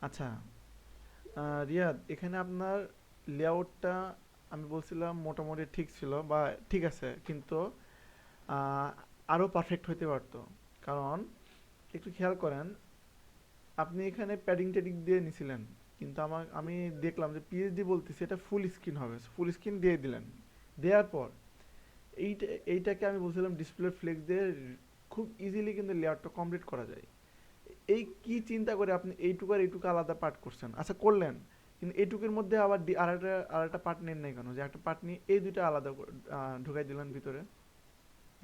আচ্ছা, রিয়াদ, এখানে আপনার লেআউটটা আমি বলছিলাম মোটামুটি ঠিক ছিল বা ঠিক আছে, কিন্তু আহ, আরো পারফেক্ট হইতে পারতো। কারণ একটু খেয়াল করেন, আপনি এখানে প্যাডিং ট্যাডিং দিয়ে নিছিলেন, কিন্তু আমি দেখলাম যে পিএইচডি বলতেছে এটা ফুল স্ক্রিন হবে, ফুল স্ক্রিন দিয়ে দিলেন। দেওয়ার পর এইটা এইটাকে আমি বলছিলাম ডিসপ্লে ফ্লেক্স দিয়ে খুব ইজিলি কিন্তু লেয়ারটা কমপ্লিট করা যায়। এই কি চিন্তা করে আপনি এইটুকু আর এইটুকু আলাদা পার্ট করছেন? আচ্ছা, করলেন, কিন্তু এইটুকুর মধ্যে আবার আরেকটা পার্ট নেন নাই কেন? যে একটা পার্ট নিয়ে এই দুইটা আলাদা ঢুকাই দিলেন ভিতরে।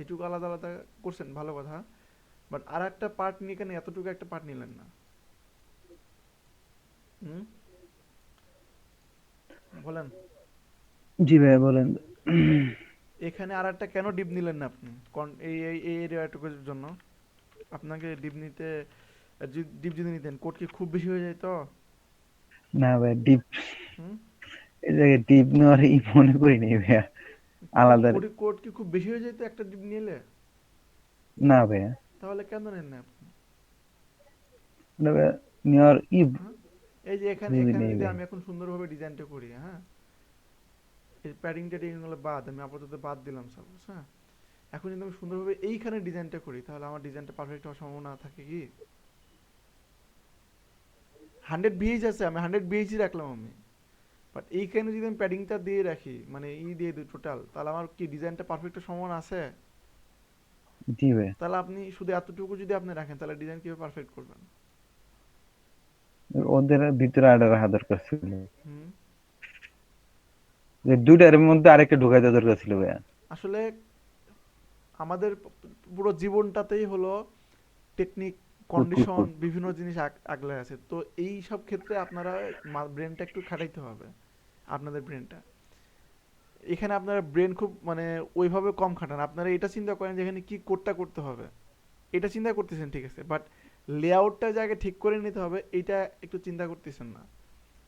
এইটুকু আলাদা আলাদা করছেন, ভালো কথা, বাট আর একটা পার্ট নিয়ে কেন এতটুকু একটা পার্ট নিলেন না? হুম, বলেন। জি ভাইয়া বলেন। এখানে আর একটা কেন ডিপ নিলেন না আপনি? এই এই এই এরিয়াটুকুর জন্য আপনাকে ডিপ নিতে, ডিপ যদি নিতেন কোড কি খুব বেশি হয়ে যায় তো? না ভাই, ডিপ হুম, এই জায়গায় ডিপ নেওয়ার মনে করি নাই ভাইয়া। কোড আলাদা কোড কোড কি খুব বেশি হয়ে যায় তো একটা ডিপ নিলে? না ভাইয়া, তাহলে কেন নেন না আপনি? না ভাইয়া, নেওয়ার হ্যাঁ, এই যে এখানে বুঝি এখানে নেই যদি ভাই। আমি এখন সুন্দরভাবে ডিজাইনটা করি, হ্যাঁ, এই প্যাডিং ট্যাডিং গুলো বাদ, আমি আপাতত বাদ দিলাম সাপোজ, হ্যাঁ, এখন যদি আমি সুন্দরভাবে এইখানে ডিজাইনটা করি, তাহলে আমার ডিজাইনটা পারফেক্ট হওয়ার সম্ভাবনা থাকে কি? 100 ভিএইচ আছে, আমি 100 ভিএইচই রাখলাম আমি, বাট এইখানে যদি আমি প্যাডিংটা দিয়ে রাখি, মানে দিয়ে দিই টোটাল, তাহলে আমার কি ডিজাইনটা পারফেক্ট হওয়ার সম্ভাবনা আছে? জি ভাই, তাহলে আপনি শুধু এতটুকু যদি আপনি রাখেন, তাহলে ডিজাইন কিভাবে পারফেক্ট করবেন? ওদের ভিতরে আডার রাখা দরকার ছিল। হুম, যে দুইটার মধ্যে আরেকটা ঢুকাই দেওয়া দরকার ছিল ভাইয়া। আসলে আমাদের পুরো জীবনটাতেই হলো টেকনিক, কুট কুট কন্ডিশন, কুট। বিভিন্ন জিনিস আগলে আছে, তো এই সব ক্ষেত্রে আপনারা ব্রেনটা একটু খাটাইতে হবে, আপনাদের ব্রেনটা। এখানে আপনারা ব্রেন খুব মানে ওইভাবে কম খাটান, আপনারা এটা চিন্তা করেন যে এখানে কি কোডটা করতে হবে, এটা চিন্তা করতেছেন, ঠিক আছে, বাট লেআউটটা জায়গায় ঠিক করে নিতে হবে, এটা একটু চিন্তা করতেছেন না,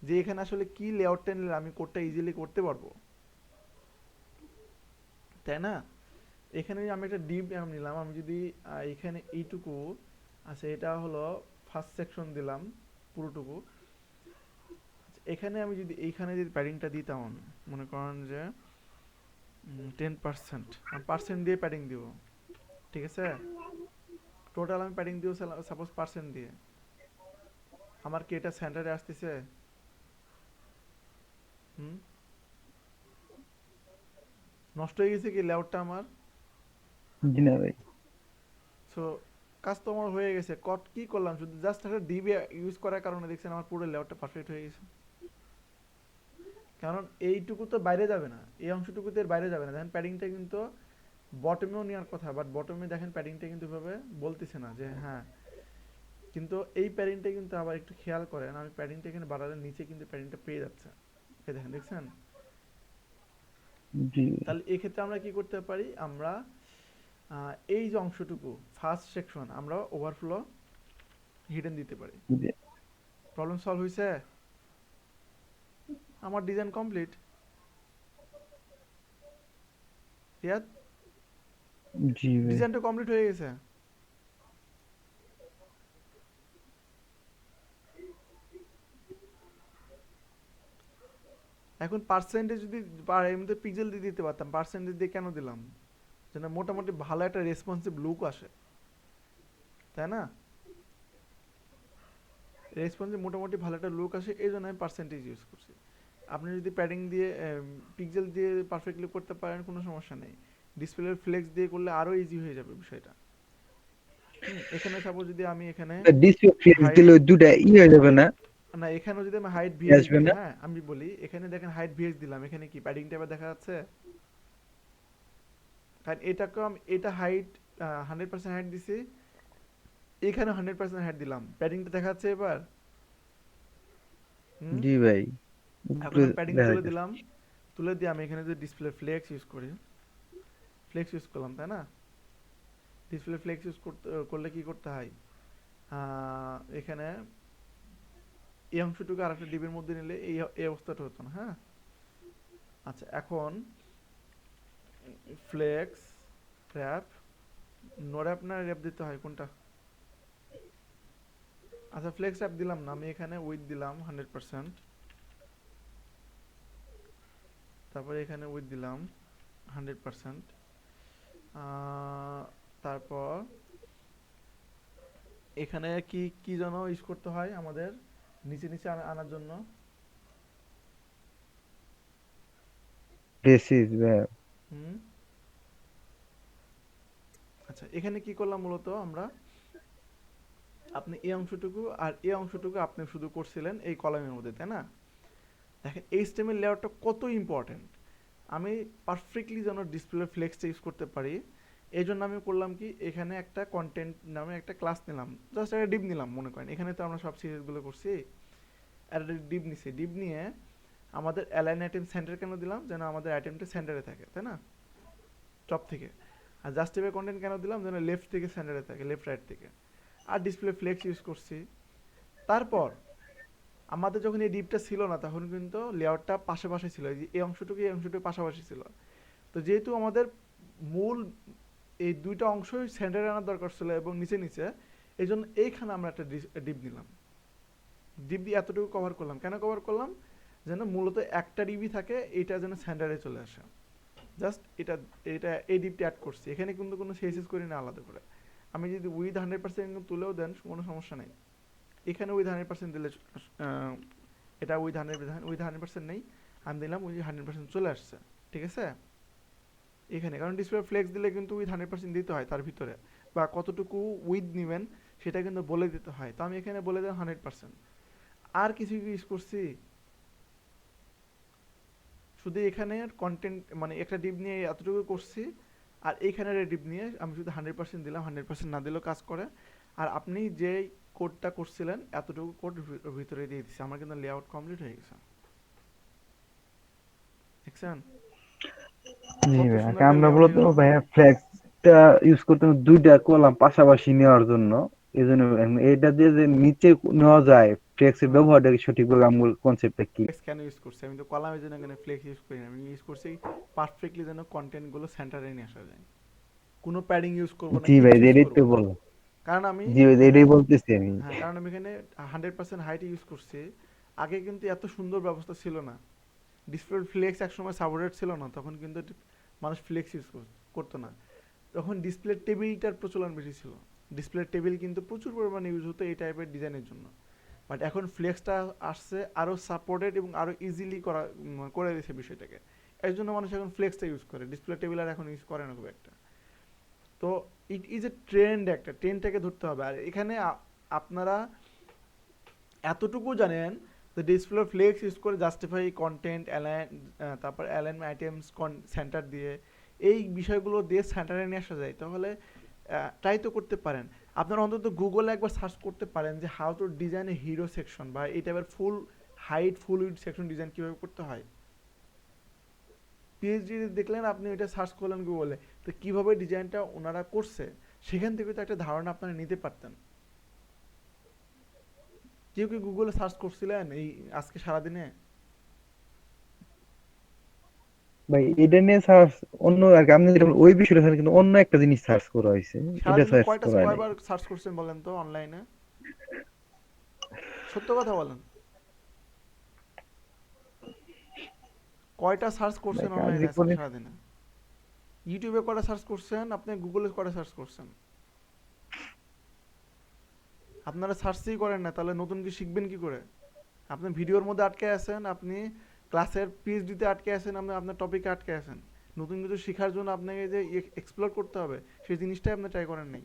যে এখানে আসলে কি লেআউটটা নিলে আমি কোডটা ইজিলি করতে পারবো, তাই না? এখানে আমি একটা ডিপ নিলাম, আমি যদি এখানে এইটুকু আছে, এটা হলো ফার্স্ট সেকশন দিলাম পুরোটুকু। এখানে আমি যদি এইখানে যদি প্যাডিংটা দিতাম, আমি মনে করেন যে 10%, আমি পার্সেন্ট দিয়ে প্যাডিং দিব, ঠিক আছে? টোটাল আমি প্যাডিং দিব সাপোজ পার্সেন্ট দিয়ে, আমার কি এটা সেন্টারে আসতেছে? হুম, নষ্ট হয়ে গেছে কি লেআউটটা আমার? জি না ভাই। সো কাজ তো আমার হয়ে গেছে, কট কি করলাম, শুধু জাস্ট একটা ডিবি ইউজ করার কারণে দেখছেন আমার পুরো লেআউটটা পারফেক্ট হয়ে গেছে। কারণ এইটুকু তো বাইরে যাবে না, এই অংশটুকু তো এর বাইরে যাবে না, দেখেন প্যাডিংটা কিন্তু বটমেও নেওয়ার কথা, বাট বটমে দেখেন প্যাডিংটা কিন্তু ভাবে বলতেছে না যে হ্যাঁ, কিন্তু এই প্যাডিংটা কিন্তু আবার একটু খেয়াল করেন, আমি প্যাডিংটা এখানে বাড়ালে নিচে কিন্তু প্যাডিংটা পেয়ে যাচ্ছে, এই দেখেন, দেখছেন? জি তাহলে এক্ষেত্রে আমরা কি করতে পারি, আমরা এই যে অংশটুকু ফার্স্ট সেকশন আমরা ওভারফ্লো হিডেন দিতে পারি। জি প্রবলেম সলভ হয়েছে, আমার ডিজাইন কমপ্লিট। রিয়াদ, জি ভাই। ডিজাইনটা কমপ্লিট হয়ে গেছে। এখন পার্সেন্টেজ যদি এর মধ্যে পিক্সেল দিয়ে দিতে পারতাম, পার্সেন্টেজ দিয়ে কেন দিলাম? যেন মোটামুটি ভালো একটা রেসপন্সিভ লুক আসে, তাই না? রেসপন্সিভ মোটামুটি ভালো একটা লুক আসে, এই জন্য আমি পার্সেন্টেজ ইউজ করছি। আপনি যদি প্যাডিং দিয়ে পিক্সেল দিয়ে পারফেক্টলি করতে পারেন, কোনো সমস্যা নেই। ডিসপ্লের ফ্লেক্স দিয়ে করলে আরও ইজি হয়ে যাবে বিষয়টা। হুম, এখানে সাপোজ যদি আমি এখানে ডিসপ্লে ফ্লেক্স দিলে হাইট, ওই দুটা হয়ে যাবে না? না এখানেও যদি আমি হাইট ভিএস আসবে দিই, না? হ্যাঁ আমি বলি, এখানে দেখেন হাইট ভিএস দিলাম, এখানে কি প্যাডিং ট্যাবে দেখা যাচ্ছে? কারণ এটাকেও আমি এটা হাইট 100% হাইট দিছি, এখানে 100% হাইট দিলাম, প্যাডিংটা দেখা যাচ্ছে এবার? হুম, জি ভাই, এখন উপরে আমি প্যাডিং দেখা তুলে যাইতেছে। দিলাম, তুলে দিয়ে আমি এখানে যদি ডিসপ্লে ফ্লেক্স ইউজ করি, ফ্লেক্স ইউজ করলাম, তাই না? ডিসপ্লে ফ্লেক্স ইউজ করলে কি করতে হয়, এখানে এই অংশটুকু আর একটা ডিবের মধ্যে নিলে এই অবস্থাটা হতো না, হ্যাঁ। আচ্ছা, এখন ফ্লেক্স, র্যাপ, নো র্যাপ না র্যাপ দিতে হয় কোনটা? আচ্ছা ফ্লেক্স অ্যাপ দিলাম না, আমি এখানে উইথ দিলাম 100%, তারপরে এখানে উইথ দিলাম 100%। তারপর এখানে কি কি যেন ইউজ করতে হয় আমাদের নিচে নিচে আনার জন্য? বেসিস ভাই। হুম। আচ্ছা এখানে কি করলাম মূলত আমরা, আপনি এই অংশটুকু আর এই অংশটুকু আপনি শুধু করছিলেন এই কলামের মধ্যে, তাই না? দেখেন এইচটিএমএল লেআউটটা কত ইম্পর্টেন্ট। আমি পারফেক্টলি যেন ডিসপ্লে ফ্লেক্সটা ইউজ করতে পারি, এই জন্য আমি করলাম কি, এখানে একটা কন্টেন্ট নামে একটা ক্লাস নিলাম, জাস্ট একটা ডিপ নিলাম মনে করেন, এখানে তো আমরা সব সিরিজগুলো করছি, একটা ডিপ নিছি, ডিপ নিয়ে আমাদের অ্যালাইন আইটেম সেন্টার কেন দিলাম, যেন আমাদের আইটেমটা সেন্টারে থাকে, তাই না, টপ থেকে। আর জাস্টিফাই কন্টেন্ট কেন দিলাম, যেন লেফট থেকে সেন্টারে থাকে, লেফট রাইট থেকে। আর ডিসপ্লে ফ্লেক্স ইউজ করছি। তারপর আমাদের যখন এই ডিপটা ছিল না তখন কিন্তু লেআউটটা পাশে পাশে ছিল, এই অংশটুকু এই অংশটুকু পাশাপাশি ছিল। তো যেহেতু আমাদের মূল এই দুইটা অংশই সেন্টারে আনার দরকার ছিল এবং নিচে নিচে, এই জন্য এইখানে আমরা একটা ডিপ নিলাম, ডিপ দিয়ে এতটুকু কভার করলাম। কেন কভার করলাম, যেন মূলত একটা ডিবি থাকে, এটা যেন সেন্টারে চলে আসে। জাস্ট এটা এটা এই ডিপটা অ্যাড করছি, এখানে কিন্তু কোনো সিএসএস করি না আলাদা করে। আমি যদি উইথ 100% তুলেও দেন কোনো সমস্যা নেই, এখানে উইথ 100% দিলে এটা উইথ 100% নেই, আমি দিলাম উইথ 100% চলে আসছে, ঠিক আছে। এখানে কারণ ডিসপ্লে ফ্লেক্স দিলে কিন্তু উইথ 100% দিতে হয় তার ভিতরে, বা কতটুকু উইথ নেবেন সেটা কিন্তু বলে দিতে হয়, তো আমি এখানে বলে দিলাম 100%। আর কিছু ইউজ করছি, শুধু এখানে কন্টেন্ট মানে একটা ডিপ নিয়ে এতটুকু করছি, আর এইখানের ডিপ নিয়ে আমি শুধু 100% দিলাম, 100% না দিলেও কাজ করে। আর আপনি যে কোডটা করছিলেন এতটুকু কোড ভিতরে দিয়ে দিচ্ছি, আমার কিন্তু লেআউট কমপ্লিট হয়ে গেছে, দেখছেন জি কত ভাই, সুন্দর আগে একটা আমরা লেআউট হয়ে বলতো গেল। ভাইয়া ফ্ল্যাগটা ইউজ করতাম দুইটা কলাম পাশাপাশি নেওয়ার জন্য। এই জন্য এটা দিয়ে যে নিচে নেওয়া যায় ফ্লেক্সের হ্যাঁ, ব্যবহারটা কি সঠিকভাবে আমূল কনসেপ্টটা কি? ফ্লেক্স কেন ইউজ করছি, আমি তো কলামের জন্য এখানে ফ্লেক্স ইউজ করি না, আমি ইউজ করছি পারফেক্টলি যেন কন্টেন্টগুলো সেন্টারে নিয়ে আসা যায়, কোনো প্যাডিং ইউজ করবো না, জি ভাই, কিচ্ছু ইউজ এটাই তো করবো না। বলো। কারণ আমি জি ভাই, এখানে, এটাই বলতেছি আমি। হ্যাঁ কারণ আমি এখানে 100% হাইট ইউজ করছি। আগে কিন্তু এত সুন্দর ব্যবস্থা ছিল না, ডিসপ্লে ফ্লেক্স একসময় সাপোর্টেড ছিল না, তখন কিন্তু মানুষ ফ্লেক্স ইউজ করতো না, তখন ডিসপ্লে টেবিলটার প্রচলন বেশি ছিল। ডিসপ্লে টেবিল কিন্তু প্রচুর পরিমাণে ইউজ হতো এই টাইপের ডিজাইনের জন্য। বাট এখন ফ্লেক্সটা আসছে আরও সাপোর্টেড এবং আরও ইজিলি করে দিয়েছে বিষয়টাকে, এর জন্য মানুষ এখন ফ্লেক্সটা ইউজ করে, ডিসপ্লে টেবিল আর এখন ইউজ করে না খুব একটা। তো ইট ইজ এ ট্রেন্ড, একটা ট্রেন্ডটাকে ধরতে হবে। আর এখানে আপনারা এতটুকু জানেন যে ডিসপ্লে ফ্লেক্স ইউজ করে জাস্টিফাই কন্টেন্ট অ্যালাইন, তারপর অ্যালাইন আইটেমস সেন্টার দিয়ে এই বিষয়গুলো দিয়ে সেন্টারে নিয়ে আসা যায়, তাহলে ট্রাই তো করতে পারেন। আপনারা অন্তত গুগলে একবার সার্চ করতে পারেন যে how to design A hero section, বা এই টাইপের ফুল হাইট ফুল উইড সেকশন ডিজাইন কীভাবে করতে হয়। পিএইচডি দেখলেন আপনি ওইটা সার্চ করলেন গুগলে, তো কীভাবে ডিজাইনটা ওনারা করছে সেখান থেকে তো একটা ধারণা আপনারা নিতে পারতেন। কেউ কি গুগলে সার্চ করছিলেন এই আজকে সারাদিনে? ভাই এটা নিয়ে সার্চ অন্য আর কি, আপনি যেটা ওই বিষয়টা ছাড়া কিন্তু অন্য একটা জিনিস সার্চ করা হয়েছে, এটা সারাদিনে সার্চ করা হয় নাই। কয়বার সার্চ করছেন বলেন তো অনলাইনে, সত্য কথা বলেন, কয়টা সার্চ ভাই করছেন কাজ অনলাইনে আজকে করে। সারাদিনে? ইউটিউবে কয়টা সার্চ করছেন, আপনি গুগলে কয়টা সার্চ করছেন? আপনারা সার্চই করেন না, তাহলে নতুন কি শিখবেন কি করে? আপনি ভিডিওর মধ্যে আটকে আছেন, আপনি ক্লাসের পিএইচডিতে আটকে আছেন, আপনি আপনার টপিকে আটকে আছেন। নতুন কিছু শেখার জন্য আপনাকে যে এক্সপ্লোর করতে হবে সেই জিনিসটাই আপনি ট্রাই করেন নাই,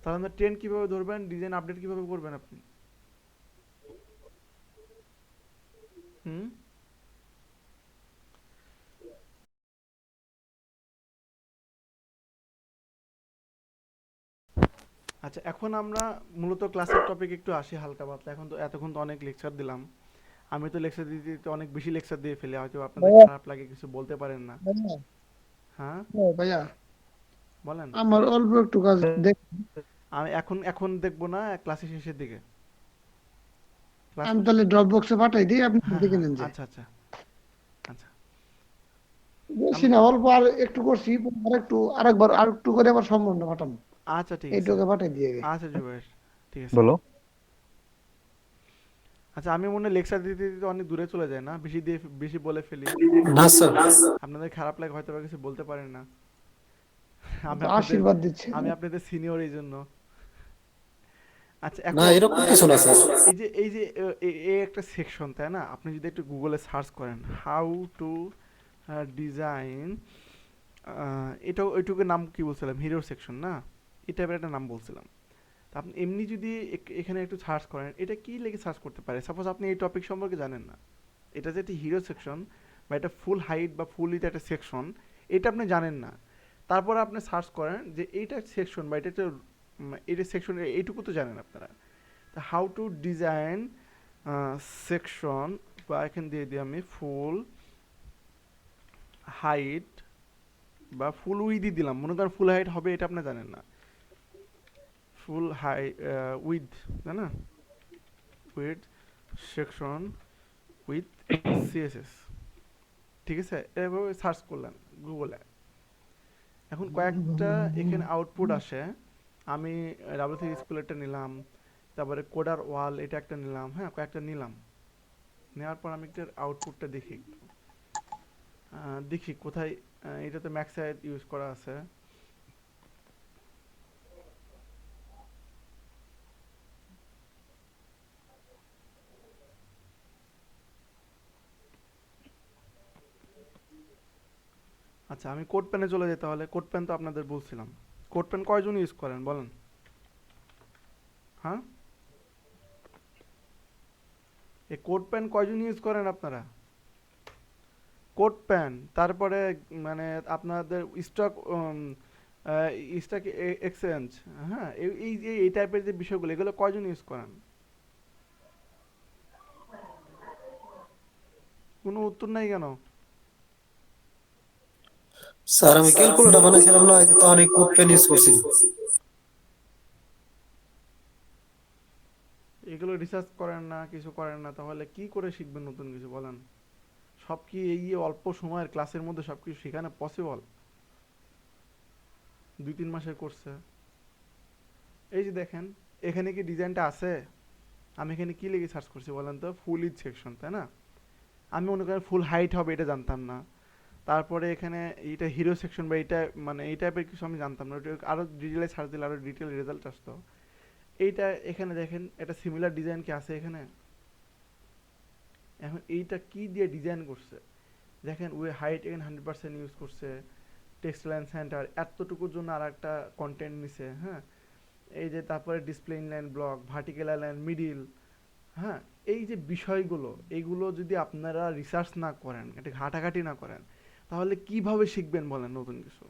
তাহলে আপনার ট্রেন্ড কীভাবে ধরবেন, ডিজাইন আপডেট কীভাবে করবেন আপনি? হুম। আচ্ছা এখন আমরা মূলত ক্লাসের টপিক একটু আসি হালকা পাতলা, এখন তো এতক্ষণ তো অনেক লেকচার দিলাম, আমি তো লেকচার দিতে দিতে অনেক বেশি লেকচার দিয়ে ফেলি, হয়তো আপনাদের ভাইয়া খারাপ লাগে, কিছু বলতে পারেন না। ভাইয়া হ্যাঁ ও ভাইয়া বলেন। আমার অল্প একটু কাজ দেখ। আমি এখন এখন দেখবো না, ক্লাসের শেষের দিকে ক্লাস। আমি তাহলে ড্রপ বক্সে পাঠাই দিই, আপনি হ্যাঁ দেখে হ্যাঁ নেন যে আচ্ছা আচ্ছা আচ্ছা। বেশি আমি না, অল্প আর একটু করছি, আর একটু আরেকবার আর একটু করে আবার সম্পূর্ণ পাঠাবো। আচ্ছা ঠিক আছে। এইটুকু পাঠাই দিয়ে গে। আচ্ছা জুবাইর, ঠিক আছে। বলো। আচ্ছা, আমি মনে হয় লেকচার দিতে দিতে অনেক দূরে চলে যায় না, বেশি বলে ফেলি। না স্যার। আপনাদের খারাপ লাগে হয়তো বা কিছু বলতে পারেন না। আমি তো আপনাদের আশীর্বাদ দিচ্ছে। আমি আপনাদের সিনিয়র এই জন্য। আচ্ছা, না এখন এরকম কিছু না স্যার। এই যে এই একটা সেকশন, তাই না? আপনি যদি একটু গুগলে সার্চ করেন হাউ টু ডিজাইন, এটাও ওইটুকু নাম কি বলছিলাম, হিরো সেকশন না, এই টাইপের একটা নাম বলছিলাম। তা আপনি এমনি যদি এখানে একটু সার্চ করেন, এটা কি লেগে সার্চ করতে পারে, সাপোজ আপনি এই টপিক সম্পর্কে জানেন না, এটা যে একটা হিরো সেকশন বা এটা ফুল হাইট বা ফুল এটা একটা সেকশন, এটা আপনি জানেন না। তারপর আপনি সার্চ করেন যে এইটা সেকশন বা এটা একটা এটা সেকশন, এইটুকু তো জানেন আপনারা। তা হাউ টু ডিজাইন সেকশন, বা এখানে দিয়ে দিই আমি ফুল হাইট বা ফুল উইথই দিলাম, মনে করেন ফুল হাইট হবে এটা আপনি জানেন না, ফুল হাই উইথ, তাই না, উইথ সেকশন উইথ সিএসএস, ঠিক আছে? এভাবে সার্চ করলেন গুগলে। এখন কয়েকটা এখানে আউটপুট আসে। আমি ডাব্লিউ থ্রি স্কুলেরটা নিলাম, তারপরে কোডার ওয়াল এটা একটা নিলাম, হ্যাঁ কয়েকটা নিলাম। নেওয়ার পর আমি একটা আউটপুটটা দেখি একটু, দেখি কোথায়, এটা তো ম্যাক্সাইড ইউজ করা আছে। আচ্ছা, আমি কোড পেনে চলে যাই তাহলে। কোড পেন তো আপনাদের বলছিলাম, কোড পেন কয়জন ইউজ করেন বলেন? হ্যাঁ, এই কোড পেন কয়জন ইউজ করেন আপনারা? কোড পেন, তারপরে মানে আপনাদের স্টক স্টক এক্সচেঞ্জ, হ্যাঁ এই যে এই টাইপের যে বিষয়গুলো, এগুলো কয়জন ইউজ করেন? কোনো উত্তর নাই কেন? স্যার আমি ক্যালকুলেটর বানাইছিলাম না, এই যে তখন এই কোড পেন ইউজ করছি। এগুলো রিসার্চ করেন না, কিছু করেন না, তাহলে কি করে শিখবেন নতুন কিছু বলেন? সব কি এই অল্প সময়ের ক্লাসের মধ্যে সব কিছু শেখানো পসিবল? 2-3 মাসের কোর্সে। এই যে দেখেন, এখানে কি ডিজাইনটা আছে? আমি এখানে কি লিখে সার্চ করছি বলেন তো, ফুল ইজ সেকশন, তাই না? আমি মনে করেন ফুল হাইট হবে এটা জানতাম না। তারপরে এখানে এটা হিরো সেকশন বা এটা মানে এই টাইপের কিছু আমি জানতাম না, ওটা আরও ডিটেলে সার্চ দিলে আরও ডিটেল রেজাল্ট আসতো। এইটা এখানে দেখেন, এটা সিমিলার ডিজাইন কি আছে এখানে? এখন এইটা কি দিয়ে ডিজাইন করছে দেখেন, ওই হাইট এখানে 100% ইউজ করছে, টেক্সট লাইন সেন্টার এতটুকুর জন্য আর একটা কন্টেন্ট নিছে, হ্যাঁ। এই যে তারপরে display inline block, vertical line, middle, হ্যাঁ। এই যে বিষয়গুলো, এইগুলো যদি আপনারা রিসার্চ না করেন, এটা ঘাটাঘাটি না করেন, তাহলে কিভাবে শিখবেন বলেন নতুন কিছু?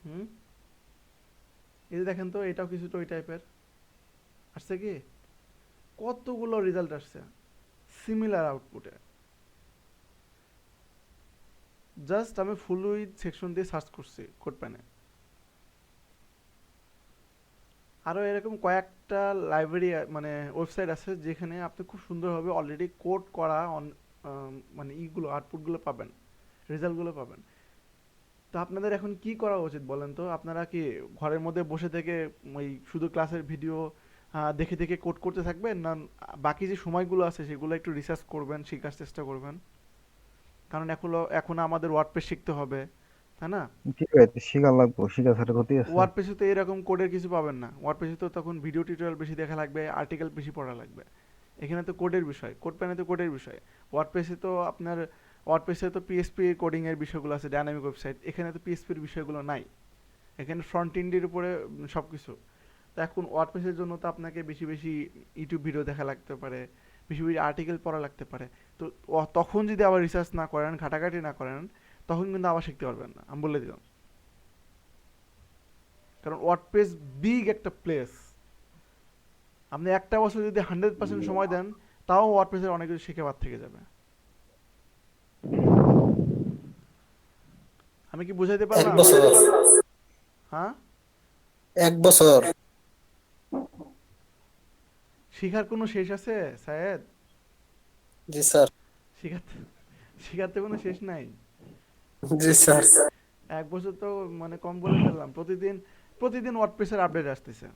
হুম, এই যে দেখেন তো, এটাও কিছুটা ওই টাইপের আসছে কি, কতগুলো রেজাল্ট আসছে সিমিলার আউটপুটে। জাস্ট আমি ফুল উইথ সেকশন দিয়ে সার্চ করছি কোড প্যানে। আরও এরকম কয়েকটা লাইব্রেরি মানে ওয়েবসাইট আছে যেখানে আপনি খুব সুন্দরভাবে অলরেডি কোড করা মানে ইগুলো আউটপুটগুলো পাবেন, রেজাল্টগুলো পাবেন। তো আপনাদের এখন কি করা উচিত বলেন তো? আপনারা কি ঘরের মধ্যে বসে থেকে ওই শুধু ক্লাসের ভিডিও দেখে দেখে কোড করতে থাকবেন, না বাকি যে সময়গুলো আছে সেগুলো একটু রিসার্চ করবেন, শেখার চেষ্টা করবেন? কারণ এখন আমাদের ওয়ার্ডপ্রেস শিখতে হবে, তাই না? ঠিক আছে, শিখা লাগবো, শিখা ছাড়া ক্ষতি আছে? ওয়ার্ডপ্রেসে তো এরকম কোডের কিছু পাবেন না, ওয়ার্ডপ্রেসে তো তখন ভিডিও টিউটোরিয়াল বেশি দেখা লাগবে, আর্টিকেল বেশি পড়া লাগবে। এখানে তো কোডের বিষয়, কোড প্যানে তো কোডের বিষয়। ওয়ার্ডপ্রেসে তো আপনার ওয়ার্ডপ্রেসে তো পিএসপি কোডিং এর বিষয়গুলো আছে, ডাইনামিক ওয়েবসাইট, এখানে তো পিএসপির বিষয়গুলো নাই। এখানে ফ্রন্ট এন্ডের উপরে সবকিছু। তো এখন ওয়ার্ডপ্রেসের জন্য তো আপনাকে বেশি বেশি ইউটিউব ভিডিও দেখা লাগতে পারে, বেশি বেশি আর্টিকেল পড়া লাগতে পারে। তো তখন যদি আবার রিসার্চ না করেন, ঘাটাঘাটি না করেন, তখন কিন্তু আবার শিখতে পারবেন না, আমি বলে দিলাম। কারণ ওয়ার্ডপ্রেস বিগ একটা প্লেস, আপনি একটা বছর যদি 100% সময় দেন, তাও ওয়ার্ডপ্রেসের অনেক কিছু শিখে বাদ থেকে যাবে। আমি কি বুঝাইতে এক পারলাম? বছর। হ্যাঁ, 1 বছর। শিখার কোনো শেষ আছে সায়েদ? জি স্যার। শিখাতে শিখাতে কোনো শেষ নাই। জি স্যার। 1 বছর তো মানে কম বলে ফেললাম। প্রতিদিন প্রতিদিন ওয়ার্ডপ্রেসের আপডেট আসতেছে।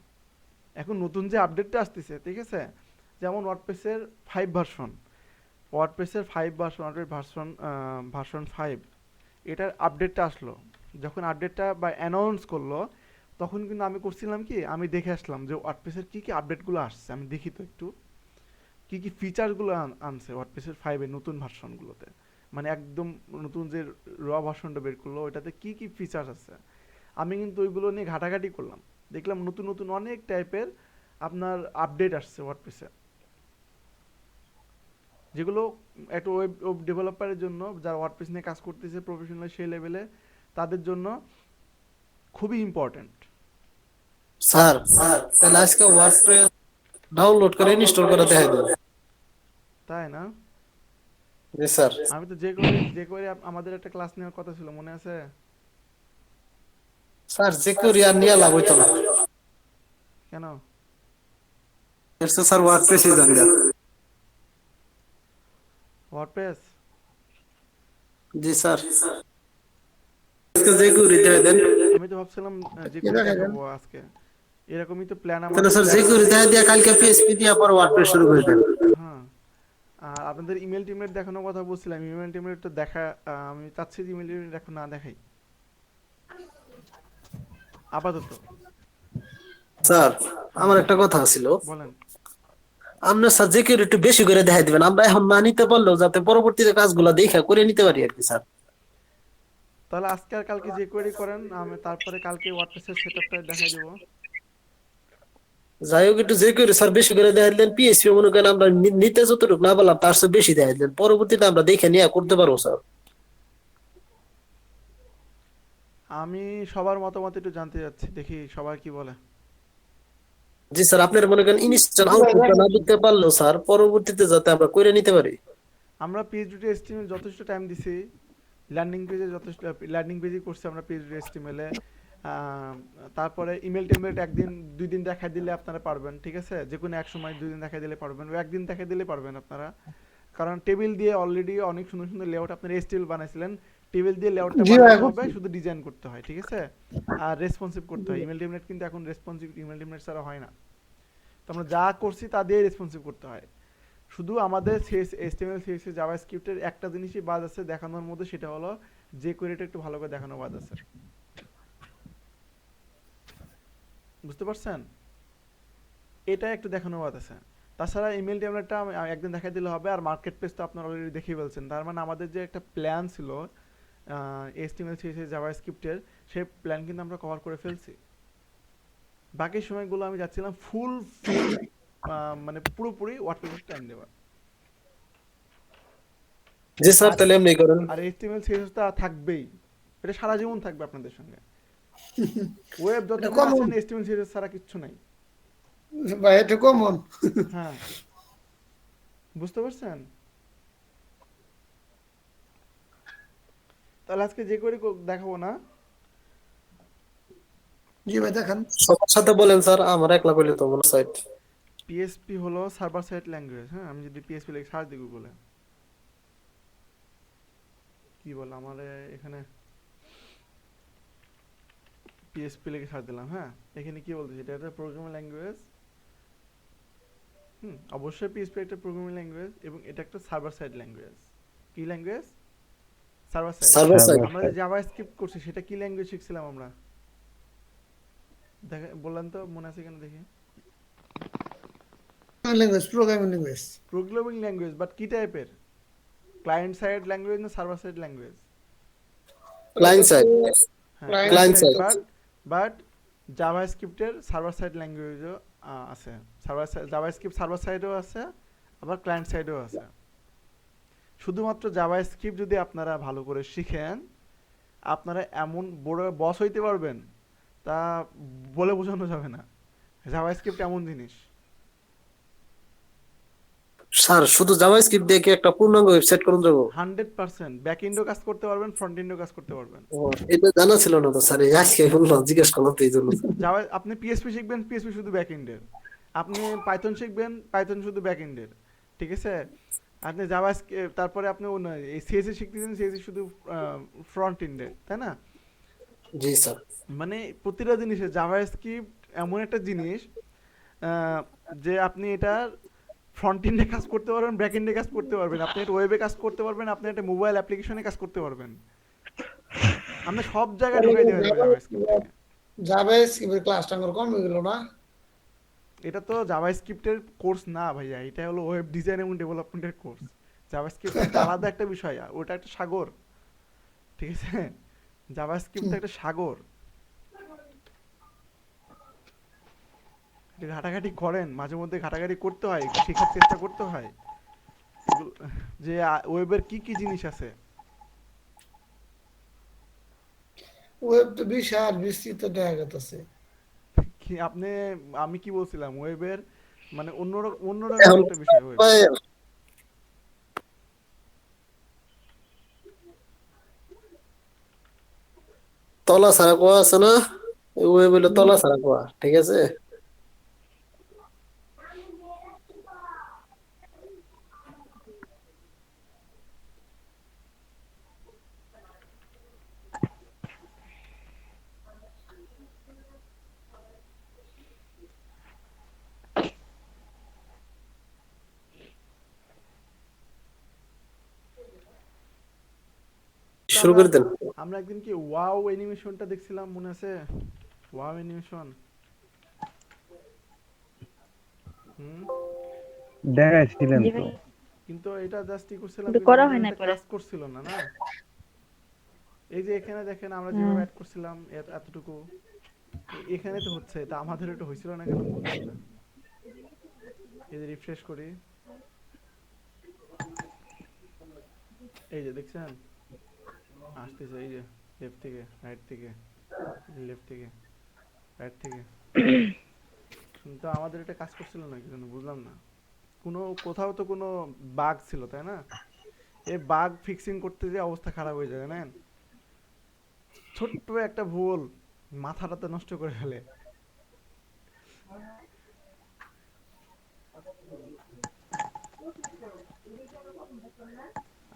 এখন নতুন যে আপডেটটা আসতেছে, ঠিক আছে, যেমন ওয়ার্ডপ্রেসের 5 ভার্সন, ওয়ার্ডপ্রেসের 5 ভার্সন, ওয়ার্ডপ্রেস ভার্সন ভার্সন 5, এটার আপডেটটা আসলো। যখন আপডেটটা বা অ্যানাউন্স করলো, তখন কিন্তু আমি করছিলাম কি, আমি দেখে আসলাম যে ওয়ার্ডপ্রেসের কী কী আপডেটগুলো আসছে, আমি দেখি তো একটু কী কী ফিচারসগুলো আনছে ওয়ার্ডপ্রেসের 5-এর নতুন ভার্সনগুলোতে, মানে একদম নতুন যে ভার্সনটা বের করলো ওইটাতে কী কী ফিচার্স আছে। আমি কিন্তু ওইগুলো নিয়ে ঘাটাঘাটি করলাম, দেখলাম নতুন নতুন অনেক টাইপের আপনার আপডেট আসছে ওয়ার্ডপ্রেসে, যেগুলো একটা ওয়েব ডেভেলপারের জন্য, যারা ওয়ার্ডপ্রেস নিয়ে কাজ করতেছে প্রফেশনাল সেই লেভেলে, তাদের জন্য খুবই ইম্পর্ট্যান্ট। স্যার তাহলে আজকে ওয়ার্ডপ্রেস ডাউনলোড করে ইনস্টল করে দেখাই দেন। তাই না? জি স্যার। আমি তো যে করে আমাদের একটা ক্লাস নেওয়ার কথা ছিল, মনে আছে? স্যার যে করি আর নিয়ে লাভ হইতো না। কেন? স্যার ওয়ার্ডপ্রেসই জানি না। ওয়ার্ডপ্রেস জি স্যার, আজকে যে করি দেখাই দেন। আমি তো ভাবছিলাম যে কি করে দেখাবেন? দেখাবো আজকে, এরকমই তো প্ল্যান তাহলে আমাদের। স্যার যে করি দেখাই দিয়া কালকে পিএসপি দিয়া পর ওয়ার্ডপ্রেস শুরু করে দেন। হ্যাঁ, আর আপনাদের ইমেল টিমেল দেখানোর কথা বলছিলাম, ইমেল টিমেল তো দেখা, আমি চাচ্ছি যে ইমেল টিমেল এখন না দেখাই আপাতত। স্যার আমার একটা কথা ছিল, বলেন। আপনার স্যার যে কেউ একটু বেশি করে দেখাই দিবেন, আমরা এখন না নিতে পারলেও যাতে পরবর্তীতে কাজগুলো দেখা করে নিতে পারি আর কি স্যার। তাহলে আজকে আর কালকে যে কোয়েরি করেন, আমি তারপরে কালকে ওয়ার্ডপ্রেসের সেটআপটা দেখাই দেবো। যাই হোক একটু যে কেউ স্যার বেশি করে দেখাই দিলেন, পিএসপি মনে করেন আমরা নিতে যতটুকু না বললাম তার চেয়ে বেশি দেখাই দিলেন, পরবর্তীতে আমরা দেখে নিয়ে করতে পারবো স্যার। আমি সবার মতামত একটু জানতে চাচ্ছি, দেখি সবাই কি বলে। জি স্যার, আপনার মনে করেন ইনস্ট্যান্ট আউটপুটটা না দিতে পারলেও স্যার পরবর্তীতে যাতে আমরা করে নিতে পারি। আমরা পিএইচডি এস্টিমেল যথেষ্ট টাইম দিছি, ল্যান্ডিং পেজে যথেষ্ট, ল্যান্ডিং পেজে করছি আমরা পিএইচডি এস্টিমেলে। তারপরে ইমেল টেমপ্লেট একদিন 2 দিন দেখাই দিলে আপনারা পারবেন, ঠিক আছে, যে কোনো এক সময় 2 দিন দেখাই দিলে পারবেন, ও একদিন দেখাই দিলে পারবেন আপনারা। কারণ টেবিল দিয়ে অলরেডি অনেক সুন্দর সুন্দর লেআউট আপনারা এসটিএল বানাইছিলেন, টেবিল দিয়ে লেআউটটা জি ভাই, বানাতে হবে, শুধু ডিজাইন করতে হয়, ঠিক আছে, আর রেসপন্সিভ করতে হয়। ইমেল টেমপ্লেট কিন্তু এখন রেসপন্সিভ ইমেল টেমপ্লেট ছাড়া হয় না, তো আমরা যা করছি তা দিয়ে রেসপন্সিভ করতে হয়। শুধু আমাদের HTML CSS জাভাস্ক্রিপ্টের একটা জিনিসই বাদ আছে দেখানোর মধ্যে, সেটা হলো যে কোয়েরিটা একটু ভালো করে দেখানো বাদ আছে, বুঝতে পারছেন? এটা একটু দেখানো বাদ আছে। তাছাড়া ইমেল টেমপ্লেটটা আমি একদিন দেখাই দিলে হবে, আর মার্কেট প্লেস তো আপনারা অলরেডি দেখিয়ে ফেলছেন। তার মানে আমাদের যে একটা প্ল্যান ছিল HTML CSS জাভাস্ক্রিপ্টের, সেই প্ল্যান কিন্তু আমরা কভার করে ফেলছি। বাকি সময়গুলো আমি যাচ্ছিলাম ফুল মানে পুরোপুরি ওয়ার্ডপ্রেসের টাইম দেওয়া। জি স্যার আর তাহলে এমনি করেন। আর HTML CSS থাকবেই, এটা সারা জীবন থাকবে আপনাদের সঙ্গে। ওয়েব এটা যতদিন কমন আছেন HTML CSS ছাড়া কিচ্ছু নাই। ভাই, এটা কমন। হ্যাঁ, বুঝতে পারছেন? তাহলে আজকে যে করে দেখাবো না। জি ভাই, দেখান। সবার সাথে বলেন স্যার, আমার একলা করলে তো মনে সাইড। পিএসপি হলো সার্ভার সাইড ল্যাঙ্গুয়েজ। হ্যাঁ, আমি যদি পিএসপি লিখে সার্চ দিই গুগলে, কি বলে আমার এখানে পিএসপি লিখে সার্চ দিলাম, হ্যাঁ, এখানে কি বলতেছে, এটা একটা প্রোগ্রামিং ল্যাঙ্গুয়েজ। অবশ্যই পিএসপি একটা প্রোগ্রামিং ল্যাঙ্গুয়েজ, এবং এটা একটা সার্ভার সাইড ল্যাঙ্গুয়েজ। কি language? Server side. Server side. Server আমরা যে সাইড। জাভাস্ক্রিপ্ট করছি সেটা কি ল্যাঙ্গুয়েজ শিখছিলাম আমরা? দেখে বললাম তো, মনে আছে কেন দেখি। Language, programming language. Programming language, but কি টাইপের? ক্লায়েন্ট সাইড ল্যাঙ্গুয়েজ না server side language? Client side. হ্যাঁ, Client client side। Side, but জাভাস্ক্রিপ্টের সার্ভার সাইড ল্যাঙ্গুয়েজও আছে। জাভাস্ক্রিপ্ট সার্ভার সাইডেও আছে, আবার ক্লায়েন্ট সাইডেও আছে। শুধুমাত্র জাভাস্ক্রিপ্ট যদি আপনারা ভালো করে শিখেন, আপনারা এমন বড় বস হইতে পারবেন, তা বলে বোঝানো যাবে না। জাভাস্ক্রিপ্ট এমন জিনিস। স্যার শুধু জাভাস্ক্রিপ্ট দিয়ে কি একটা পূর্ণাঙ্গ ওয়েবসাইট করুন যাবো? 100% ব্যাক এন্ডও কাজ করতে পারবেন, ফ্রন্ট এন্ডও কাজ করতে পারবেন। ও, এটা জানা ছিল না তো স্যার, এই আজকে বললাম, জিজ্ঞেস করলাম তো এই জন্য। জাভা, আপনি পিএসপি শিখবেন, পিএসপি শুধু ব্যাক এন্ডের। আপনি পাইথন শিখবেন, পাইথন শুধু ব্যাক এন্ডের, ঠিক আছে। আপনি জাভা, তারপরে আপনি এই সিএসসি শিখতেছেন, সিএসসি শুধু ফ্রন্ট এন্ডের, তাই না? জি স্যার। মানে প্রতিটা জিনিসে জাভাস্ক্রিপ্ট এমন একটা জিনিস, আহ, যে আপনি এটা ফ্রন্ট এন্ডে কাজ করতে পারবেন, ব্যাক এন্ডে কাজ করতে পারবেন, আপনি একটা ওয়েবে কাজ করতে পারবেন, আপনি একটা মোবাইল অ্যাপ্লিকেশনে কাজ করতে পারবেন। আপনি সব জায়গায় তাহলে ঢুকাই দেওয়া যাবে জাভাস্ক্রিপ্টটাকে। যাবে ক্লাসটা আমার কমে গেল না? এটা তো জাভাস্ক্রিপ্টের কোর্স না ভাইয়া, এটা হলো ওয়েব ডিজাইন এবং ডেভেলপমেন্টের কোর্স। জাভাস্ক্রিপ্ট একটা আলাদা একটা বিষয়, ওটা একটা সাগর, ঠিক আছে? জাভাস্ক্রিপ্ট একটা সাগর। এটা ঘাটাঘাটি করেন, মাঝে মধ্যে ঘাটাঘাটি করতে হয়, একটু শেখার চেষ্টা করতে হয় এগুলো, যে ওয়েবের কি কি জিনিস আছে। ওয়েব তো বিশাল বিস্তৃত দেখা গেছে। কি আপনি, আমি কি বলছিলাম ওয়েবের মানে অন্যরকম এখন একটা বিষয় ওয়েব। ভাই, তলা ছাড়া কোয়া আছে না, ওই বলে তলা ছাড়া কোয়া, ঠিক আছে। তো শুরু আমরা করে দেন। আমরা একদিন কি ওয়াও অ্যানিমেশনটা দেখছিলাম, মনে আছে? Wow animation. হুম। দেখাইছিলেন জি কিন্তু তো। ভাই, কিন্তু এটা জাস্ট ই করছিলাম, কিন্তু কিন্তু করা আমাদের হয় না এটা পরে। কাজ করছিল না, না? এই যে এখানে দেখেন আমরা হুম। যেভাবে অ্যাড করছিলাম এতটুকু, এখানে তো হচ্ছে, এটা আমাদের এটা হয়েছিল না কেন বুঝলাম না। এই যে রিফ্রেশ করি, এই যে দেখছেন আসতেছে, এই যে লেফট থেকে রাইট থেকে, লেফট থেকে রাইট থেকে, কিন্তু আমাদের এটা কাজ করছিল না কেন বুঝলাম না। কোনো কোথাও তো কোনো বাগ ছিল, তাই না? এই বাগ ফিক্সিং করতে যে অবস্থা খারাপ হয়ে যায়, জানেন? ছোট্ট একটা ভুল মাথাটাতে নষ্ট করে ফেলে।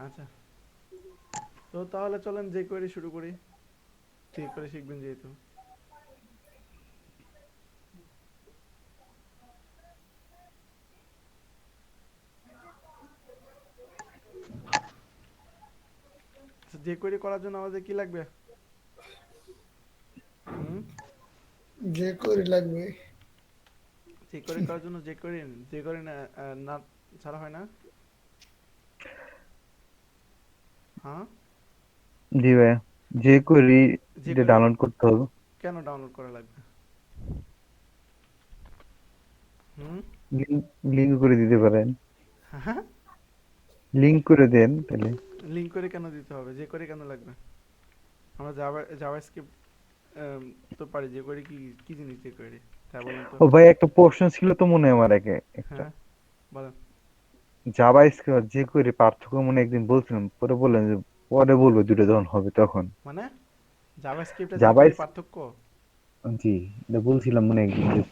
আচ্ছা, তো তাহলে চলেন যে করে শুরু করি, যে করে শিখবেন যেহেতু। আচ্ছা, যে করে করার জন্য আমাদের কি লাগবে? হুম। যে করে লাগবে। যে করে করার জন্য যে করে না, না ছাড়া হয় না। হ্যাঁ, জি ভাই, যে করি যে এটা করে ডাউনলোড করতে হবে। কেন ডাউনলোড করা লাগবে? হুম। লিঙ্ক লিঙ্ক করে দিতে পারেন, হ্যাঁ, লিঙ্ক করে দেন তাহলে। লিঙ্ক করে কেন দিতে হবে, যে করে কেন লাগবে? আমরা জাভাস্ক্রিপ্ট তো পারি, যে করে কি কি জিনিস যে করে, তা বলেন তো। ও ভাই, একটা প্রশ্ন ছিল তো মনে হয় আমার আগে একটা। হ্যাঁ, বলেন। জাভা স্ক্রিপ্ট আর যে করি পার্থক্য মনে হয় একদিন বলছিলাম, পরে বললেন যে পরে বলবো দুটো যখন হবে তখন। মানে জাভাস্ক্রিপ্ট আর যে জাভা করে পার্থক্য? জি, এটা বলছিলাম মনে হয় একদিন, যে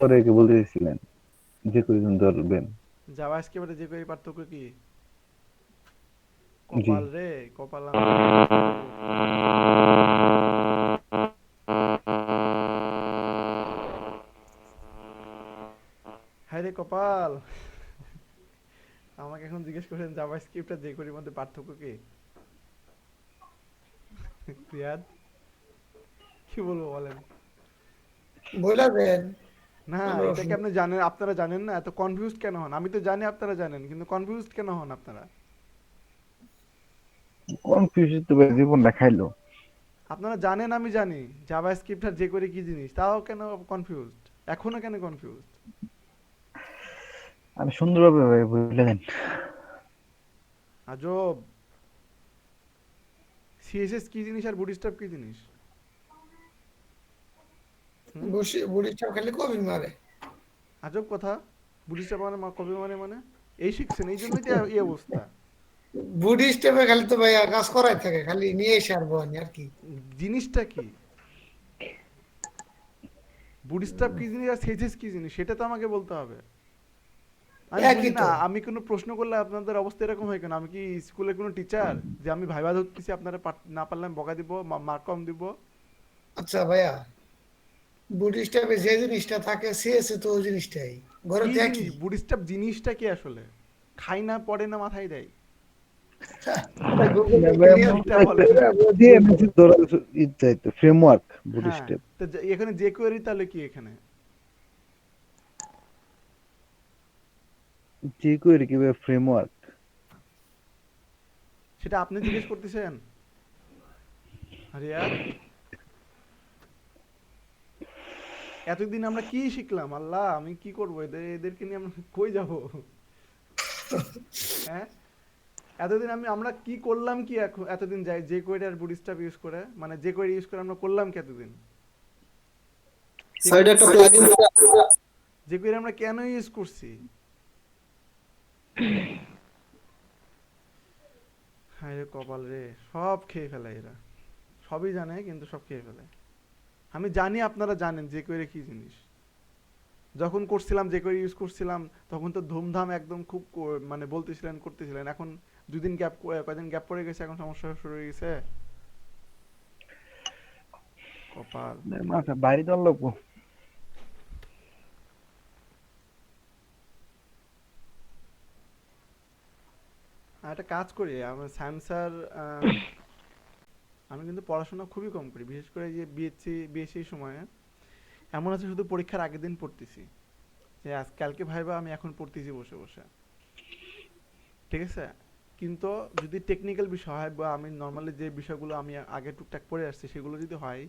পরে একে বলতে চাইছিলেন যে করি যখন ধরবেন। জাভাস্ক্রিপ্ট আর যে করে পার্থক্য কি? জি। কপাল রে, কপাল আমার কি অবস্থা হইব। হায় রে কপাল, আমাকে এখন জিজ্ঞেস করেন জাভাস্ক্রিপ্ট আর যে করে মধ্যে পার্থক্য কি? রিয়াদ, কি বলবো বলেন? বইলা দেন। না, কোনো এটা কি অসুবিধা আপনি জানেন? আপনারা জানেন না, এত কনফিউজড কেন হন? আমি তো জানি আপনারা জানেন, কিন্তু কনফিউজড কেন হন আপনারা? কনফিউশন তো ভাই জীবন দেখাইলো। আপনারা জানেন, আমি জানি জাভাস্ক্রিপ্ট আর যে করে কি জিনিস, তাও কেন কনফিউজড? এখনো কেন কনফিউজড? আমি সুন্দরভাবে ভাই বলে দেন। আজব। সিএসএস কি জিনিস আর বুটস্ট্র্যাপ কি জিনিস? হুম। বসে বুড়ি চাপ খালি কবি মারে। আজব কথা। বুটস্ট্র্যাপ মানে কবে মানে এই শিখছেন, এই জন্যই তো এই অবস্থা। বুড়ি স্টেপে খালি তো ভাইয়া কাজ করাই থাকে, খালি নিয়ে এসে আর বনি আর কি। জিনিসটা কি? বুটস্ট্র্যাপ কি জিনিস আর সিএসএস কি জিনিস, সেটা তো আমাকে বলতে হবে। আমি বুঝি একই না, তো। আমি কোনো প্রশ্ন করলে আপনাদের অবস্থা এরকম হয় কেন? আমি কি স্কুলের কোনো টিচার যে আমি ভাইবা ধরতেছি, আপনারা না পারলে আমি বকা দিব, মার্ক কম দিব? আচ্ছা ভাইয়া, বুটস্ট্র্যাপে যে জিনিসটা থাকে সিএসএ তো ওই জিনিসটাই ঘরে কি তো জিনিস একই। বুটস্ট্র্যাপ জিনিসটা কি আসলে? খাই না পড়ে না মাথায় দেয়? এটা গুগল না থেকে ভাই, নিয়ে এটা বলেন। ডিএমএসি ধরা ইচ্ছাইতো ফ্রেমওয়ার্ক হ্যাঁ, বুটস্ট্র্যাপ। তো এখানে যে কোয়েরি তাহলে কি এখানে? যে কোয়েরি কিভাবে ফ্রেমওয়ার্ক? সেটা আপনি জিজ্ঞেস করতেছেন রিয়াদ? এতদিন আমরা কি শিখলাম আল্লাহ, আমি কি করবো এদেরকে নিয়ে আমরা কই যাব? হ্যাঁ, এতদিন আমরা কি করলাম কি এখন এতদিন যাই যে কোয়েরি আর বুটস্ট্র্যাপ ইউজ করে, মানে যে কোয়েরি ইউজ করে আমরা করলাম কি এতদিন? যে সাইডে কোয়েরি একটা প্লাগইন যে কোয়েরি আমরা কেন ইউজ করছি? হায় রে কপাল রে, সব খেয়ে ফেলে এরা, সবই জানে কিন্তু সব খেয়ে ফেলে। আমি জানি আপনারা জানেন যে কোয়েরি কি জিনিস। যখন করছিলাম যে কোয়েরি ইউজ করছিলাম তখন তো ধুমধাম একদম খুব মানে বলতেছিলেন করতেছিলেন, এখন দুদিন গ্যাপ, কয়দিন গ্যাপ পড়ে গেছে, এখন সমস্যা শুরু হয়ে গেছে। কপাল। মাথা বাইরে তো লাগবো। একটা কাজ করি আমার স্যামসার, আমি কিন্তু পড়াশোনা খুবই কম করি, বিশেষ করে যে বিএসসি সময়ে এমন আছে শুধু পরীক্ষার আগের দিন পড়তেছি, যে আজ কালকে ভাইবা আমি এখন পড়তেছি বসে বসে, ঠিক আছে? কিন্তু যদি টেকনিক্যাল বিষয় হয় বা আমি নর্মালি যে বিষয়গুলো আমি আগে টুকটাক পড়ে আসছি সেগুলো যদি হয়,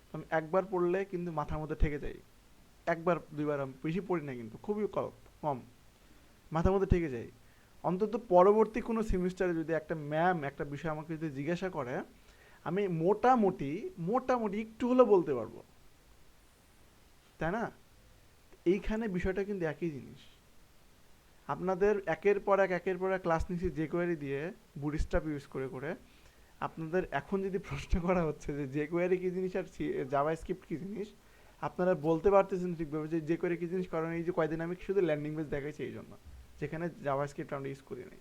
তো আমি একবার পড়লে কিন্তু মাথার মধ্যে থেকে যায়। একবার দুইবার আমি বেশি পড়ি না, কিন্তু খুবই কম মাথার মধ্যে থেকে যায়। অন্তত পরবর্তী কোনো সেমিস্টারে যদি একটা ম্যাম একটা বিষয় আমাকে যদি জিজ্ঞাসা করে, আমি মোটামুটি মোটামুটি একটু হলেও বলতে পারবো, তাই না? এইখানে বিষয়টা কিন্তু একই জিনিস। আপনাদের একের পর এক ক্লাস নিচ্ছি যে কোয়েরি দিয়ে, বুটস্ট্র্যাপ ইউজ করে করে। আপনাদের এখন যদি প্রশ্ন করা হচ্ছে যে যে কোয়েরি কি জিনিস আর জাভা স্ক্রিপ্ট কি জিনিস, আপনারা বলতে পারতেছেন ঠিকভাবে যে যে কোয়েরি কি জিনিস, কারণ এই যে কয়দিন আমি শুধু ল্যান্ডিং পেজ দেখাইছি এই জন্য, যেখানে জাভা স্ক্রিপ্ট আমরা ইউজ করি নাই।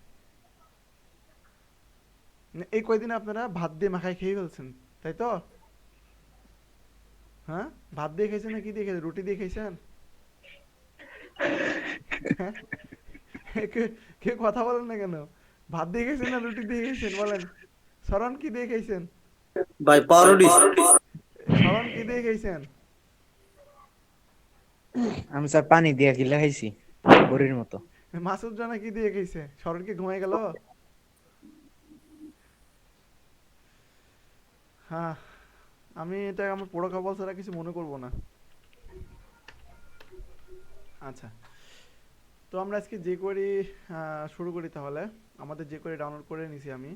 এই কয়দিন আপনারা ভাত দিয়ে মাখায় খেয়ে ফেলছেন, তাই তো? হ্যাঁ, ভাত দিয়ে খাইছেন না কি দিয়ে খাইছেন? রুটি দিয়ে খাইছেন? হ্যাঁ, কেউ কথা বলেন না কেন? ভাত দিয়ে খাইছেন না রুটি দিয়ে খাইছেন বলেন? শরণ কি দিয়ে খাইছেন? ভাই পাউরুটি। শরণ কি দিয়ে খাইছেন? আমি স্যার পানি দিয়া গিলা খাইছি বড়ির মতো। মাসুদ জানা কি দিয়ে খাইছে? শরণ কি ঘুমাই গেল? হ্যাঁ, আমি এটা আমার পোড়া কপাল ছাড়া কিছু মনে করব না। আচ্ছা, তো আমরা আজকে যে কোয়েরি শুরু করি তাহলে। আমাদের যে কোয়েরি ডাউনলোড করে নিছি আমি।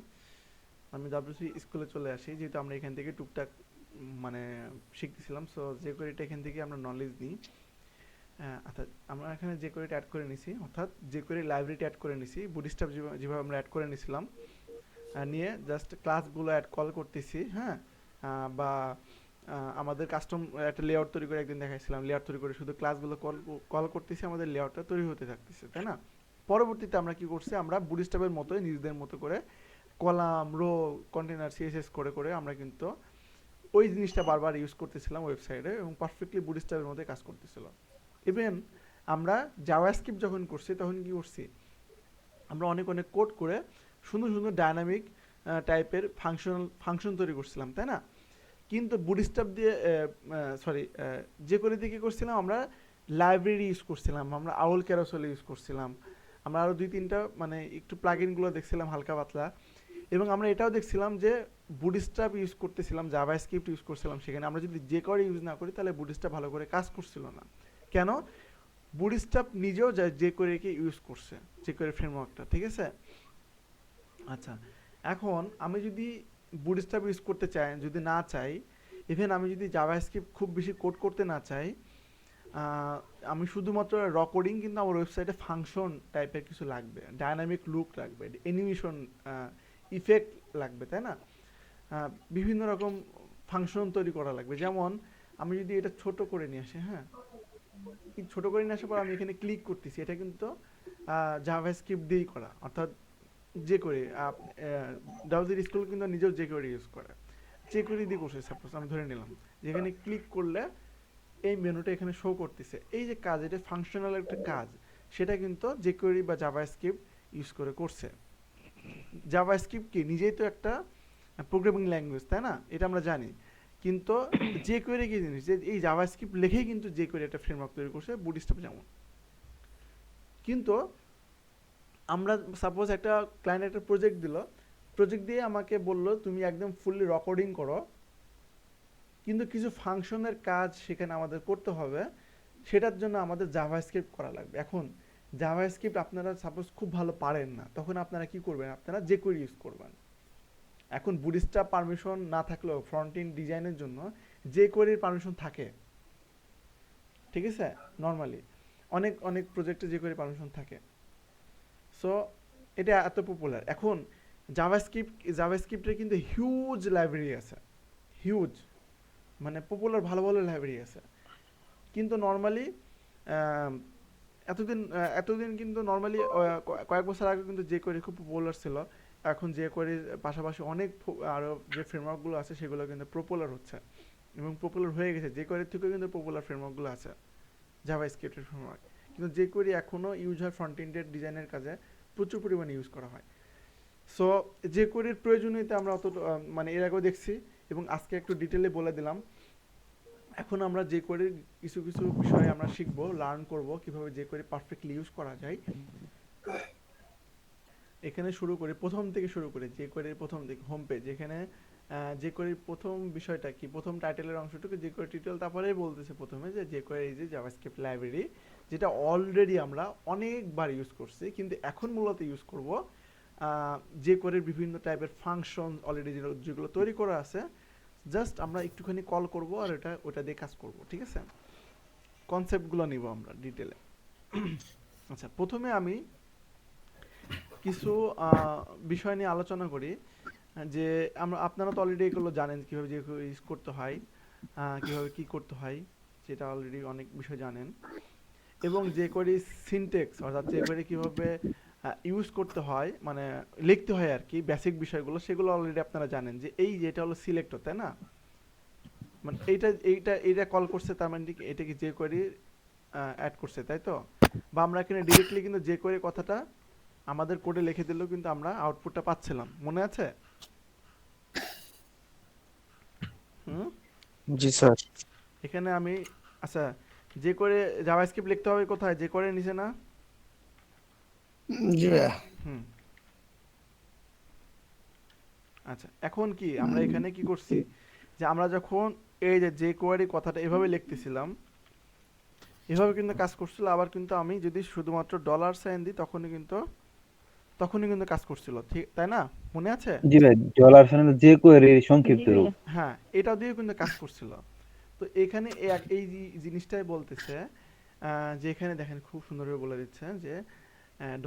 আমি ডাব্লিউসি স্কুলে চলে আসি, যেহেতু আমরা এখান থেকে টুকটাক মানে শিখতেছিলাম, সো যে কোয়েরিটা এখান থেকে আমরা নলেজ নিই। অর্থাৎ আমরা এখানে যে কোয়েরিটা অ্যাড করে নিছি, অর্থাৎ যে কোয়েরি লাইব্রেরিটা অ্যাড করে নিছি, বুটস্ট্র্যাপ যেভাবে আমরা অ্যাড করে নিছিলাম, নিয়ে জাস্ট ক্লাসগুলো অ্যাড কল করতেছি, হ্যাঁ? বা আমাদের কাস্টম একটা লেআউট তৈরি করে একদিন দেখাইছিলাম, লেআউট তৈরি করে শুধু ক্লাসগুলো কল করতেছি, আমাদের লেআউটটা তৈরি হতে থাকতেছে, তাই না? পরবর্তীতে আমরা কি করছি, আমরা বুটস্ট্র্যাপের মতোই নিজেদের মতো করে কলাম, রো, কন্টেনার, সিএসএস করে করে আমরা কিন্তু ওই জিনিসটা বারবার ইউজ করতেছিলাম ওয়েবসাইটে, এবং পারফেক্টলি বুটস্ট্র্যাপের মধ্যে কাজ করতেছিল। ইভেন আমরা জাভাস্ক্রিপ্ট যখন করছি তখন কি করছি, আমরা অনেক অনেক কোড করে সুন্দর সুন্দর ডায়নামিক টাইপের ফাংশন তৈরি করছিলাম, তাই না? কিন্তু বুটস্ট্র্যাপ দিয়ে সরি যে করে দিয়ে কী করছিলাম, আমরা লাইব্রেরি ইউজ করছিলাম, আমরা আউল ক্যারোসেল ইউজ করছিলাম, আমরা আরও দুই তিনটা মানে একটু প্লাগইনগুলো দেখছিলাম হালকা পাতলা, এবং আমরা এটাও দেখছিলাম যে বুটস্ট্র্যাপ ইউজ করতেছিলাম, জাভাস্ক্রিপ্ট ইউজ করছিলাম সেখানে। আমরা যদি যে করে ইউজ না করি তাহলে বুটস্ট্র্যাপ ভালো করে কাজ করছিল না। কেন? বুটস্ট্র্যাপ নিজেও যে করে কি ইউজ করছে, যে করে ফ্রেমওয়ার্কটা, ঠিক আছে? আচ্ছা, এখন আমি যদি বুটস্ট্র্যাপ ইউজ করতে চাই, যদি না চাই, ইভেন আমি যদি জাভাস্ক্রিপ্ট খুব বেশি কোড করতে না চাই, আমি শুধুমাত্র র কোডিং, কিন্তু আমার ওয়েবসাইটে ফাংশন টাইপের কিছু লাগবে, ডায়নামিক লুক লাগবে, অ্যানিমেশন ইফেক্ট লাগবে, তাই না? বিভিন্ন রকম ফাংশন তৈরি করা লাগবে। যেমন আমি যদি এটা ছোট করে নিয়ে আসি, হ্যাঁ, ছোট করে নিয়ে আসার পর আমি এখানে ক্লিক করতেছি, এটা কিন্তু জাভাস্ক্রিপ্ট দিয়েই করা, অর্থাৎ যে করে ডাউজির স্কুল কিন্তু নিজেও যে করে ইউজ করে, যে করে দিয়ে করছে, সাপোজ আমি ধরে নিলাম যেখানে ক্লিক করলে এই মেনুটা এখানে শো করতেছে। এই যে কাজ, এটা ফাংশনাল একটা কাজ, সেটা কিন্তু jQuery বা জাভাস্ক্রিপ্ট ইউজ করে করছে। জাভাস্ক্রিপ্ট কি নিজেই তো একটা প্রোগ্রামিং ল্যাঙ্গুয়েজ, তাই না? এটা আমরা জানি। কিন্তু jQuery কি জিনিস, যে এই জাভাস্ক্রিপ্ট লিখেই কিন্তু jQuery একটা ফ্রেমওয়ার্ক তৈরি করছে, বুটস্ট্র্যাপ যেমন। কিন্তু আমরা সাপোজ একটা ক্লায়েন্ট একটা প্রজেক্ট দিল, প্রজেক্ট দিয়ে আমাকে বলল তুমি একদম ফুললি রেকর্ডিং করো, কিন্তু কিছু ফাংশনের কাজ সেখানে আমাদের করতে হবে, সেটার জন্য আমাদের জাভাস্ক্রিপ্ট করা লাগবে। এখন জাভাস্ক্রিপ্ট আপনারা সাপোজ খুব ভালো পারেন না, তখন আপনারা কি করবেন? আপনারা jQuery ইউজ করবেন। এখন বুটস্ট্র্যাপ পারমিশন না থাকলেও ফ্রন্ট এন্ড ডিজাইনের জন্য jQuery এর পারমিশন থাকে, ঠিক আছে? নর্মালি অনেক অনেক প্রজেক্টে jQuery পারমিশন থাকে। সো এটা এত পপুলার। এখন জাভাস্ক্রিপ্টের কিন্তু হিউজ লাইব্রেরি আছে, হিউজ, মানে পপুলার ভালো ভালো লাইব্রেরি আছে। কিন্তু নর্মালি এতদিন কিন্তু নর্মালি কয়েক বছর আগে কিন্তু jQuery খুব পপুলার ছিল। এখন jQuery পাশাপাশি অনেক আরো যে ফ্রেমওয়ার্কগুলো আছে সেগুলো কিন্তু পপুলার হচ্ছে এবং পপুলার হয়ে গেছে। jQuery থেকেও কিন্তু পপুলার ফ্রেমওয়ার্কগুলো আছে, জাভাস্ক্রিপ্টের ফ্রেমওয়ার্ক। কিন্তু jQuery এখনো ইউজ হয় ফ্রন্ট এন্ডের ডিজাইনের কাজে, প্রচুর পরিমাণে ইউজ করা হয়। সো jQuery এর প্রয়োজনীয়তা আমরা অত মানে এর আগেও দেখছি এবং আজকে একটু ডিটেলে বলে দিলাম। এখন আমরা jQuery এর কিছু কিছু বিষয় আমরা শিখবো, লার্ন করব কিভাবে jQuery পারফেক্টলি ইউজ করা যায়। এখানে শুরু করি, প্রথম থেকে শুরু করি, jQuery এর প্রথম দিকে হোম পেজ। এখানে jQuery এর প্রথম বিষয়টা কি, প্রথম টাইটেলের অংশটুকু jQuery টিউটোরিয়াল, তারপরেই বলতেছে প্রথমে যে jQuery is a JavaScript library, যেটা অলরেডি আমরা অনেকবার ইউজ করছি, কিন্তু এখন মূলত ইউজ করব jQuery এর বিভিন্ন টাইপের ফাংশন অলরেডি যেগুলো তৈরি করা আছে, জাস্ট আমরা একটুখানি কল করব আর ওটা দিয়ে কাজ করব, ঠিক আছে? কনসেপ্টগুলো নিব আমরা ডিটেলে। আচ্ছা, প্রথমে আমি কিছু বিষয় নিয়ে আলোচনা করি, যে আপনারা তো অলরেডি এগুলো জানেন কিভাবে jQuery ইউজ করতে হয়, কিভাবে কি করতে হয়, সেটা অলরেডি অনেক বিষয় জানেন। এবং jQuery সিনট্যাক্স, অর্থাৎ jQuery কিভাবে ইউজ করতে হয়, মানে লিখতে হয় আর কি, বেসিক বিষয়গুলো সেগুলো অলরেডি আপনারা জানেন। যে এই যেটা হলো সিলেক্টর, তাই না? মানে এইটা কল করছে, তার মানে এটা কি jQuery অ্যাড করছে, তাই তো? বা আমরা এখানে ডিরেক্টলি কিন্তু jQuery কথাটা আমাদের কোডে লিখে দিলেও কিন্তু আমরা আউটপুটটা পাচ্ছিলাম, মনে আছে? জি স্যার। এখানে আমি, আচ্ছা, jQuery জাভাস্ক্রিপ্ট লিখতে হবে কোথায়? jQuery নিচে না? জি ভাইয়া। হুম। আচ্ছা, এখন কি আমরা এখানে কি করছি, যে আমরা যখন এই যে jQuery কথাটা এভাবে লিখতেছিলাম, এভাবে কিন্তু কাজ করছিল। আবার কিন্তু আমি যদি শুধুমাত্র ডলার সাইন দিই তখনই কিন্তু কাজ করছিল, ঠিক তাই না? মনে আছে? জি ভাই, ডলার সাইন jQuery এর সংক্ষিপ্ত রূপ। হ্যাঁ, এটা দিয়েও কিন্তু কাজ করছিল। তো এখানে এই জিনিসটাই বলতেছে, যে এখানে দেখেন খুব সুন্দরভাবে বলে দিচ্ছে যে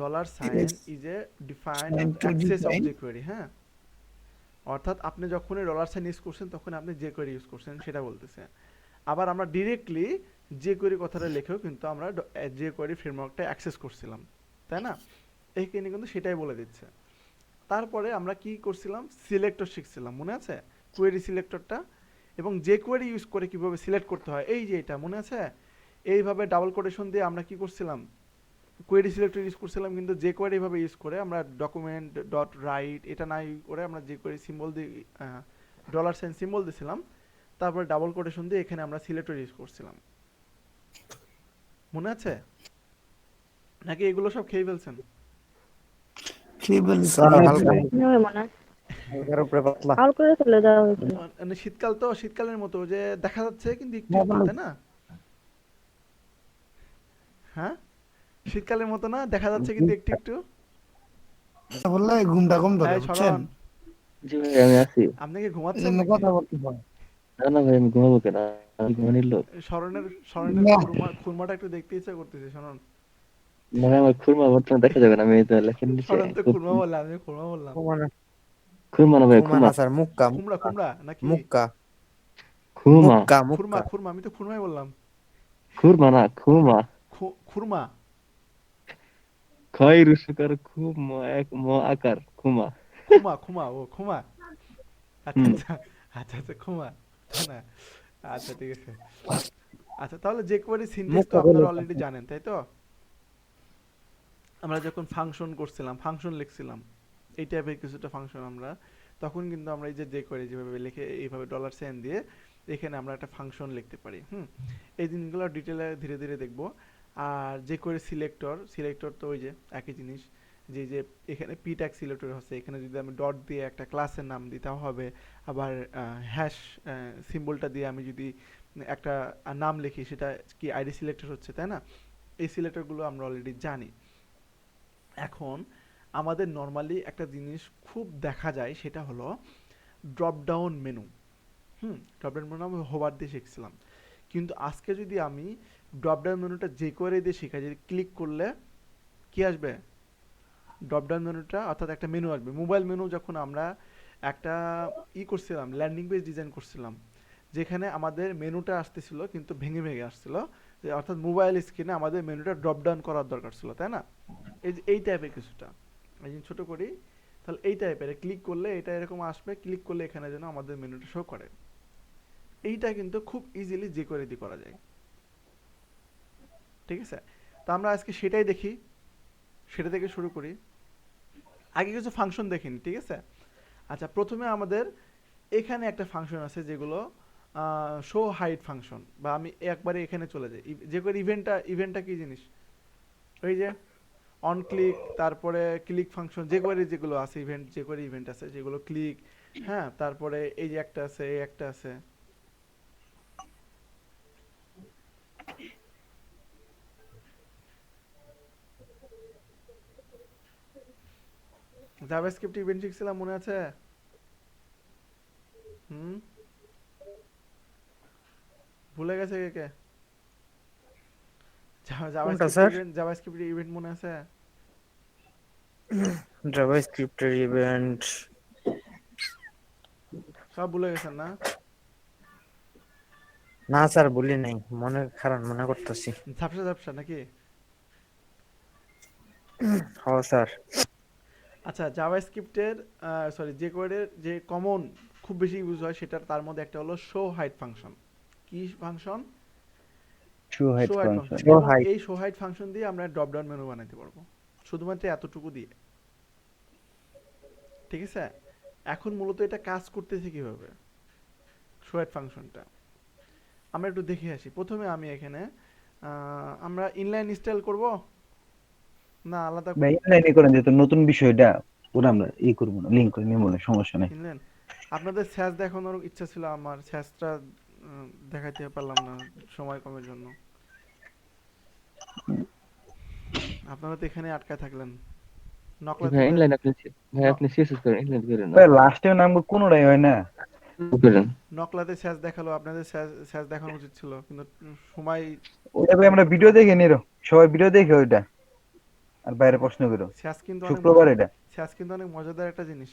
dollar sign is a defined access of jQuery। হ্যাঁ, অর্থাৎ আপনি যখনই ডলার সাইন ইউজ করছেন তখন আপনি jQuery ইউজ করছেন, সেটা বলতেছে। আবার আমরা ডিরেক্টলি jQuery কথাটা লিখেও কিন্তু আমরা jQuery ফ্রেমওয়ার্কটা অ্যাক্সেস করছিলাম, তাই না? এইখানে কিন্তু সেটাই বলে দিচ্ছে। তারপরে আমরা কি করছিলাম, সিলেক্টর শিখছিলাম, মনে আছে? কোয়েরি সিলেক্টরটা, এবং jQuery ইউজ করে কিভাবে সিলেক্ট করতে হয়, এই যে এটা মনে আছে? এইভাবে ডাবল কোটেশন দিয়ে আমরা কি করছিলাম, কোয়েরি সিলেক্টর ইউজ করছিলাম। কিন্তু jQuery এইভাবে ইউজ করে আমরা ডকুমেন্ট ডট রাইট এটা না ইউজ করে আমরা jQuery সিম্বল দিয়ে ডলার সাইন সিম্বল দিয়েছিলাম, তারপরে ডাবল কোটেশন দিয়ে এখানে আমরা সিলেক্টর ইউজ করছিলাম, মনে আছে? নাকি এগুলো সব খেয়ে ফেলছেন? স্যার হালকা হালকার উপরে পাতলা। মানে শীতকাল তো, শীতকালের মতো যে দেখা যাচ্ছে কিন্তু একটু একটু, তাই না? হ্যাঁ, শীতকালের মতো না, দেখা যাচ্ছে কিন্তু একটু একটু। বললে ঘুমটা কম ধরে, এই বুঝছেন? শরণ, জি ভাই আমি আছি। আপনি কি এই ঘুমাচ্ছেন জন্য নাকি? কথা বলতে হয়। না না ভাই আমি ঘুমাবো কেন, আমি ঘুমানির লোক। শরণের না, খুরমাটা একটু দেখতে ইচ্ছা করতেছে, শরণ। না আমার খুরমা বর্তমানে দেখা যাবে না, আমি এই তো লেখেন নিচে। শরণ তো খুরমা বললাম, আমি খুরমা বললাম। খুরমা না ভাই খুমা খুমা। না স্যার, মুক্কা খুমড়া নাকি? মুক্কা খুমা মুক্কা খুরমা মুক্কা। খুরমা, আমি তো খুরমাই বললাম। খুরমা না খুমা। খুরমা, খয় রুসুকার খুব ম এক ম আকার খুমা। খুমা, ও খুমা। আচ্ছা হুম। আচ্ছা আচ্ছা আচ্ছা, খুমা, তাই না? আচ্ছা ঠিক আছে। আচ্ছা, তাহলে jQuery syntax তো মুখটা আপনারা বলে অলরেডি জানেন, তাই তো? আমরা যখন ফাংশন করছিলাম, ফাংশন লিখছিলাম, এই টাইপের কিছুটা ফাংশন আমরা, তখন কিন্তু আমরা এই যে jQuery যেভাবে লিখে এইভাবে ডলার সাইন দিয়ে এখানে আমরা একটা ফাংশন লিখতে পারি। এই জিনিসগুলো ডিটেলে ধীরে ধীরে দেখব। আর jQuery সিলেক্টর তো ওই যে একই জিনিস, যে এখানে p ট্যাগ সিলেক্টর হচ্ছে, এখানে যদি আমি ডট দিয়ে একটা ক্লাসের নাম দিই তাও হবে। আবার হ্যাশ সিম্বলটা দিয়ে আমি যদি একটা নাম লিখি, সেটা কি আইডি সিলেক্টর হচ্ছে, তাই না? এই সিলেক্টরগুলো আমরা অলরেডি জানি। এখন আমাদের নর্মালি একটা জিনিস খুব দেখা যায়, সেটা হলো drop down menu. Drop down menu আমি হোভার দিয়ে শিখছিলাম, কিন্তু আজকে যদি আমি ড্রপ ডাউন মেনুটা jQuery দিয়ে শিখাই, যদি ক্লিক করলে কি আসবে? ড্রপ ডাউন মেনুটা, অর্থাৎ একটা মেনু আসবে। মোবাইল মেনু যখন আমরা একটা করছিলাম, ল্যান্ডিং পেজ ডিজাইন করছিলাম, যেখানে আমাদের মেনুটা আসতেছিল কিন্তু ভেঙে ভেঙে আসছিল, যে অর্থাৎ মোবাইল স্ক্রিনে আমাদের মেনুটা ড্রপ ডাউন করার দরকার ছিল, তাই না? এই যে এই টাইপের কিছুটা, এই যে ছোট করি, তাহলে এই টাইপের ক্লিক করলে এটা এরকম আসবে, ক্লিক করলে এখানে যেন আমাদের মেনুটা শো করে। এইটা কিন্তু খুব ইজিলি jQuery দিয়ে করা যায়, ঠিক আছে? তো আমরা আজকে সেটাই দেখি, সেটা থেকে শুরু করি। আগে কিছু ফাংশন দেখিনি, ঠিক আছে? আচ্ছা, প্রথমে আমাদের এখানে একটা ফাংশন আছে যেগুলো শো হাইড ফাংশন, বা আমি একবারে এখানে চলে যাই। jQuery ইভেন্টটা কি জিনিস? ওই যে অন ক্লিক, তারপরে ক্লিক ফাংশন, jQuery যেগুলো আছে ইভেন্ট, jQuery ইভেন্ট আছে যেগুলো ক্লিক, হ্যাঁ, তারপরে এই যে একটা আছে, এই একটা আছে। জাভাস্ক্রিপ্ট ইভেন্ট শিখছিলাম, মনে আছে? হুম, ভুলে গেছে কে কে? কোনটা স্যার? জাভাস্ক্রিপ্ট ইভেন্ট মনে আছে? জাভাস্ক্রিপ্টের ইভেন্ট সব ভুলে গেছেন না? না স্যার, বলি নাই, মনে খারাপ মনে করতেছি। ঝাপসা ঝাপসা নাকি? হ স্যার। আচ্ছা, জাভাস্ক্রিপ্টের jQuery এর যে কমন খুব বেশি ইউজ হয়, সেটার তার মধ্যে একটা হলো শো হাইড ফাংশন। কি function? Show hide show hide function. Function. Show এবং hide। এই শো হাইড ফাংশন দিয়ে আমরা ড্রপ ডাউন মেনু বানাতে পারবো, শুধুমাত্র এতটুকু দিয়ে, ঠিক আছে? এখন মূলত এটা কাজ করতেছে কিভাবে, শো হাইড ফাংশনটা আমরা একটু দেখে আসি। প্রথমে আমি এখানে আমরা ইনলাইন স্টাইল করব না আলাদা ভাই করব? ইনলাইনে করেন, যেহেতু নতুন বিষয়টা ওরা আমরা করবো না, লিংক করে নিবো না, সমস্যা নেই। ইনলাইন, আপনাদের স্যাজ দেখানোর ইচ্ছা ছিল, আমার স্যাজটা দেখাইতে পারলাম না সময় কমের জন্য। আপনারা তো এখানে আটকায় থাকলেন। নকলাতে ভাই তো ইনলাইন ভাই ন- আপনি সিএসএস করেন, ইনলাইন করেন না। ভাই লাস্টে নামবো কোনোটাই হয় না। করেন। নকলাতে স্যাজ দেখালো, আপনাদের স্যাজ দেখানো উচিত ছিল, কিন্তু সময়। ওটা ভাই আমরা ভিডিও দেখে নিরো, সবাই ভিডিও দেখে ওইটা, আর বাইরে প্রশ্ন করো। স্যাজ কিন্তু অনেক শুক্রবার এটা স্যাজ কিন্তু অনেক মজাদার একটা জিনিস।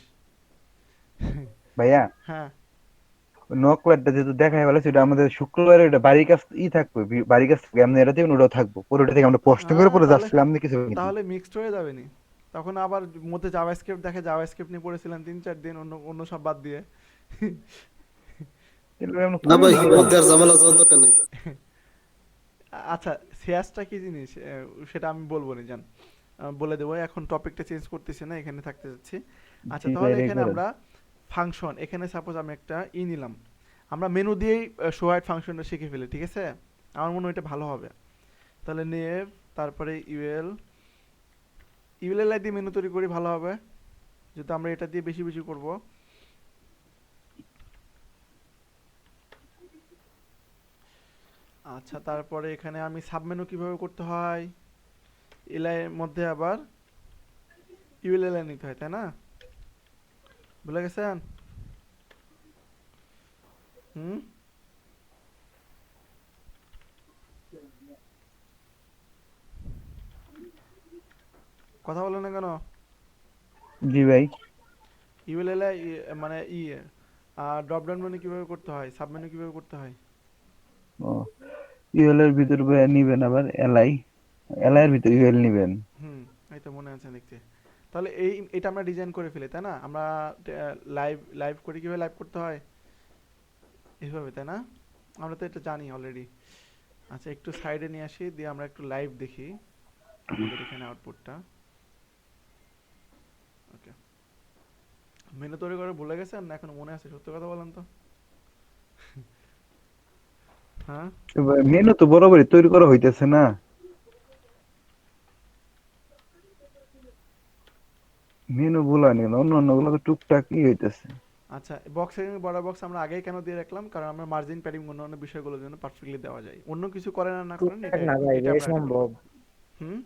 ভাইয়া, হ্যাঁ, নকলারটা যেহেতু দেখাই ফেলেছে, ওটা আমাদের শুক্রবারে ওটা বাড়ির কাছ থাকবে, বাড়ির কাছ থেকে আপনি এটা থেকে ওটাও থাকবো, পরে ওটা থেকে আমরা প্রশ্ন করে পরে তাহলে যাচ্ছিলাম, আপনি কিছু কিন্তু তাহলে মিক্সড হয়ে যাবে নি? তখন আবার মধ্যে জাভাস্ক্রিপ্ট দেখে জাভাস্ক্রিপ্ট নিয়ে পড়েছিলেন 3-4 দিন, অন্য অন্য সব বাদ দিয়ে। আমরা না করি ভাই, না। মধ্যে আর ঝামেলা যাওয়ার দরকার নাই। আচ্ছা, স্যাজটা কি জিনিস সেটা আমি বলবো না, জান বলে দেবো। এখন টপিকটা চেঞ্জ করতেছি না, এখানে থাকতে যাচ্ছি। আচ্ছা, জি তাহলে ভাই, এখানে করেন। আমরা ফাংশন, এখানে সাপোজ আমি একটা নিলাম, আমরা মেনু দিয়েই শো হাইড ফাংশনটা শিখে ফেলি, ঠিক আছে? আমার মনে হয় এটা ভালো হবে। তাহলে নেভ, তারপরে ইউএল দিয়ে মেনু তৈরি করি, ভালো হবে, যেহেতু আমরা এটা দিয়ে বেশি বেশি করব। আচ্ছা, তারপরে এখানে আমি সাবমেনু কিভাবে করতে হয়, এলআই এর মধ্যে আবার ইউএল নিতে হয়, তাই না? ভুলে গেছেন? হুম, কথা বলেন না কেন? জি ভাই। ইউএল মানে ড্রপ ডাউন মেনু কিভাবে করতে হয়, সাবমেনু কিভাবে করতে হয়? ও, ইউএল এর ভিতর ভাই নিবেন, আবার এলআই এর ভিতর ইউএল নিবেন। হুম, এই তো মনে আছে দেখতে। তাহলে এটা আমরা ডিজাইন করে ফেলি, তাই না? আমরা লাইভ করি, কিভাবে লাইভ করতে হয় এইভাবে, তাই না? আমরা তো এটা জানি অলরেডি। আচ্ছা একটু সাইডে নিয়ে আসি, দিয়ে আমরা একটু লাইভ দেখি আমাদের এখানে আউটপুটটা। ওকে, মেনু তৈরি করে ভুলে গেছেন না এখন মনে আছে? সত্য কথা বলেন তো। হ্যাঁ, মেনু তো বরাবরই তৈরি করা হইতেছে না। মেনু গুলা নেই, অন্য অন্য গুলো তো টুকটাকই হইতেছে। আচ্ছা বক্সে বড় বক্স আমরা আগেই কেন দিয়ে রাখলাম, কারণ আমরা মার্জিন প্যাডিং অন্যান্য বিষয়গুলোর জন্য পারফেক্টলি দেওয়া যায়। অন্য কিছু করেন আর না করেন, টুকটাক এটা না ভাই, এটা আমরা add করব। সম্ভব। হুম,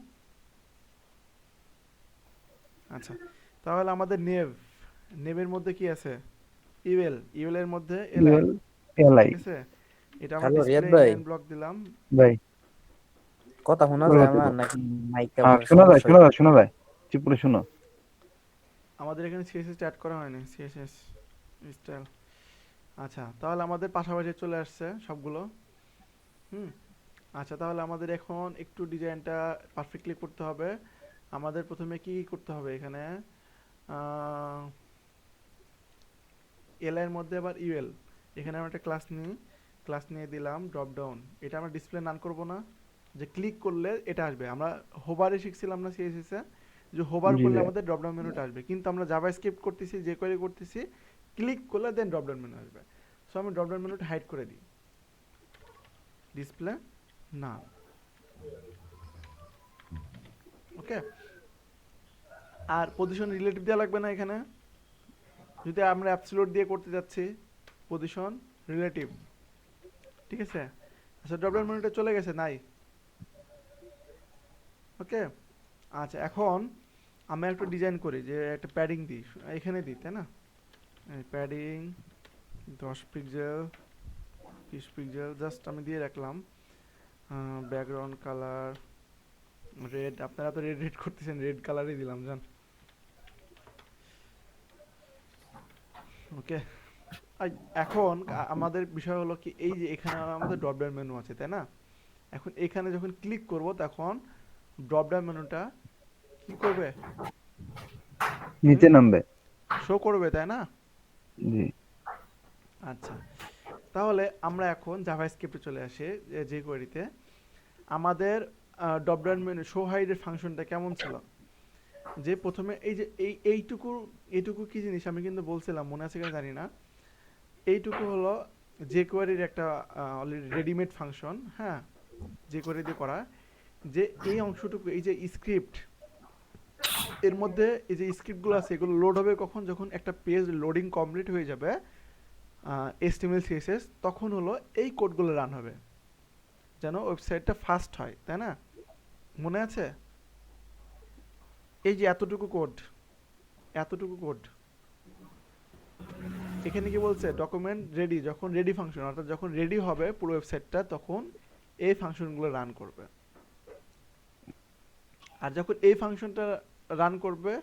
আচ্ছা তাহলে আমাদের নেভের মধ্যে কি আছে? ইউএল এর মধ্যে এলআই, ইউএল এলআই। ঠিক আছে। এটা আমরা হ্যালো রিয়াদ ডিসপ্লে ভাই, ইনলাইন ব্লক দিলাম। ভাই কথা শোনা বলো যায় তো। আমার নাকি মাইক হ্যাঁ আপনার শোনা যায়, সমস্যা শোনা যায়, শোনা যায়, চুপ করে শোনো। আমাদের এখানে সিএসএস অ্যাড করা হয়নি, সিএসএস স্টাইল। আচ্ছা তাহলে আমাদের পাশাপাশি চলে আসছে সবগুলো। হুম, আচ্ছা তাহলে আমাদের এখন একটু ডিজাইনটা পারফেক্টলি করতে হবে। আমাদের প্রথমে কি করতে হবে এখানে, এল এর মধ্যে আবার ইউএল, এখানে আমরা একটা ক্লাস নিই, ক্লাস নিয়ে দিলাম ড্রপ ডাউন। এটা আমরা ডিসপ্লে নান করব না, যে ক্লিক করলে এটা আসবে। আমরা হোভারে শিখছিলাম না সিএসএস এ, যে হোভার জি করলে ভাই। আমাদের ড্রপ ডাউন মেনুটা আসবে, কিন্তু আমরা জাভাস্ক্রিপ্ট করতেছি, যে কোয়েরি করতেছি, ক্লিক করলে দেন ড্রপ ডাউন মেনু আসবে। সো আমি ড্রপ ডাউন মেনুটা হাইড করে দিই, ডিসপ্লে না। ওকে, আর পজিশন রিলেটিভ দেওয়া লাগবে না এখানে, যদি আমরা অ্যাবসলিউট দিয়ে করতে যাচ্ছি, পজিশন রিলেটিভ, ঠিক আছে। আচ্ছা ড্রপ ডাউন মেনুটা চলে গেছে, নাই। ওকে, আচ্ছা এখন আমরা একটু ডিজাইন করি, যে একটা প্যাডিং দিই, এখানে দিই তাই না। প্যাডিং 10 পিক্সেল 20 পিক্সেল জাস্ট আমি দিয়ে রাখলাম। ব্যাকগ্রাউন্ড কালার রেড, আপনারা তো রেড রেড করতেছেন, রেড কালারই দিলাম জান। ওকে, এখন আমাদের বিষয় হলো কি, এই যে এখানে আমাদের ড্রপ ডাউন মেনু আছে তাই না। এখন এখানে যখন ক্লিক করব তখন ড্রপ ডাউন মেনুটা কি করবে, নিচে নামবে। শো করবে তাই না। জি। আচ্ছা তাহলে আমরা এখন জাভাস্ক্রিপ্টে চলে আসি, যে কোয়েরিতে আমাদের ড্রপ ডাউন মেনু শো হাইডের ফাংশনটা কেমন ছিল। যে প্রথমে এই যে এইটুকু কি জিনিস আমি কিন্তু বলছিলাম, মনে আছে কিনা জানি না। এইটুকু হলো যে কোয়েরির একটা অলরেডি রেডিমেড ফাংশন, হ্যাঁ, যে কোয়েরি দিয়ে করা। যে এই অংশটুকু, এই যে স্ক্রিপ্ট, এর মধ্যে এই যে স্ক্রিপ্টগুলো আছে এগুলো লোড হবে কখন, যখন একটা পেজ লোডিং কমপ্লিট হয়ে যাবে HTML CSS, তখন হলো এই কোডগুলো রান হবে, যেন ওয়েবসাইটটা ফাস্ট হয় তাই না। মনে আছে? এই যে এতটুকু কোড, এতটুকু কোড, এখানে কি বলছে, ডকুমেন্ট রেডি, যখন রেডি ফাংশন, অর্থাৎ যখন রেডি হবে পুরো ওয়েবসাইটটা তখন এই ফাংশনগুলো রান করবে। আর যখন এই ফাংশনটা রান করবে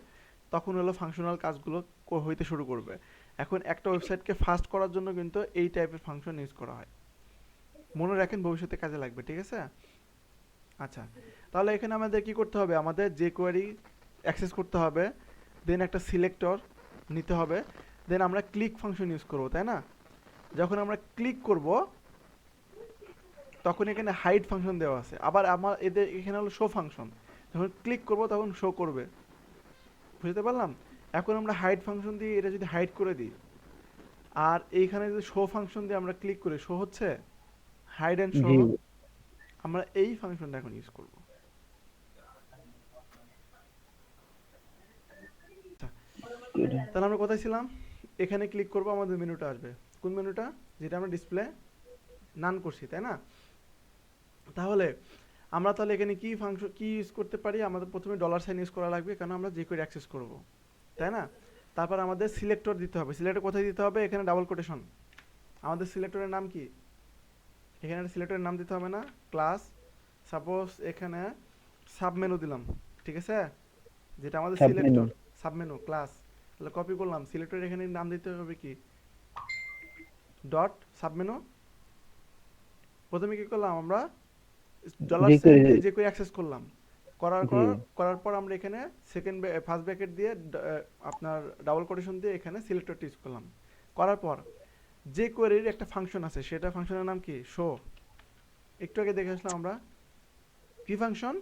তখন হলো ফাংশনাল কাজগুলো হইতে শুরু করবে। এখন একটা ওয়েবসাইটকে ফাস্ট করার জন্য কিন্তু এই টাইপের ফাংশন ইউজ করা হয়, মনে রাখেন ভবিষ্যতে কাজে লাগবে, ঠিক আছে। আচ্ছা তাহলে এখানে আমাদের কি করতে হবে, আমাদের যে কোয়েরি অ্যাক্সেস করতে হবে, দেন একটা সিলেক্টর নিতে হবে, দেন আমরা ক্লিক ফাংশন ইউজ করব তাই না। যখন আমরা ক্লিক করব তখন এখানে হাইড ফাংশন দেওয়া আছে, আবার আমার এদের এখানে হলো শো ফাংশন, যখন ক্লিক করব তখন শো করবে, বুঝতে পারলাম। এখন আমরা হাইড ফাংশন দিয়ে এটা যদি হাইড করে দিই, আর এইখানে যদি শো ফাংশন দিয়ে আমরা ক্লিক করি, শো হচ্ছে, হাইড অ্যান্ড শো, জি। আমরা এই ফাংশনটা এখন ইউজ করব। তাহলে আমরা কোথায় ছিলাম, এখানে ক্লিক করব আমাদের মেনুটা আসবে, কোন মেনুটা, যেটা আমরা ডিসপ্লে নান করছি তাই না। তাহলে আমরা তাহলে এখানে কি ফাংশন কি ইউজ করতে পারি, আমাদের প্রথমে $সাইন ইউজ করা লাগবে, কারণ আমরা যে কোয়েরি অ্যাক্সেস করব তাই না। তারপর আমাদের সিলেক্টর দিতে হবে, সিলেক্টর কোথায় দিতে হবে, এখানে ডাবল কোটেশন। আমাদের সিলেক্টরের নাম কি, এখানে একটা সিলেক্টরের নাম দিতে হবে না, ক্লাস, সাপোজ এখানে সাবমেনু দিলাম, ঠিক আছে, যেটা আমাদের সাবমেনু। সিলেক্টর, সাবমেনু ক্লাস, তাহলে কপি করলাম, সিলেক্টরের এখানে নাম দিতে হবে কি, ডট সাবমেনু। প্রথমে কি করলাম আমরা, যে $সাইন করে দিয়ে যে কোয়েরি অ্যাক্সেস করলাম, জি। করার পর আমরা এখানে ফার্স্ট ব্র্যাকেট দিয়ে আপনার ডাবল কোটেশন দিয়ে এখানে সিলেক্টরটা ইউজ করলাম। করার পর যে কোয়েরির একটা ফাংশন আছে, সেটা ফাংশনের নাম কি, শো, একটু আগে দেখে আসলাম আমরা কি ফাংশন,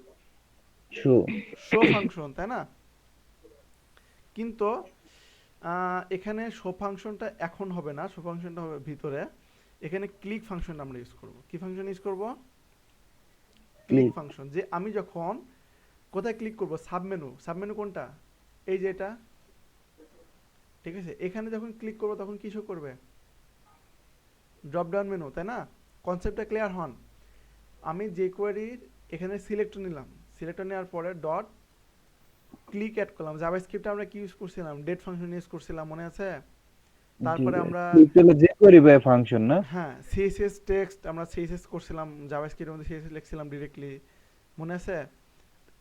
শো শো ফাংশন, তাই না? কিন্তু এখানে শো ফাংশনটা এখন হবে না, শো ফাংশনটা হবে ভিতরে। এখানে ক্লিক ফাংশনটা আমরা ইউজ করব। কি ফাংশন ইউজ করব? Click click function. যে আমি যখন কোথায় ক্লিক করব, সাবমেনু, সাবমেনু কোনটা, এই যে এটা, ঠিক আছে? এখানে যখন ক্লিক করব তখন কি শো করবে? ড্রপ ডাউন মেনু, তাই না? কনসেপ্টটা ক্লিয়ার হন। আমি যে কোয়েরির এখানে সিলেক্টর নিলাম, সিলেক্টর নেওয়ার পরে ডট ক্লিক অ্যাড করলাম। জাভাস্ক্রিপ্টে আমরা কি ইউজ করছিলাম? ডেট ফাংশন ইউজ করছিলাম, মনে আছে? তারপরে আমরা যে করি ভাই ফাংশন না? হ্যাঁ সিএসএস টেক্সট আমরা সিএসএস করছিলাম, জাভাস্ক্রিপ্টের মধ্যে সিএসএস লিখছিলাম ডিরেক্টলি, মনে আছে?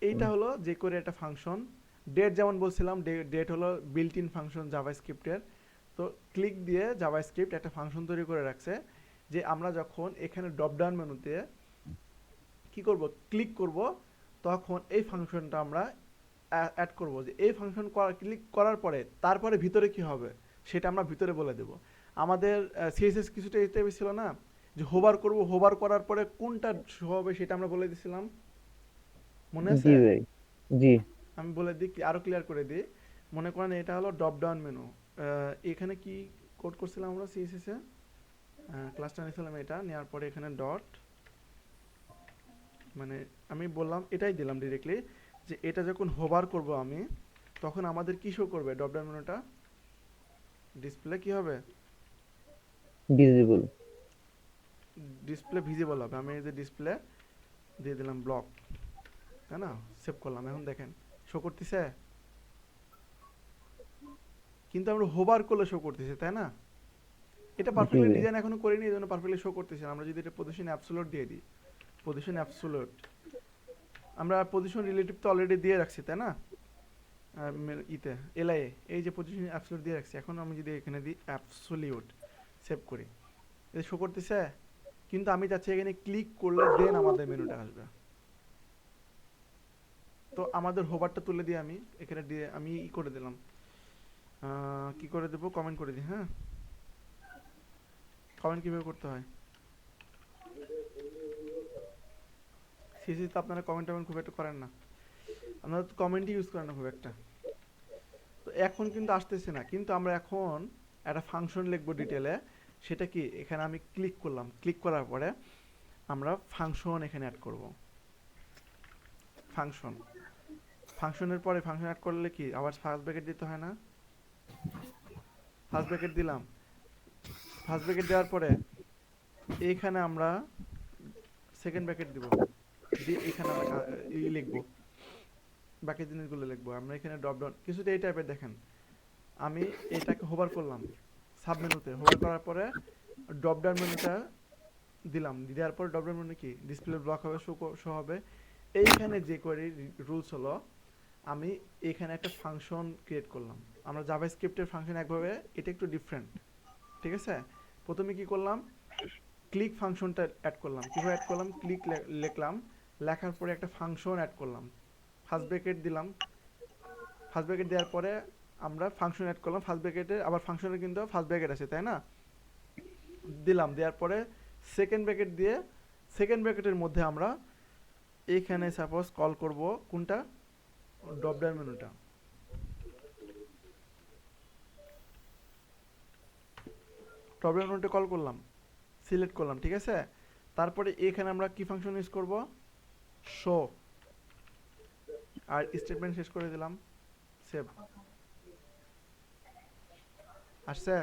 এইটা হলো যে করে একটা ফাংশন। ডেট যেমন বলছিলাম, ডেট হলো বিল্ট ইন ফাংশন জাভাস্ক্রিপ্টের। তো ক্লিক দিয়ে জাভাস্ক্রিপ্ট একটা ফাংশন তৈরি করে রাখছে যে আমরা যখন এখানে ড্রপ ডাউন মেনুতে কি করব, ক্লিক করব, তখন এই ফাংশনটা আমরা অ্যাড করব। যে এই ফাংশন ক্লিক করার পরে তারপরে ভিতরে কি হবে সেটা আমরা ভিতরে বলে দেব। আমাদের সিএসএস কিছুটা এই টাইপের ছিল না, যে হোভার করব, হোভার করার পরে কোনটা শো হবে সেটা আমরা বলে দিছিলাম, মনে আছে? জি ভাই, জি আমি বলে দিই, আরো ক্লিয়ার করে দিই। মনে করেন এটা হলো ড্রপ ডাউন মেনু। এখানে কি কোড করছিলাম আমরা সিএসএস এ? ক্লাসটা নিয়েছিলাম, এটা নেওয়ার পরে এখানে ডট, মানে আমি বললাম এটাই দিলাম ডিরেক্টলি, যে এটা যখন হোভার করব আমি, তখন আমাদের কি শো করবে? ড্রপ ডাউন মেনুটা ডিসপ্লে কি হবে? ভিজিবল। ডিসপ্লে ভিজিবল হবে। আমি এই যে ডিসপ্লে দিয়ে দিলাম ব্লক, তাই না? সেভ করলাম, এখন দেখেন শো করতেছে, কিন্তু আমরা হোভার করলে শো করতেছে, তাই না? এটা জি পারফেক্টলি ভাই, ডিজাইন এখনো করিনি, এই জন্য পারফেক্টলি শো করতেছে না। আমরা যদি এটা পজিশন অ্যাবসোলুট দিয়ে দিই, পজিশন অ্যাবসোলুট, আমরা পজিশন রিলেটিভ তো অলরেডি দিয়ে রাখছি, তাই না? ইতে এলআই এই যে পজিশন অ্যাবসোলুট দিয়ে রাখছি, এখন আমি যদি এখানে দিই অ্যাবসোলিউট, সেভ করি, এটা শো করতেছে। কিন্তু আমি চাচ্ছি এখানে ক্লিক করলে দেন আমাদের মেনুটা আসবে। তো আমাদের হোভারটা তুলে দিয়ে আমি এখানে দিয়ে আমি ই করে দিলাম, কি করে দেবো, কমেন্ট করে দিই। হ্যাঁ, কমেন্ট কিভাবে করতে হয়? সিসি তো আপনারা কমেন্ট টমেন্ট খুব একটা করেন না, আপনারা তো কমেন্টই ইউজ করেন না খুব একটা। তো এখন কিন্তু আসতেছে না, কিন্তু আমরা এখন একটা ফাংশন লিখবো ডিটেলে। সেটা কি, এখানে আমি ক্লিক করলাম, ক্লিক করার পরে আমরা ফাংশন এখানে অ্যাড করব। ফাংশন, ফাংশনের পরে ফাংশন অ্যাড করলে কি আবার ফার্স্ট ব্র্যাকেট দিতে হয় না? ফার্স্ট ব্র্যাকেট দিলাম, ফার্স্ট ব্র্যাকেট দেওয়ার পরে এইখানে আমরা সেকেন্ড ব্র্যাকেট দিব, দিয়ে এখানে আমরা লিখবো, বাকি জিনিসগুলো লিখবো। আমরা এখানে ড্রপ ডাউন কিছুটা এই টাইপের দেখেন, আমি এটাকে হোভার করলাম, সাব মেনুতে হোভার করার পরে ড্রপ ডাউন মেনুটা দিলাম, দেওয়ার পর ড্রপ ডাউন মেনু কি ডিসপ্লে ব্লক হবে, শো হবে। এইখানে যে কোয়েরি রুলস হলো, আমি এখানে একটা ফাংশন ক্রিয়েট করলাম। আমরা জাভাস্ক্রিপ্টের ফাংশন একভাবে, এটা একটু ডিফারেন্ট, ঠিক আছে? প্রথমে কি করলাম, ক্লিক ফাংশনটা অ্যাড করলাম। কীভাবে অ্যাড করলাম, ক্লিক লিখলাম, লেখার পরে একটা ফাংশন অ্যাড করলাম, ফার্স্ট ব্র্যাকেট দিলাম, ফার্স্ট ব্র্যাকেট দেওয়ার পরে আমরা ফাংশন অ্যাড করলাম, ফার্স্ট ব্র্যাকেটে আবার ফাংশনের কিন্তু ফার্স্ট ব্র্যাকেট আছে, তাই না? দিলাম, দেওয়ার পরে সেকেন্ড ব্র্যাকেট দিয়ে, সেকেন্ড ব্র্যাকেটের মধ্যে আমরা এইখানে সাপোজ কল করব কোনটা, ড্রপ ডাউন মেনুটা, ড্রপ ডাউন মেনুটা কল করলাম, সিলেক্ট করলাম, ঠিক আছে? তারপরে এখানে আমরা কি ফাংশন ইউজ করব, শো, আর স্টেটমেন্ট শেষ করে দিলাম, সেভ। আসছে?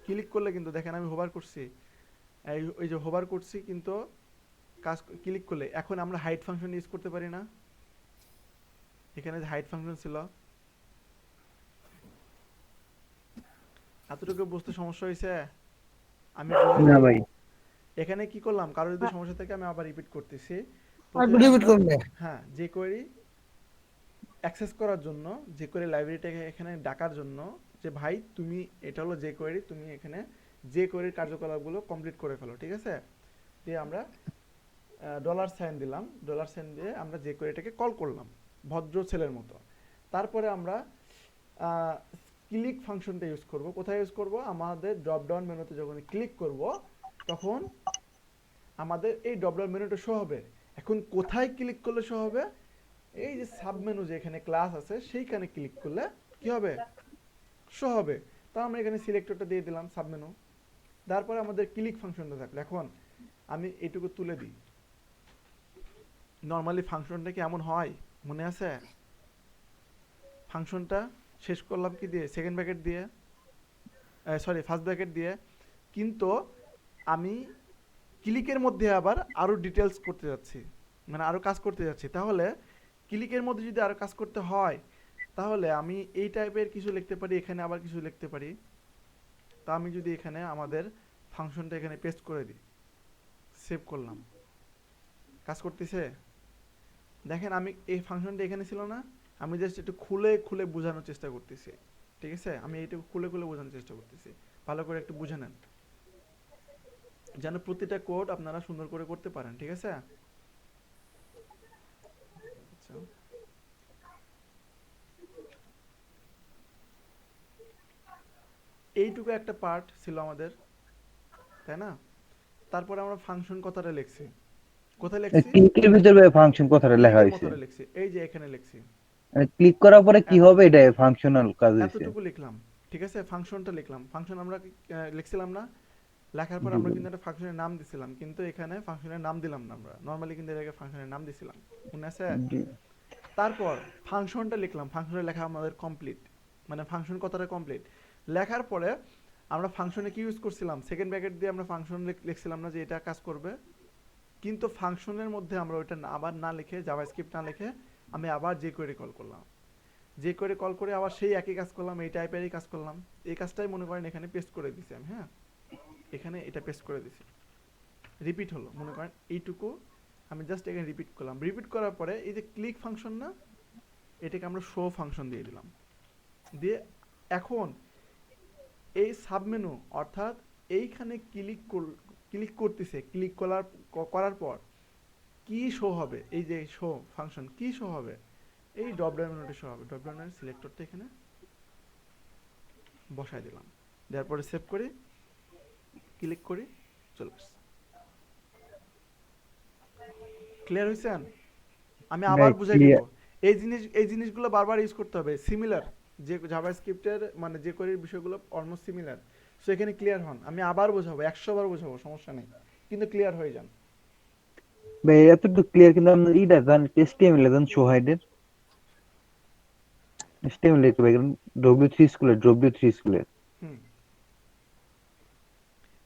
ক্লিক করলে কিন্তু দেখেন আমি হোভার করছি, এই যে হোভার করছি, কিন্তু কাজ ক্লিক করলে এখন আমরা হাইট ফাংশন ইউজ করতে পারি না? এখানে যে হাইট ফাংশন ছিল, এতটুকু বুঝতে সমস্যা হয়েছে? আমি না ভাই, এখানে কি করলাম, কারো যদি সমস্যা থাকে আমি আবার রিপিট করতেছি। আর রিপিট করবে। হ্যাঁ, যে কোয়েরি অ্যাক্সেস করার জন্য, যে কোয়েরি লাইব্রেরিটাকে এখানে ডাকার জন্য, যে ভাই তুমি এটা হলো যে কোয়েরি, তুমি এখানে যে কোয়েরির কার্যকলাপগুলো কমপ্লিট করে ফেলো, ঠিক আছে? দিয়ে আমরা ডলার সাইন দিলাম, ডলার সাইন দিয়ে আমরা যে কোয়েরিটাকে কল করলাম ভদ্র ছেলের মতো। তারপরে আমরা ক্লিক ফাংশনটা ইউজ করব। কোথায় ইউজ করব, আমাদের ড্রপ ডাউন মেনুতে যখন ক্লিক করব তখন আমাদের এই ড্রপডাউন মেনুটা শো হবে। এখন কোথায় ক্লিক করলে শো হবে? এই যে সাব মেনু যে এখানে ক্লাস আছে সেইখানে ক্লিক করলে কি হবে? শো হবে। তো আমরা এখানে সিলেক্টরটা দিয়ে দিলাম সাব মেনু। তারপরে আমাদের ক্লিক ফাংশনটা থাকলো। এখন আমি এইটুকু তুলে দিই। নর্মালি ফাংশনটা কি এমন হয় মনে আছে? ফাংশনটা শেষ করলাম কি দিয়ে? সেকেন্ড ব্র্যাকেট দিয়ে, সরি ফার্স্ট ব্র্যাকেট দিয়ে। কিন্তু আমি ক্লিকের মধ্যে আবার আরো ডিটেলস করতে যাচ্ছি, মানে আরো কাজ করতে যাচ্ছি। তাহলে ক্লিকের মধ্যে যদি আরো কাজ করতে হয় তাহলে আমি এই টাইপের কিছু লিখতে পারি, এখানে আবার কিছু লিখতে পারি। তা আমি যদি এখানে আমাদের ফাংশনটা এখানে পেস্ট করে দিই, সেভ করলাম, কাজ করতেছে। দেখেন আমি এই ফাংশনটা এখানে ছিল না, আমি জাস্ট একটু খুলে খুলে বোঝানোর চেষ্টা করতেছি। ঠিক আছে, আমি এইটুকু খুলে খুলে বোঝানোর চেষ্টা করতেছি, ভালো করে একটু বুঝে নেন যেন প্রতিটা কোড আপনারা সুন্দর করে করতে পারেন। ঠিক আছে, আচ্ছা এইটুকু একটা পার্ট ছিল আমাদের, তাই না? তারপরে আমরা ফাংশন কথাটা লিখছি, কোথায় লিখছি? ক্লিকের ভিতরে ফাংশন কথাটা লেখা ক্লিকের হয়েছে, মতোটা লিখছি, এই যে এখানে লিখছি। ক্লিক করার পরে কি হবে এতটুকু এটা ফাংশনাল কাজ হয়েছে। এতটুকু লিখলাম। ঠিক আছে, ফাংশনটা লিখলাম। ফাংশন আমরা লিখছিলাম না, লেখার পর জি আমরা ভাই। কিন্তু একটা ফাংশনের নাম দিছিলাম, কিন্তু এখানে ফাংশনের নাম দিলাম না। আমরা নরমালি কিন্তু এর আগে ফাংশনের নাম দিছিলাম, মনে আছে? জি। তারপর ফাংশনটা লিখলাম, ফাংশনের লেখা আমাদের কমপ্লিট, মানে ফাংশন কথাটা কমপ্লিট। লেখার পরে আমরা ফাংশনে কি ইউজ করছিলাম? সেকেন্ড ব্র্যাকেট দিয়ে আমরা ফাংশন লিখছিলাম না যে এটা কাজ করবে, কিন্তু ফাংশনের মধ্যে আমরা ওইটা আবার না লিখে, জাভাস্ক্রিপ্ট না লিখে আমি আবার যে কোয়েরি কল করলাম। যে করে কল করে আবার সেই একই কাজ করলাম, এই টাইপেরই কাজ করলাম। এই কাজটাই মনে করেন এখানে পেস্ট করে দিছি আমি। হ্যাঁ, এখানে এটা পেস্ট করে দিছি, রিপিট হলো। মনে করেন এইটুকু আমি জাস্ট এখানে রিপিট করলাম। রিপিট করার পরে এই যে ক্লিক ফাংশন না, এটাকে আমরা শো ফাংশন দিয়ে দিলাম। দিয়ে এখন এই সাবমেনু অর্থাৎ এইখানে ক্লিক করতেছে, ক্লিক করার পর কি শো হবে? এই যে শো ফাংশন কি শো হবে? এই ড্রপ ডাউন মেনুতে শো হবে। ড্রপ ডাউনের সিলেক্টরটা এখানে বসায় দিলাম, দেওয়ার পরে সেভ করি, ক্লিক করি, চলে আসছে। ক্লিয়ার হয়েছেন? আমি আবার বুঝাই দিব। এই জিনিসগুলো বারবার ইউজ করতে হবে। সিমিলার যে জাভাস্ক্রিপ্টের মানে যে কোয়েরির বিষয়গুলো অলমোস্ট সিমিলার। সো এখানে ক্লিয়ার হন। আমি আবার বোঝাবো, 100 বার বোঝাবো, সমস্যা নেই, কিন্তু ক্লিয়ার হয়ে যান। ভাই এতটুকু ক্লিয়ার, কিন্তু আমরা এইটা জান HTML এ জান শো হাইডের HTML লিখতে পারি W3 স্কুলের হুম,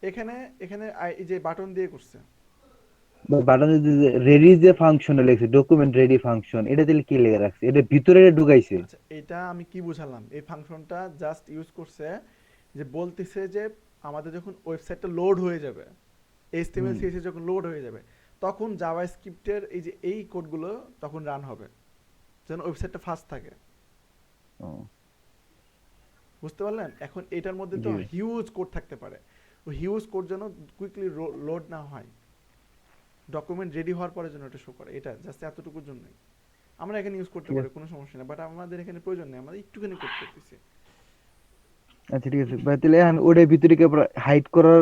এখানে এখানে এই যে বাটন দিয়ে করছে। বাটনে যে রেডি যে ফাংশনে লিখছে ডকুমেন্ট রেডি ফাংশন, এটা দিলে কি লেখা রাখছে? এটা ভিতরে ঢুকাইছে। আচ্ছা, এটা আমি কি বুঝালাম? এই ফাংশনটা জাস্ট ইউজ করছে যে বলতেছে যে আমাদের যখন ওয়েবসাইটটা লোড হয়ে যাবে, HTML CSS যখন লোড হয়ে যাবে, তখন জাভাস্ক্রিপ্টের এই যে এই কোডগুলো তখন রান হবে, যেন ওয়েবসাইটটা ফাস্ট থাকে। ও, বুঝতে পারলেন? এখন এটার মধ্যে তো জি। হিউজ কোড থাকতে পারে, ওই হিউজ কোড যেন কুইকলি লোড না হয়, ডকুমেন্ট রেডি হওয়ার পরে যেন এটা শো করে। এটা জাস্ট এতটুকুর জন্যই আমরা এখানে ইউজ করতে ঠিক পারি, আছে। কোনো সমস্যা নেই। বাট আমাদের এখানে প্রয়োজন নেই, আমরা একটুখানি কোড করতেছি। আচ্ছা ঠিক আছে ভাই, তাহলে এখন ওটার ভিতরে কি হাইড করার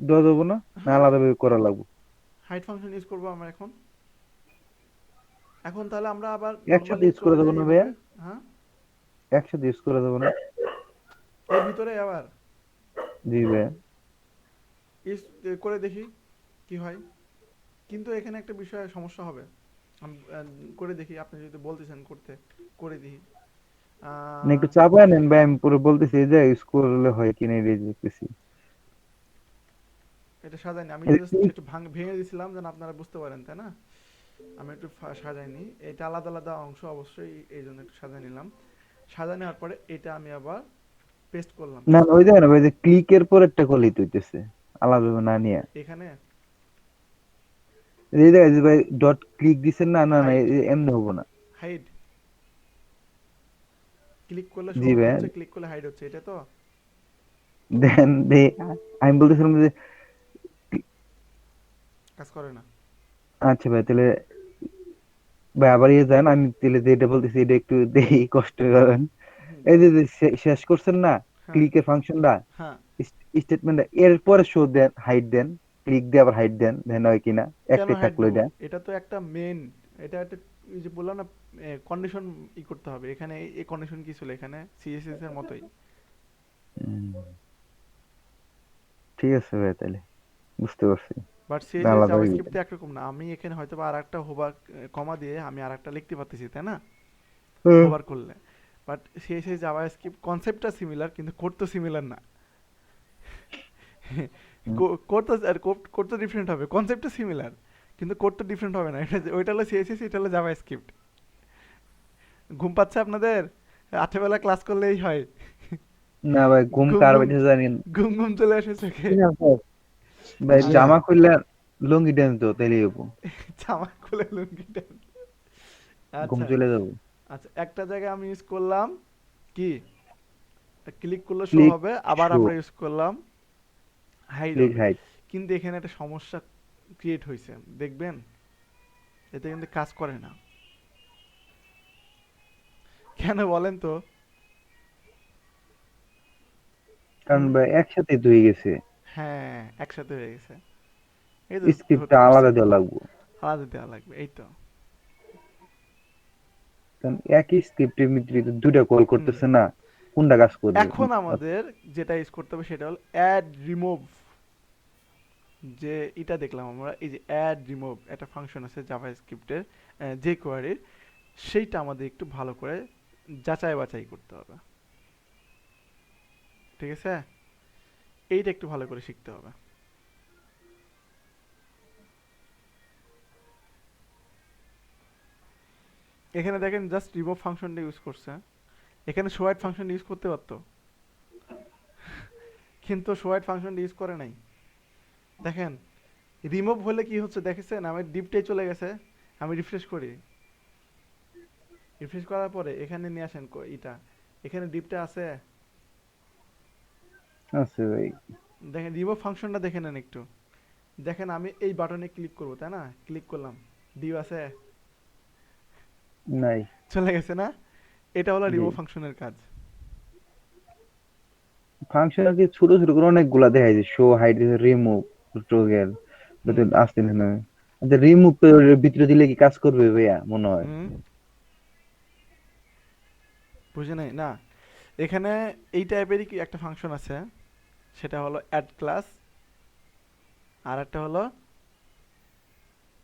দেওয়া যাবে না, না হ্যাঁ, আলাদাভাবে করা লাগবে? হাইড ফাংশন ইউজ করবো আমরা এখন। এখন তাহলে আমরা আবার একসাথে নরমালি ইউজ করে চলে দেবো যাই না এইভাবে। ভাইয়া? হ্যাঁ, একসাথে ইউজ করে দেবো না? এর ভিতরে আবার জি ভাইয়া। ইউজ করে দেখি কি হয়। কিন্তু এখানে একটা বিষয়ে সমস্যা হবে। আমি করে দেখি, আপনি যদি বলতেছেন করতে, করে দেখি। না একটু চাপায় নেন ভাই, আমি পুরো বলতেছি যে ইউজ করলে হয় কিনা এই দেখতেছি। এটা সাজাইনি আমি, এটা জাস্ট কি? একটু ভেঙে দিছিলাম যেন আপনারা বুঝতে পারেন, তাই না? আমি একটু সাজাইনি, এটা আলাদা আলাদা অংশ অবশ্যই, এই জন্য একটু সাজাই নিলাম। সাজাই নেওয়ার পরে এটা আমি আবার পেস্ট করলাম। না পেস্ট ওই করে দেখেন ভাই, যে ক্লিকের পর একটা কলিত হইতেছে আলাদাভাবে না নিয়ে। এখানে এই দেখেন যে ভাই ডট ক্লিক দিছেন না, না না হাইড, এমনি হবো না। হাইড ক্লিক করলে জি শো ভাই হচ্ছে, ক্লিক করলে হাইড হচ্ছে, এটা তো দেন আমি বলতেছিলাম যে কাজ করে না। আচ্ছা ভাই তাহলে ভাই আবার ইয়ে যান, আমি তাহলে যেটা বলতেছি এটা একটু দেখি কষ্ট করেন। এই যে বলেন। যে শেষ করছেন না হ্যাঁ, ক্লিকের ফাংশনটা, হ্যাঁ, স্টেটমেন্ট এরপরে শো দেন, হাইড দেন। ক্লিক দিয়ে আবার হাইট দেন, দেন হয় কিনা কেন একটাই হাইট থাকলো দেবো? এটা। এটা তো একটা মেন, এটা একটা, এই যে বললাম না, কন্ডিশন করতে হবে এখানে। এই কন্ডিশন কি ছিল এখানে? সিএসএস এর মতোই। হুম, ঠিক আছে ভাই, তাহলে বুঝতে পারছি। বাট সিএসএস আলাদা হয়ে গেল। জাভাস্ক্রিপ্টে একরকম না। আমি এখানে হয়তো বা আরেকটা হোভার কমা দিয়ে আমি আরেকটা লিখতে পারতেছি, তাই না? হোভার করলে। বাট সিএসএস জাভাস্ক্রিপ্ট কনসেপ্টটা সিমিলার, কিন্তু কোড তো সিমিলার না। হুম, কোড তো আর কোড তো ডিফারেন্ট হবে, কনসেপ্টটা সিমিলার কিন্তু কোড তো ডিফারেন্ট হবে না। এটা ওইটা হলো সিএসএস, এটা হলো জাভাস্ক্রিপ্ট। ঘুম পাচ্ছে আপনাদের? রাত্রেবেলা ক্লাস করলেই হয়। না ভাই, ঘুম ঘুম কার ঘুম বাড়িতে জানি না। ঘুম ঘুম চলে আসে চোখে। ভাই আচ্ছা, জামা খুললে লুঙ্গি টেন তো তাইলে হবো, জামা খুলে লুঙ্গিটা। ঘুম আচ্ছা চলে যাবো। আচ্ছা, একটা জায়গায় আমি ইউজ করলাম কি, ক্লিক করলে শো ক্লিক হবে, আবার শো, আমরা ইউজ করলাম হাইড ক্লিক হবে। হাইট। কিন্তু এখানে একটা সমস্যা ক্রিয়েট হয়েছে, দেখবেন এতে কিন্তু কাজ করে না। কেন বলেন তো? কারণ হুম, ভাই একসাথে ধুয়ে গেছে, হ্যাঁ, একসাথে হয়ে গেছে। এই তো ধরতে স্ক্রিপ্টটা পারছি, আলাদা দেওয়া লাগবে। আলাদা দেওয়া লাগবে, এই তো। কারণ একই স্ক্রিপ্টের ভিতরে তো দুইটা কল হুম, করতেছে না, কোনটা কাজ করবে? এখন আমাদের যেটা ইউজ করতে হবে সেটা হল অ্যাড রিমুভ। যে এটা দেখলাম আমরা, এই যে অ্যাড রিমুভ একটা ফাংশন আছে জাভাস্ক্রিপ্টের, যে কোয়ারির, সেইটা আমাদের একটু ভালো করে যাচাই বাছাই করতে হবে। ঠিক আছে, এইটা একটু ভালো করে শিখতে হবে। এখানে দেখেন জাস্ট রিমুভ ফাংশনটা ইউজ করছে, এখানে শোয়াইট ফাংশন ইউজ করতে পারতো, কিন্তু শোয়াইট ফাংশনটা ইউজ করে নাই। দেখেন রিমুভ হলে কি হচ্ছে দেখেছেন, আমার ডিপটাই চলে গেছে। আমি রিফ্রেশ করি, রিফ্রেশ করার পরে এখানে নিয়ে আসেন এটা, এখানে ডিপটা আছে। আছে ভাই। দেখেন রিমুভ ফাংশনটা দেখে নেন একটু। দেখেন আমি এই বাটনে ক্লিক করব, তাই না? ক্লিক করলাম, ডিপ আছে, নাই। চলে গেছে না? এটা হলো জি, রিমুভ ফাংশনের কাজ। ফাংশন আর কি ছোট ছোট করে অনেকগুলা দেখা যায়, শো হাইড, রিমুভ, টগল, হুম বেতন আসছে না। আচ্ছা, রিমুভ ভিতরে দিলে কি কাজ করবে ভাইয়া মনে হয়? হুম, বুঝে নাই না? এখানে এই টাইপেরই কি একটা ফাংশন আছে, সেটা হলো অ্যাড ক্লাস, আর একটা হলো,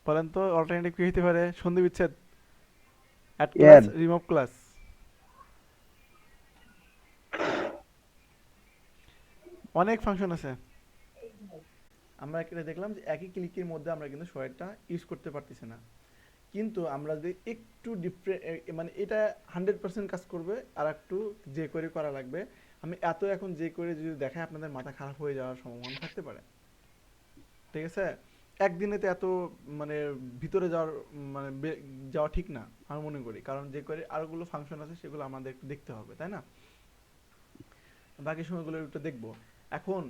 বলেন তো অল্টারনেটিভ কি হতে পারে? সন্ধি বিচ্ছেদ, অ্যাড ক্লাস, এর রিমুভ ক্লাস। অনেক ফাংশন আছে। আমরা এখানে দেখলাম যে একই ক্লিকের মধ্যে আমরা কিন্তু সহায়টা ইউজ করতে পারতেছি না। কিন্তু আমরা যদি একটু ডিফারেন্ট, মানে এটা 100% কাজ করবে, আর একটু যে করে করা লাগবে। আমি এত এখন যে করে যদি দেখাই আপনাদের মাথা খারাপ হয়ে যাওয়ার সম্ভাবনা থাকতে পারে। ঠিক আছে, একদিনে তো এত মানে ভিতরে যাওয়ার মানে যাওয়া ঠিক না আমি মনে করি, কারণ যে করে আরোগুলো ফাংশন আছে সেগুলো আমাদের একটু দেখতে হবে, তাই না? বাকি সময়গুলো একটু দেখবো। এখন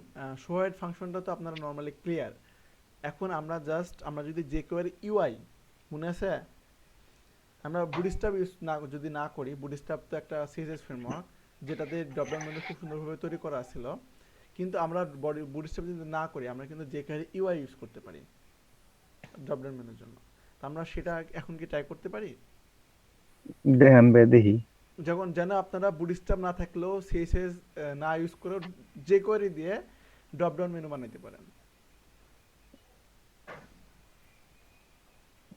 শোয়াইড ফাংশনটা তো আপনারা নর্মালি ক্লিয়ার। এখন আমরা জাস্ট, আমরা যদি যে কোয়ারি ইউআই, মনে আছে আমরা বুটস্ট্র্যাপ ইউজ না, যদি না করি, বুটস্ট্র্যাপ তো একটা সিএসএস ফ্রেমওয়ার্ক যেটাতে ড্রপডাউন মেনু খুব সুন্দরভাবে তৈরি করা ছিল। কিন্তু আমরা বুটস্ট্র্যাপ যদি না করি, আমরা কিন্তু যে কোয়ারি ইউআই ইউজ করতে পারি ড্রপডাউন মেনুর জন্য। তো আমরা সেটা এখন কি ট্রাই করতে পারি? দেখেন ভাই, দেখি। যখন যেন আপনারা বুটস্ট্র্যাপ না থাকলেও সিএসএস না ইউজ করেও যে কোয়ারি দিয়ে ড্রপডাউন মেনু বানাইতে পারেন।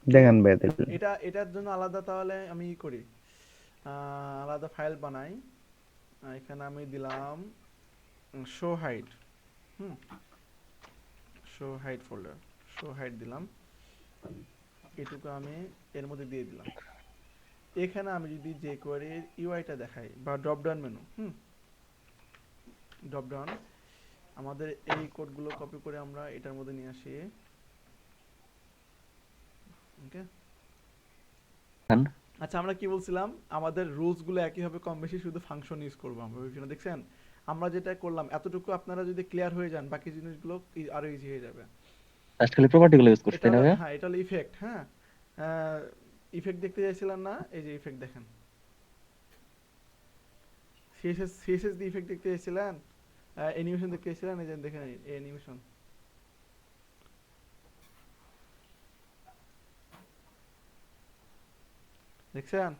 ঠিক দেখেন আছে, ভাই তাহলে। এটার জন্য আলাদা তাহলে আমি ই করি, আলাদা ফাইল বানাই। এখানে আমি দিলাম শো হাইড, হুম, show hide folder, show hide দিলাম, এটুকু আমি এর মধ্যে দিয়ে দিলাম। এখানে আমি যদি যে কোয়ারির ইউআইটা দেখাই বা ড্রপ ডাউন মেনু, হুম, ড্রপ ডাউন, আমাদের এই কোডগুলো কপি করে আমরা এটার মধ্যে নিয়ে আসি। ওকে, খান। আচ্ছা আমরা কি বলছিলাম, আমাদের রুলস গুলো একই হবে কম বেশি, শুধু ফাংশন ইউজ করবো আমরা ওইখানে, দেখছেন? আমরা যেটা করলাম এতটুকু আপনারা যদি ক্লিয়ার হয়ে যান, বাকি জিনিসগুলো আরো ইজি হয়ে যাবে। জাস্ট খালি প্রপার্টি গুলো ইউজ করছি, এটা তাই না হলো, ভাইয়া? হ্যাঁ এটা হলো ইফেক্ট, হ্যাঁ। ইফেক্ট দেখতে চাইছিলেন না? এই যে ইফেক্ট দেখেন, সিএসএস দিয়ে ইফেক্ট দেখতে চাইছিলেন, অ্যানিমেশন দেখতে চাইছিলেন, এই যে দেখেন অ্যানিমেশন, দেখছেন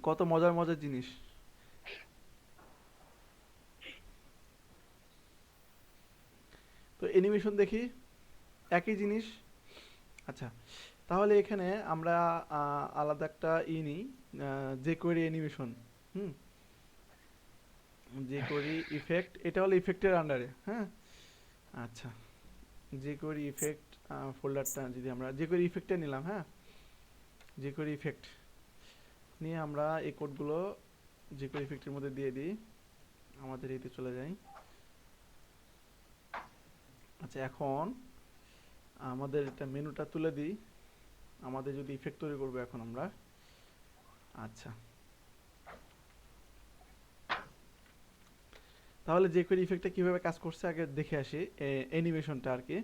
কত মজার মজার জিনিস। তো অ্যানিমেশন দেখি, একই জিনিস। আচ্ছা, তাহলে এখানে আমরা আলাদা একটা নিই, jQuery অ্যানিমেশন। হুম, jQuery ইফেক্ট, এটা হলো ইফেক্টের আন্ডারে। হ্যাঁ, আচ্ছা, jQuery ইফেক্ট ফোল্ডারটা যদি আমরা jQuery ইফেক্টটা নিলাম, হ্যাঁ, jQuery ইফেক্ট নিয়ে আমরা এই কোডগুলো jQuery ইফেক্টের মধ্যে দিয়ে দিই, আমাদের এতে চলে যাই। আচ্ছা, এখন আমাদের এটা মেনুটা তুলে দিই, আমাদের যদি ইফেক্ট তৈরি করবো এখন আমরা। আচ্ছা, তাহলে jQuery ইফেক্টটা কিভাবে কাজ করছে আগে দেখে আসি, অ্যানিমেশনটা আর কি।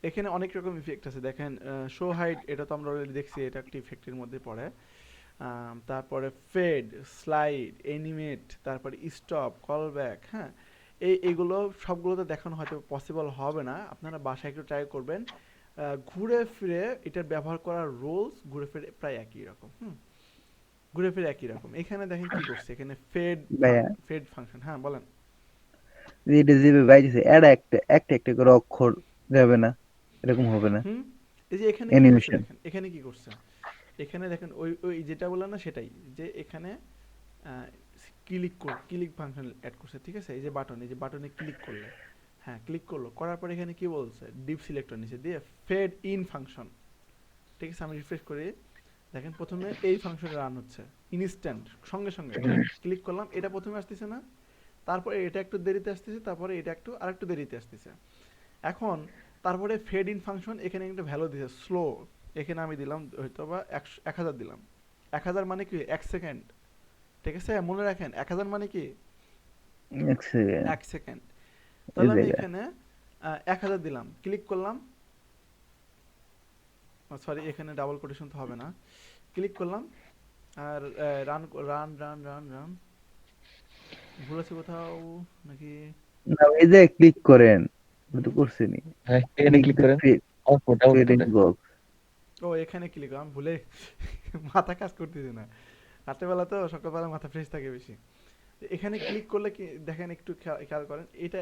এখানে অনেক রকম ইফেক্ট আছে, দেখেন শো হাইড, এটা তো আমরা অলরেডি দেখছি, এটা একটি ইফেক্টের মধ্যে পড়ে। তারপরে ফেড, স্লাইড, অ্যানিমেট, তারপরে স্টপ, কলব্যাক। হ্যাঁ, এইগুলো সবগুলোতে দেখানো হয়তো পসিবল হবে না, আপনারা বাসায় একটু ট্রাই করবেন। ঘুরে ফিরে এটার ব্যবহার করার রুলস ঘুরে ফিরে প্রায় একই রকম। ঘুরে ফিরে একই রকম। এখানে দেখেন কি করছে, এখানে ভাইয়া ফেড ফাংশন। হ্যাঁ বলেন। এটা যেভাবে বাইরেছে এটা একটা একটা একটা করে অক্ষর যাবে না, এরকম হবে না হুম, এই যে এখানে কি করছে অ্যানিমেশন? দেখেন, এখানে কি করছে, এখানে দেখেন ওই ওই যেটা বললাম না সেটাই, যে এখানে ক্লিক ফাংশন অ্যাড করছে, ঠিক আছে। এই যে বাটন, এই যে বাটনে ক্লিক করলে, হ্যাঁ ক্লিক করলো, করার পর এখানে কি বলছে, ডিপ সিলেক্টর নিচে দিয়ে ফেড ইন ফাংশন, ঠিক আছে। আমি রিফ্রেশ করি, দেখেন প্রথমে এই ফাংশন রান হচ্ছে ইনস্ট্যান্ট, সঙ্গে সঙ্গে ক্লিক করলাম, এটা প্রথমে আসতেছে না, তারপরে এটা একটু দেরিতে আসতেছে, তারপরে এটা একটু আরেকটু দেরিতে আসতেছে। এখন তারপরে ফেড ইন ফাংশন এখানে একটা ভ্যালু দিয়েছে স্লো, এখানে আমি দিলাম হয়তো বা 1000 দিলাম। 1000 মানে কি 1 সেকেন্ড, ঠিক আছে, মনে রাখেন 1000 মানে কি এক সেকেন্ড 1 সেকেন্ড। এই তাহলে আমি জায়গায়। এখানে 1000 দিলাম, ক্লিক করলাম, সরি এখানে ডাবল কোটেশন তো হবে না, ক্লিক করলাম আর run run run run run, ভুল আছে কোথাও নাকি? না, এই যে ক্লিক করেন, আমি তো হুম, করছিনি। হ্যাঁ, এখানে ক্লিক ক্লিক দ্য করেন, আউটপুট ফিলিং আউটপুটে। বক্স। ও এখানে ক্লিক, আমি ভুলে মাথা কাজ করতেছে না, রাত্রেবেলা তো, সকালবেলা মাথা ফ্রেশ থাকে বেশি। এখানে ক্লিক করলে কি দেখেন, একটু খেয়াল করেন, এটা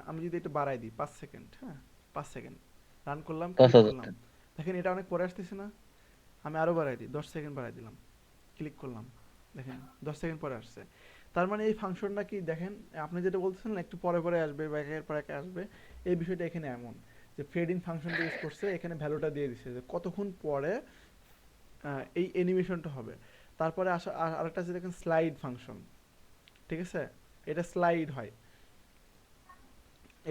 আমি যদি এটা বাড়াই দিই 5 সেকেন্ড, হ্যাঁ 5 সেকেন্ড, রান করলাম, ক্লিক 5000 করলাম, দেখেন এটা অনেক পরে আসতেছে না। আমি আরো বাড়াই দিই, 10 সেকেন্ড বাড়াই দিলাম, ক্লিক করলাম, দেখেন 10 সেকেন্ড পরে আসছে। তার মানে এই ফাংশনটা কি দেখেন, আপনি যেটা বলতেছেন না একটু পরে পরে আসবে বা একের পর একে আসবে, এই বিষয়টা এখানে এমন যে ফেড ইন ফাংশনটা ইউজ করছে, এখানে ভ্যালুটা দিয়ে দিচ্ছে যে কতক্ষণ পরে এই অ্যানিমেশনটা হবে। তারপরে আসা আরেকটা আছে দেখেন স্লাইড ফাংশন, ঠিক আছে, এটা স্লাইড হয়,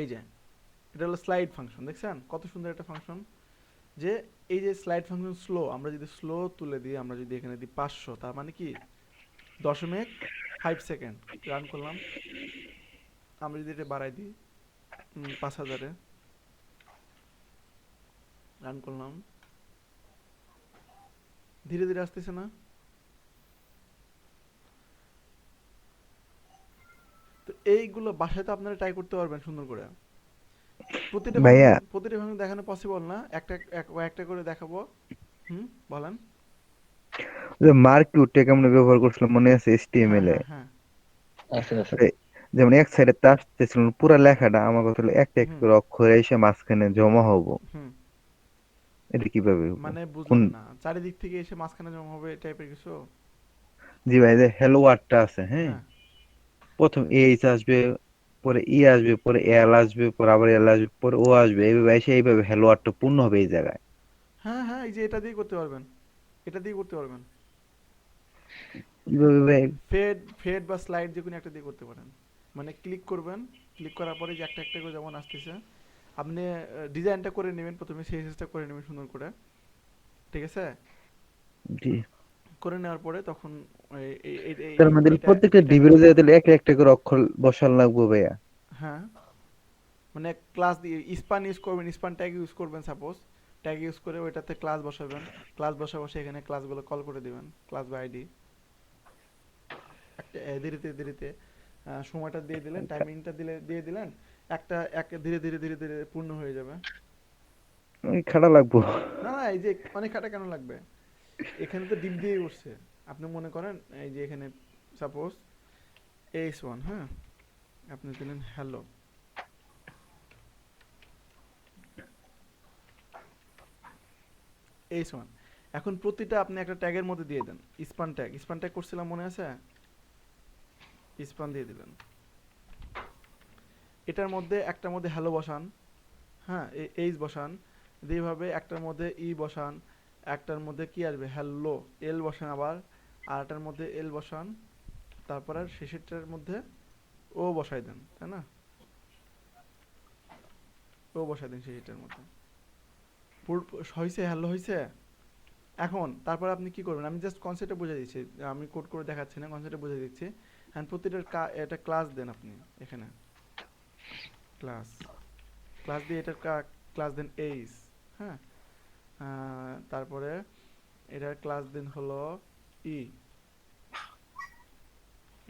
এই যে এটা হলো স্লাইড ফাংশন, দেখছেন কত সুন্দর একটা ফাংশন। যে এই যে স্লাইড ফাংশন স্লো, আমরা যদি স্লো তুলে দিই, আমরা যদি এখানে দিই 500, তার মানে কি 0.5 সেকেন্ড, রান করলাম, আমরা যদি এটা বাড়াই দিই 5000-এ, রান করলাম, ধীরে ধীরে আসতেছে না। তো এইগুলো বাসায় তো আপনারা ট্রাই করতে পারবেন সুন্দর করে। ভাইয়া প্রতিটা ফাংশন দেখানো পসিবল না, একটা একটা করে দেখাবো। বলেন। যে মার্কিউটা কেমন ব্যবহার করছিলাম মনে আছে হ্যাঁ এইচটিএমএল এ? হ্যাঁ হ্যাঁ। আছে আছে। আরে, যেমন এক সাইডে আসতেছিল পুরো লেখাটা, আমার কথা হলো একটা একটা হুম করে অক্ষর এসে মাঝখানে জমা হবো, হুম, এটা কিভাবে হবো? মানে কোন, বুঝলাম না, চারিদিক থেকে এসে মাঝখানে জমা হবে টাইপের কিছু? জি ভাই, যে হ্যালো ওয়ার্ডটা আছে, হ্যাঁ, হ্যাঁ প্রথম এইচ আসবে, পরে ই আসবে, পরে এল আসবে, পরে আবার এল আসবে, পরে ও আসবে, এইভাবে এসে এইভাবে হ্যালো ওয়ার্ডটা পূর্ণ হবে এই জায়গায়। হ্যাঁ হ্যাঁ, এই যে এটা দিয়ে করতে পারবেন, এটা দিয়ে করতে পারবেন, কিভাবে ভাই? ফেড ফেড বা স্লাইড যে কোনো একটা দিয়ে করতে পারেন। মানে ক্লিক করবেন, ক্লিক করার পরে যে একটা একটা করে যেমন আসতেছে, আপনি ডিজাইনটা করে নেবেন, প্রথমে সিএসএসটা করে নেবেন সুন্দর করে, ঠিক আছে। জি, করে নেওয়ার পরে তখন তার মধ্যে এটা প্রত্যেকটা এটা ডিবির করবেন। দিলে একটা একটা করে অক্ষর বসান লাগবে ভাইয়া? হ্যাঁ, মানে ক্লাস দিয়ে স্পান ইউজ করবেন, স্পান ট্যাগ ইউজ করবেন, সাপোজ ট্যাগ ইউজ করে ওইটাতে ক্লাস বসাবেন, ক্লাস বসে এখানে ক্লাসগুলো কল করে দিবেন, ক্লাস বা আইডি একটা ধীরে ধীরে সময়টা দিয়ে দিলেন, টাইমিংটা দিয়ে দিলেন, একটা এক ধীরে ধীরে পূর্ণ হয়ে যাবে। ওই খাটা লাগবো। না না, এই যে অনেক খাটা কেন লাগবে, এখানে তো ডিপ দিয়ে উঠছে। আপনি মনে করেন এই যে এখানে সাপোজ এইচ1, হ্যাঁ, আপনি দিলেন হ্যালো, এইচ1। এখন প্রতিটা আপনি একটা ট্যাগের মধ্যে দিয়ে দেন, স্পান ট্যাগ করছিলাম মনে আছে, স্পান দিয়ে দিলেন। এটার মধ্যে একটার মধ্যে হ্যালো বসান, হ্যাঁ, এইচ বসান, এইভাবে একটার মধ্যে ই বসান, একটার মধ্যে কি আসবে হ্যালো, এল বসান আবার, আর একটার মধ্যে এল বসান, তারপর আর শেষেরটার মধ্যে ও বসাই দেন, তাই না, ও বসাই দেন শেষেরটার মধ্যে। হয়েছে, হ্যালো হয়েছে। এখন তারপর আপনি কি করবেন, আমি জাস্ট কনসেপ্টটা বুঝিয়ে দিচ্ছি, আমি কোড করে দেখাচ্ছি না, কনসেপ্টটা বুঝিয়ে দিচ্ছি। হ্যাঁ, প্রতিটার এটা ক্লাস দেন আপনি এখানে, ক্লাস ক্লাস দিয়ে এটার ক্লাস দেন এইস, হ্যাঁ, তারপরে এটার ক্লাস দেন হলো ই,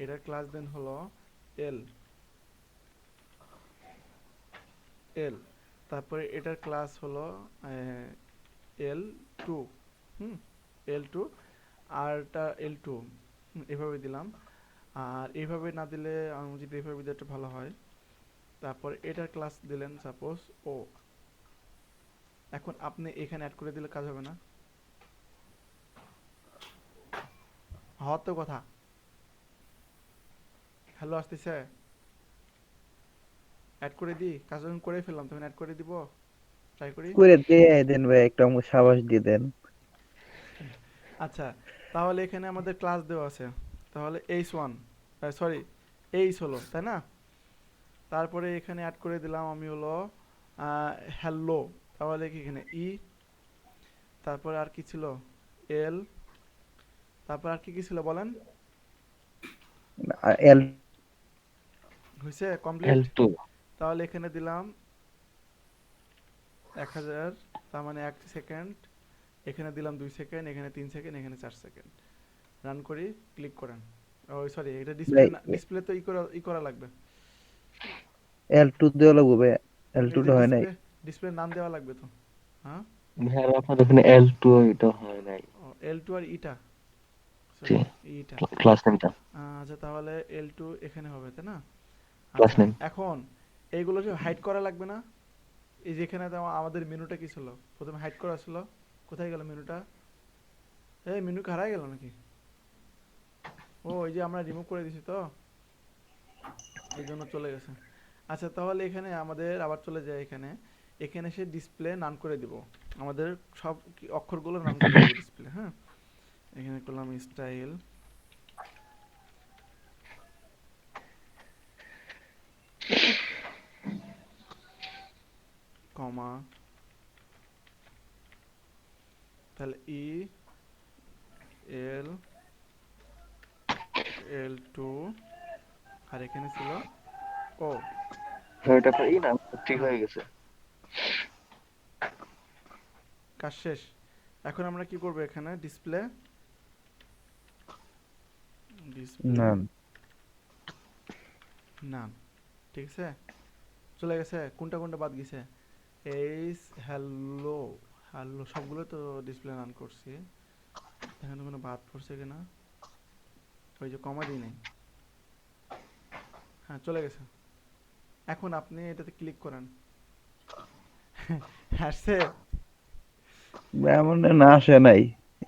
এটার ক্লাস দেন হলো এল, এল, তারপরে এটার ক্লাস হলো এল টু, হুম, এল টু, আরটা এল টু, এভাবে দিলাম। আর এইভাবে না দিলে আমি যদি এইভাবে দিলে একটু ভালো হয়। তারপর এটার ক্লাস দিলেন সাপোজ ও। এখন আপনি এখানে অ্যাড করে দিলে কাজ হবে না, হওয়ার তো কথা। হ্যালো আসতেছে, অ্যাড করে দিই, কাজ যখন করে ফেললাম তখন অ্যাড করে দিব, ট্রাই করি। করে দিয়ে দেন ভাই, একটা আমাকে সাবাস দিয়ে দেন। আচ্ছা, তাহলে এখানে আমাদের ক্লাস দেওয়া আছে, তাহলে এইচ1, সরি এইচ হলো, তাই না। তারপরে এখানে অ্যাড করে দিলাম আমি হলো হ্যালো, তাহলে কি এখানে ই, তারপরে আর কি ছিল এল, তারপর আর কি কি ছিল বলেন, এল হয়েছে কমপ্লিট। L2 তাহলে এখানে দিলাম 1000, তার মানে 1 সেকেন্ড, এখানে দিলাম 2 সেকেন্ড, এখানে 3 সেকেন্ড, এখানে 4 সেকেন্ড। রান করি, ক্লিক করেন। ও সরি, এটা ডিসপ্লে, ডিসপ্লে তো ই করা লাগবে, L2 দেওয়া লাগবে ভাই, L2 এই যে টা হয় নাই। ডিসপ্লে, ডিসপ্লে নাম দেওয়া লাগবে তো, হ্যাঁ। ভাই আপনার ওখানে L2 এটা হয় নাই। ও এল টু আর ইটা, জি, সরি ইটা। ক্লাস নেমটা, আচ্ছা, তাহলে এল টু এখানে হবে, তাই না। ক্লাস আচ্ছা, নেম। এখন এইগুলো যে হাইড করা লাগবে না, এই যেখানে তো আমাদের মেনুটা কি ছিল, প্রথমে হাইড করা ছিল, কোথায় গেল মেনুটা, এই মেনু কি হারাই গেল নাকি, ও এই যে আমরা রিমুভ করে দিছি তো, এই জন্য চলে গেছে। আচ্ছা, তাহলে এখানে আমাদের আবার চলে যায়, এখানে এখানে সে ডিসপ্লে নাম করে দিব, আমাদের সব অক্ষরগুলো নাম করে দিব ডিসপ্লে, হ্যাঁ। এখানে করলাম স্টাইল, কমা, তাহলে ই এল, এল টু, আর এখানে ছিল ও, ওইটা তো এই না, ঠিক হ্যাঁ, হয়ে গেছে। কাজ শেষ। এখন আমরা কি করব, এখানে ডিসপ্লে, ডিসপ্লে না নাম, ঠিক আছে, চলে গেছে। কোনটা কোনটা বাদ গেছে, এইস, হ্যালো, হ্যালো সবগুলো তো ডিসপ্লে নাম করছি, এখানে কোনো বাদ পড়ছে কিনা, ওই যে কমা দিই নাই, হ্যাঁ চলে গেছে। এখন আপনি এটাতে ক্লিক করেন, আসছে, এমন না আসে নাই,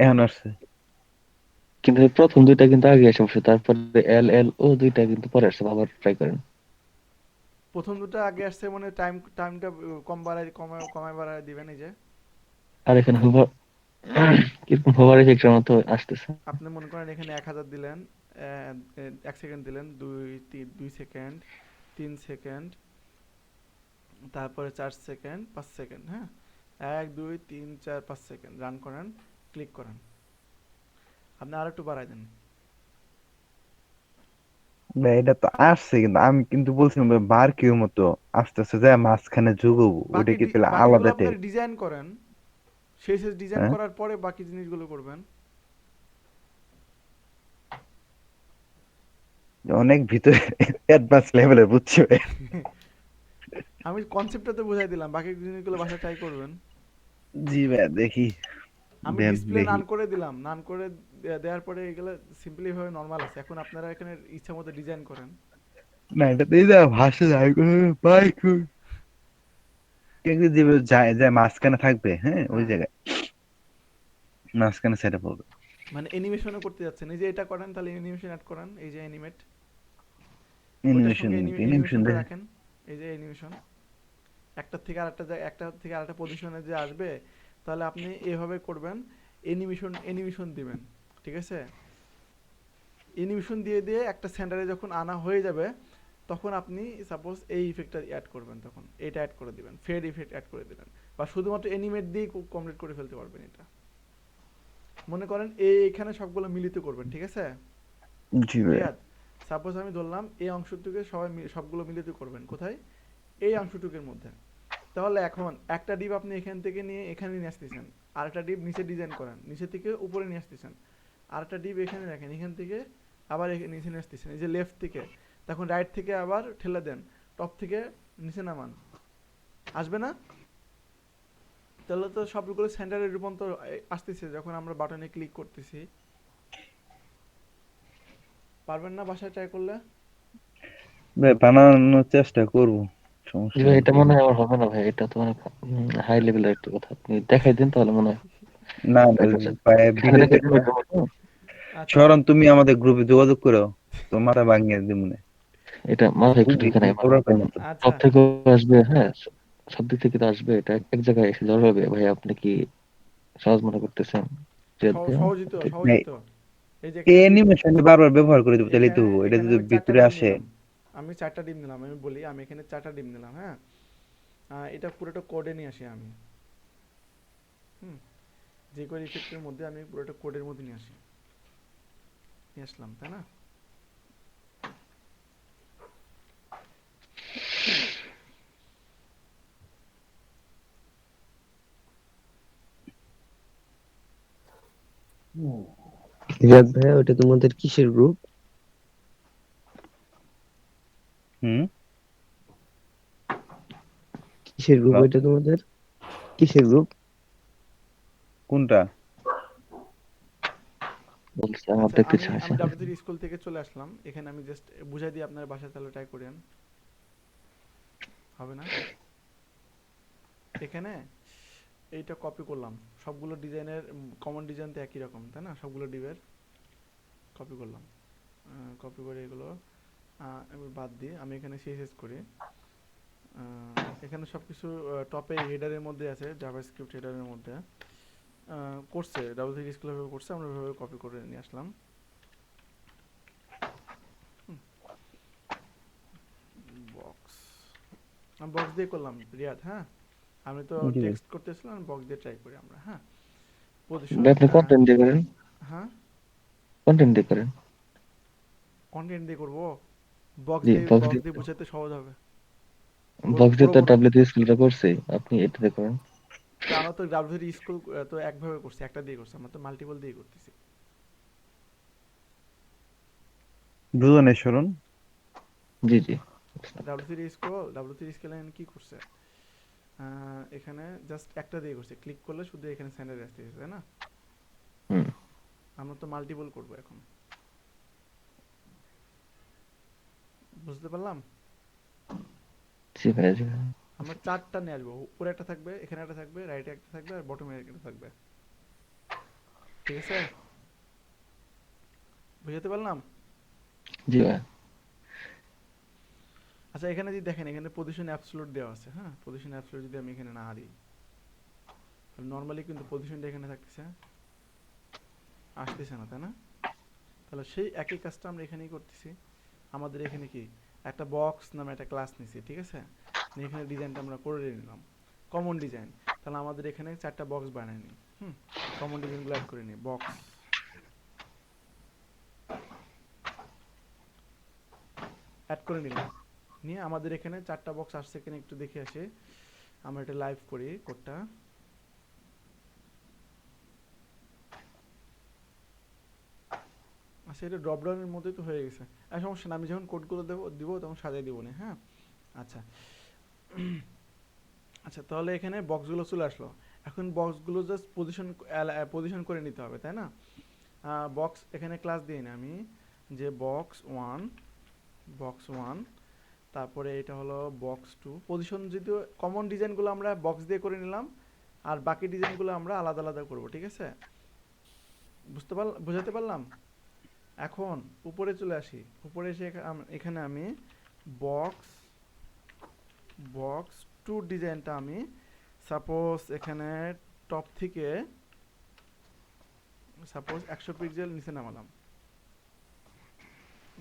এখন আসছে। কিন্তু এই প্রথম দুইটা কিন্তু আগে এসে বসে, তারপরে LLO দুইটা কিন্তু পরে আসছে, আবার ট্রাই করেন। প্রথম দুটো আগে আসছে মানে টাইমটা কম বাড়ায়, কমায় বাড়ায় দিবেন, এই যে আর এখানে হোভার, কিরকম হোভার এফেক্টের মতো আসতেছে। আপনি মনে করেন এখানে 1000 দিলেন, 1 সেকেন্ড দিলেন, 2 সেকেন্ড, 3 সেকেন্ড, তারপরে 4 সেকেন্ড, 5 সেকেন্ড, হ্যাঁ, 1 2 3 4 5 সেকেন্ড, রান করেন, ক্লিক করেন, আপনি আর একটু বাড়াই দেন। ভাই এটা তো আসছে, কিন্তু আমি কিন্তু বলছিলাম ভাই বার কিউ মতো আস্তে আস্তে যায় মাঝখানে যুগবো, ওটা কি তাহলে বাকিগুলো আলাদা আপনার টেক? ডিজাইন করেন, শেষে ডিজাইন হ্যাঁ, করার পরে বাকি জিনিসগুলো করবেন। অনেক ভিতরে অ্যাডভান্স লেভেলের বুঝছো ভাই। আমি কনসেপ্টটা তো বুঝাই দিলাম, বাকি জিনিসগুলো বাসায় ট্রাই করবেন। জি ভাই দেখি, আমি দেন ডিসপ্লে দেখি। নান করে দিলাম, নান করে দেওয়ার পরে এগুলো সিম্পলি ভাবে নর্মাল আছে। এখন আপনারা এখানে ইচ্ছা মতো ডিজাইন করেন। না এটা দিয়ে যা ভাসে যায় ভাই কিন্তু যে যায় যায় মাঝখানে থাকবে, হ্যাঁ ওই হ্যাঁ, জায়গায় মাঝখানে সেট আপ হবে। মানে অ্যানিমেশনও করতে যাচ্ছেন, এই যে এটা করেন তাহলে অ্যানিমেশন অ্যাড করেন, এই যে অ্যানিমেট, ওইটার অ্যানিমেশন, সঙ্গে অ্যানিমেশন অ্যানিমেশনটা দেখে। রাখেন, এই যে অ্যানিমেশন একটা থেকে আরেকটা পজিশনে যে আসবে, তাহলে আপনি এভাবে করবেন, অ্যানিমেশন দিবেন, ঠিক আছে? অ্যানিমেশন দিয়ে দিয়ে একটা সেন্টারে যখন আনা হয়ে যাবে, তখন আপনি সাপোজ এই ইফেক্টটা অ্যাড করবেন, তখন এটা অ্যাড করে দিবেন, ফেড ইফেক্ট অ্যাড করে দিবেন, বা শুধুমাত্র অ্যানিমেট দিয়ে কমপ্লিট করে ফেলতে পারবেন এটা। মনে করেন এইখানে সবগুলো মিলিত করবেন, ঠিক আছে জি ভাই। রিয়াদ? সাপোজ আমি ধরলাম এই অংশটুকে সবগুলো মিলিত করবেন কোথায়, এই অংশটুকের মধ্যে। তাহলে এখন একটা ডিপ আপনি এখান থেকে নিয়ে এখানে নিয়ে আসতেছেন, আরেকটা ডিপ নিচে ডিজাইন করেন, নিচে থেকে উপরে নিয়ে আসতেছেন, আরেকটা ডিপ এখানে রাখেন, এখান থেকে আবার নিচে নিয়ে আসতেছেন, এই যে লেফট থেকে, তখন রাইট থেকে আবার ঠেলে দেন, টপ থেকে নিচে নামান, আসবে না? তাহলে তো সবগুলো সেন্টারে রূপান্তর আসতেছে যখন আমরা বাটনে ক্লিক করতেছি। পারবেন না বাসায় ট্রাই করলে? ভাই বানানোর চেষ্টা করব, জি সমস্যা ভাই, নেই এটা মনে দেখি। হয় আমার হবে না ভাই, এটা তো অনেক হাই লেভেলের একটা কথা। আপনি দেখাই দিন তাহলে মনে হয় না একবারে ভাই খেলে ভিডিও দেখাই দিন দেখে। এটা মতো। আচ্ছা, শরণ তুমি আমাদের গ্রুপে যোগাযোগ করো, তোমার মাথা ভাঙিয়ে দিব না। এটা মাথায় একটু বুঝলি ঢুকে নাই তুমি আমার। পুরো পাই মতো। আচ্ছা, সব থেকে আসবে, হ্যাঁ, সব দিক থেকে তো আসবে, এটা এক জায়গায় এসে জড় হবে ভাই। আপনি কি সহজ মনে করতেছেন? যে সহজিত আপনি- সহজিত। এই যে এই এখানে অ্যানিমেশন বারবার ব্যবহার করে দেবো তাহলেই তো এখানে হবো। এটা এখানে যদি আমি চারটা ভিতরে ডিম আসে। নিলাম, আমি চারটা ডিম নিলাম, আমি বলি আমি এখানে চারটা ডিম নিলাম, হ্যাঁ। এটা পুরোটা কোডে নিয়ে আসি আমি, হুম, যে কোনো ইফেক্টের মধ্যে আমি পুরোটা কোডের মধ্যে নিয়ে আসলাম, তাই না? রিয়াদ ভাইয়া, ওটা তোমাদের কিসের গ্রুপ? হুম। কিসের গ্রুপ হ্যালো, ওইটা তোমাদের? কিসের গ্রুপ? কোনটা? বলছি আমার আচ্ছা, দেখতে আমি চাইছে। আমি ডাব্লিউ স্কুল থেকে চলে আসলাম, এখানে আমি জাস্ট বুঝাই দিই আপনার বাসায়, তাহলে ট্রাই করেন, হবে না? এখানে এইটা কপি করলাম, সবগুলো ডিজাইনের কমন ডিজাইন তো একই রকম, তাই না? সবগুলো ডিবের কপি করলাম, কপি করে এগুলো এবার বাদ দিয়ে আমি এখানে সিএসএস করি। এখানে সব কিছু টপে হেডারের মধ্যে আছে, জাভাস্ক্রিপ্ট হেডারের মধ্যে করছে, ডাবল থ্রি স্কুল ভাবে করছে, আমরা ওইভাবে কপি করে নিয়ে আসলাম। বক্স, আমি বক্স দিয়ে করলাম রিয়াদ, হ্যাঁ। আমি তো জি ভাই। টেক্সট করতেছিলাম, বক্স দিয়ে ট্রাই করি আমরা, হ্যাঁ। ভাই, পজিশন, আপনি কন্টেন্ট দিয়ে করেন, হ্যাঁ, কন্টেন্ট দিয়ে করেন। কন্টেন্ট দিয়ে করবো, জি, বক্স বক্স দিয়ে, দিয়ে বুঝাতে সহজ হবে, বক্স দিয়ে বড় তো বড়। ডাব্লিউ স্কুলটা করছে, আপনি এটাতে করেন। তো আমরা তো ডাব্লিউ স্কুল তো একভাবে করছি, একটা দিয়ে করছি, আমরা তো মাল্টিপল দিয়ে করতেছি। দুজনের শরণ। জি জি। ডাব্লিউ থ্রি স্কুল কি করছে, এখানে জাস্ট একটা দিয়ে করছে, ক্লিক করলে শুধু এখানে সেন্টার আসতেছে, তাই না? হুম। আমরা তো মাল্টিপল করব এখন, বুঝতে পারলাম? জি ভাই, জি ভাই। আমরা চারটা নিয়ে আসবো, উপরে একটা থাকবে, এখানে একটা থাকবে, রাইটে একটা থাকবে, আর বটমে একটা থাকবে, ঠিক আছে? বুঝতে পারলাম? জি ভাই। আচ্ছা, এখানে যদি দেখেন, এখানে পজিশন অ্যাবসলিউট দেওয়া আছে, হ্যাঁ। পজিশন অ্যাবসলিউট যদি আমি এখানে না দিই, নর্মালি কিন্তু পজিশনটা এখানে থাকতেছে, আসতেছে না, তাই না? তাহলে সেই একই কাজটা আমরা এখানেই করতেছি। আমাদের এখানে কি একটা বক্স নামে একটা ক্লাস নিছি, ঠিক আছে? নিয়ে এখানে ডিজাইনটা আমরা করে নিলাম, কমন ডিজাইন। তাহলে আমাদের এখানে চারটা বক্স বানাই নিই, হুম, কমন ডিজাইনগুলো অ্যাড করে নিই, বক্স অ্যাড করে নিলাম। নিয়ে আমাদের এখানে চারটা বক্স আসছে কিনা একটু দেখে আসি, আমরা এটা লাইভ করি কোডটা। আচ্ছা, এটা ড্রপ ডাউনের মধ্যেই তো হয়ে গেছে, আর সমস্যা না, আমি যখন কোডগুলো দিব তখন সাজিয়ে দিব না, হ্যাঁ। আচ্ছা, আচ্ছা, তাহলে এখানে বক্সগুলো চলে আসলো। এখন বক্সগুলো জাস্ট পজিশন করে নিতে হবে, তাই না? বক্স এখানে ক্লাস দিই না আমি, যে বক্স ওয়ান, তারপরে এটা হলো বক্স 2। পজিশন যদি কমন ডিজাইনগুলো আমরা বক্স দিয়ে করে নিলাম, আর বাকি ডিজাইনগুলো আমরা আলাদা আলাদা করব, ঠিক আছে? বোঝাতে পারলাম? এখন উপরে চলে আসি। উপরে এসে এখানে আমি বক্স বক্স 2 ডিজাইনটা আমি সাপোজ এখানে টপ থেকে সাপোজ 100 পিক্সেল নিচে নামালাম।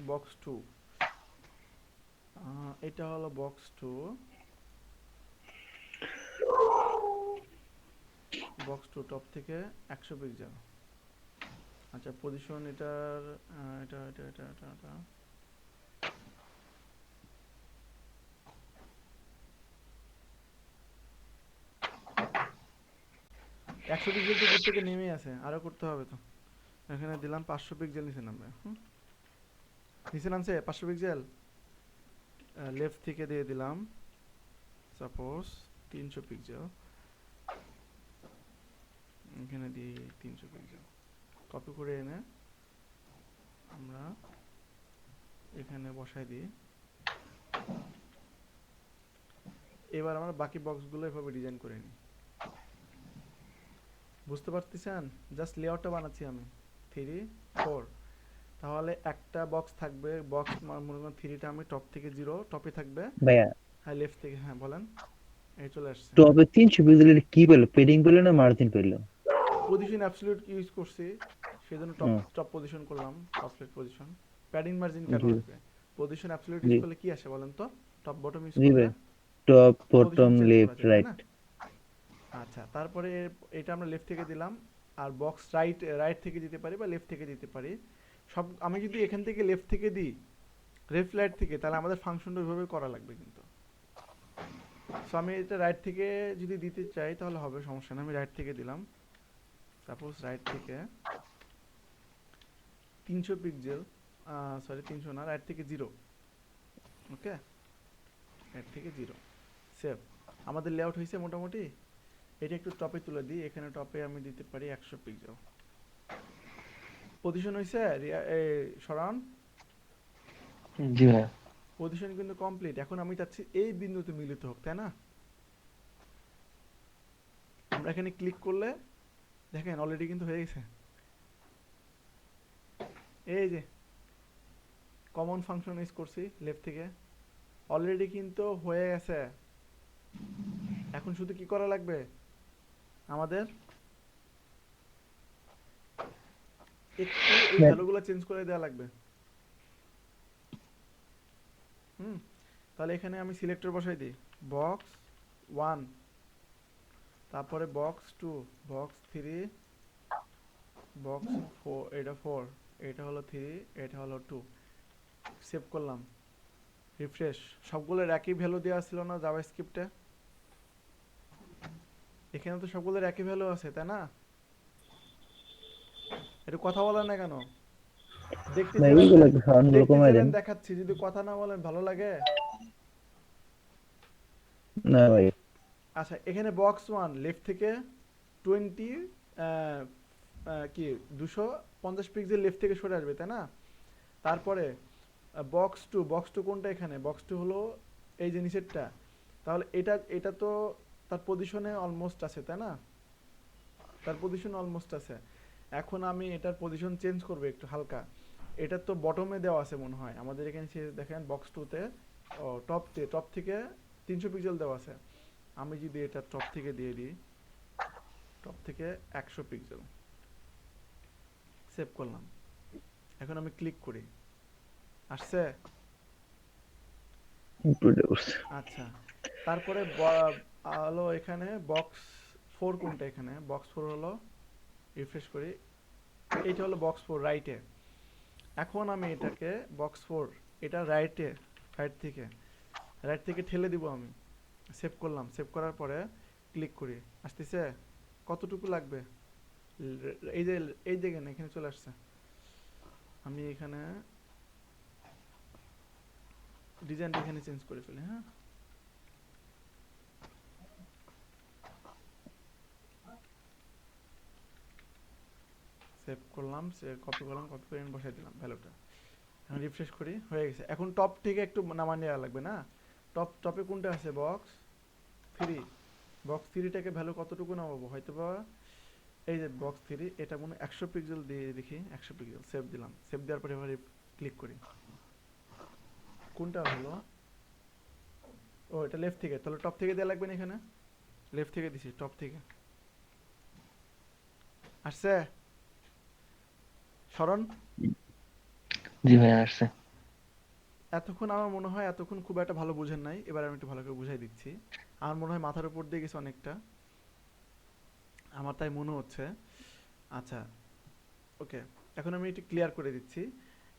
বক্স 2, এটা হলো বক্স 2 টপ থেকে 100 পিক্সেল। আচ্ছা, পজিশন এটার এটা 100 পিক্সেল তো উপর থেকে নেমে আছে, আরো করতে হবে তো। এখানে দিলাম 500 পিক্সেল নিচে নামবে। নিচে নামছে 500 পিক্সেল। লেফট থেকে দিয়ে দিলাম সাপোজ 300 পিক্সেল, এখানে দিই 300 পিক্সেল। কপি করে এনে আমরা এখানে বসাই দিই। এবার আমরা বাকি বক্সগুলো এভাবে ডিজাইন করে নিই। বুঝতে পারতেছেন? জাস্ট লেআউটটা বানাচ্ছি আমি 3 4। তাহলে একটা বক্স থাকবে, বক্স মনে করেন 3টা আমি টপ থেকে 0 টপে থাকবে। ভাইয়া হ্যাঁ, লেফট থেকে, হ্যাঁ বলেন। এই চলে আসছে। টপে 300 পিক্সেলের কি পেলো, পেডিং পেলো না মার্জিন পেলো? পজিশন অ্যাবসলিউট ইউজ করছি, সেজন্য টপ হুম, টপ পজিশন করলাম, top left position. Padding margin কেন জি আসবে? পজিশন অ্যাবসলিউট ইউজ জি করলে কি আসে বলেন তো? টপ বটম ইউজ জি করলে ভাই, টপ পজিশন বটম চেঞ্জ করা লেফট যায়, তাই রাইট। না? আচ্ছা, তারপরে এটা আমরা লেফট থেকে দিলাম, আর বক্স রাইট থেকে দিতে পারি বা লেফট থেকে দিতে পারি। সব আমি যদি এখান থেকে লেফট থেকে দিই, লেফট রাইট থেকে, তাহলে আমাদের ফাংশনটা ওইভাবে করা লাগবে কিন্তু। সো আমি এটা রাইট থেকে যদি দিতে চাই তাহলে হবে, সমস্যা না। আমি রাইট থেকে দিলাম, সাপোজ রাইট থেকে 300 পিক্সেল, সরি 300 না, রাইট থেকে 0। ওকে, রাইট থেকে 0, সেভ। আমাদের লেআউট হয়েছে মোটামুটি। এটা একটু টপে তুলে দিই, এখানে টপে আমি দিতে পারি 100 পিক্সেল। পজিশন হয়েছে সরান, জি ভাইয়া। পজিশন কিন্তু কমপ্লিট। এখন আমি চাচ্ছি এই বিন্দুতে মিলিত হোক, তাই না? আমরা এখানে ক্লিক করলে দেখেন অলরেডি কিন্তু হয়ে গেছে। এই যে কমন ফাংশন ইউজ করছি লেফট থেকে, অলরেডি কিন্তু হয়ে গেছে। এখন শুধু কি করা লাগবে আমাদের? একটু এই ভ্যালুগুলো চেঞ্জ করে দেওয়া লাগবে। তাহলে এখানে আমি সিলেক্টর বসাই দিই, বক্স 1, তারপরে বক্স 2, বক্স 3, বক্স 4, এটা 4, এটা হলো 3, এটা হলো 2। সেভ করলাম, রিফ্রেশ। সবগুলোর একই ভ্যালু দেওয়া ছিল না জাভাস্ক্রিপ্টে? এখানে তো সবগুলোর একই ভ্যালু আছে, তাই না? এটা কথা বলেন না কেন? না এইগুলো সাউন্ডগুলো কমায় দেন। দেখাচ্ছি, যদি কথা না বলেন ভালো লাগে? না ভাই, আচ্ছা, এখানে বক্স 1 লেফট থেকে 20 আহ, কি 250 পিক্সেল লেফট থেকে সরে আসবে, তাই না? তারপরে বক্স টু কোনটা? এখানে বক্স 2 হলো এই যে নিচেরটা। তাহলে এটা এটা তো তার পজিশনে অলমোস্ট আছে, তাই না? তার পজিশন অলমোস্ট আছে। এখন আমি এটার পজিশন চেঞ্জ করব একটু হালকা। এটা তো বটমে দেওয়া আছে মনে হয় আমাদের এখানে, দেখেন বক্স 2তে টপ থেকে 300 পিক্সেল দেওয়া আছে। আমি যদি এটা টপ থেকে দিয়ে দিই, টপ থেকে 100 পিক্সেল, সেভ করলাম। এখন আমি ক্লিক করি, আসছে? ইমপ্রুভ করছে। আচ্ছা, তারপরে হলো এখানে বক্স 4 কোনটা? এখানে বক্স 4 হলো, রিফ্রেশ করি, এইটা হলো বক্স 4 রাইটে। এখন আমি এটাকে বক্স 4, এটা রাইট থেকে ঠেলে দিব আমি। সেভ করলাম, সেভ করার পরে ক্লিক করি, আসতেছে? কতটুকু লাগবে? এই যে দেখেন এখানে চলে আসছে। আমি এখানে ডিজাইনটা এখানে চেঞ্জ করে ফেলি। হ্যাঁ, সেভ করলাম, কপি করলাম, কপি করে বসাই দিলাম ভ্যালুটা। এখন রিফ্রেশ করি, হয়ে গেছে। এখন টপ থেকে একটু নামান নেওয়া লাগবে না? টপে কোনটা আছে? বক্স 3। বক্স 3টাকে ভ্যালু কতটুকু নামাবো? হয়তো বা এই যে বক্স 3, এটা মনে 100 পিক্সেল দিয়ে দেখি। 100 পিক্সেল, সেভ দিলাম। সেভ দেওয়ার পরে এবার ক্লিক করি, কোনটা হলো? ও, এটা লেফট থেকে, তাহলে টপ থেকে দেওয়া লাগবে না এখানে? লেফট থেকে দিছি, টপ থেকে আসছে। স্মরণ জি ভাইয়া আসছে। এতক্ষণ আমার মনে হয় এতক্ষণ খুব একটা ভালো বুঝেন নাই, এবার আমি একটু ভালো করে বুঝাই দিচ্ছি। আমার মনে হয় মাথার উপর দিয়ে গেছে অনেকটা, আমার তাই মনে হচ্ছে। আচ্ছা, ওকে, এখন আমি এটা ক্লিয়ার করে দিচ্ছি।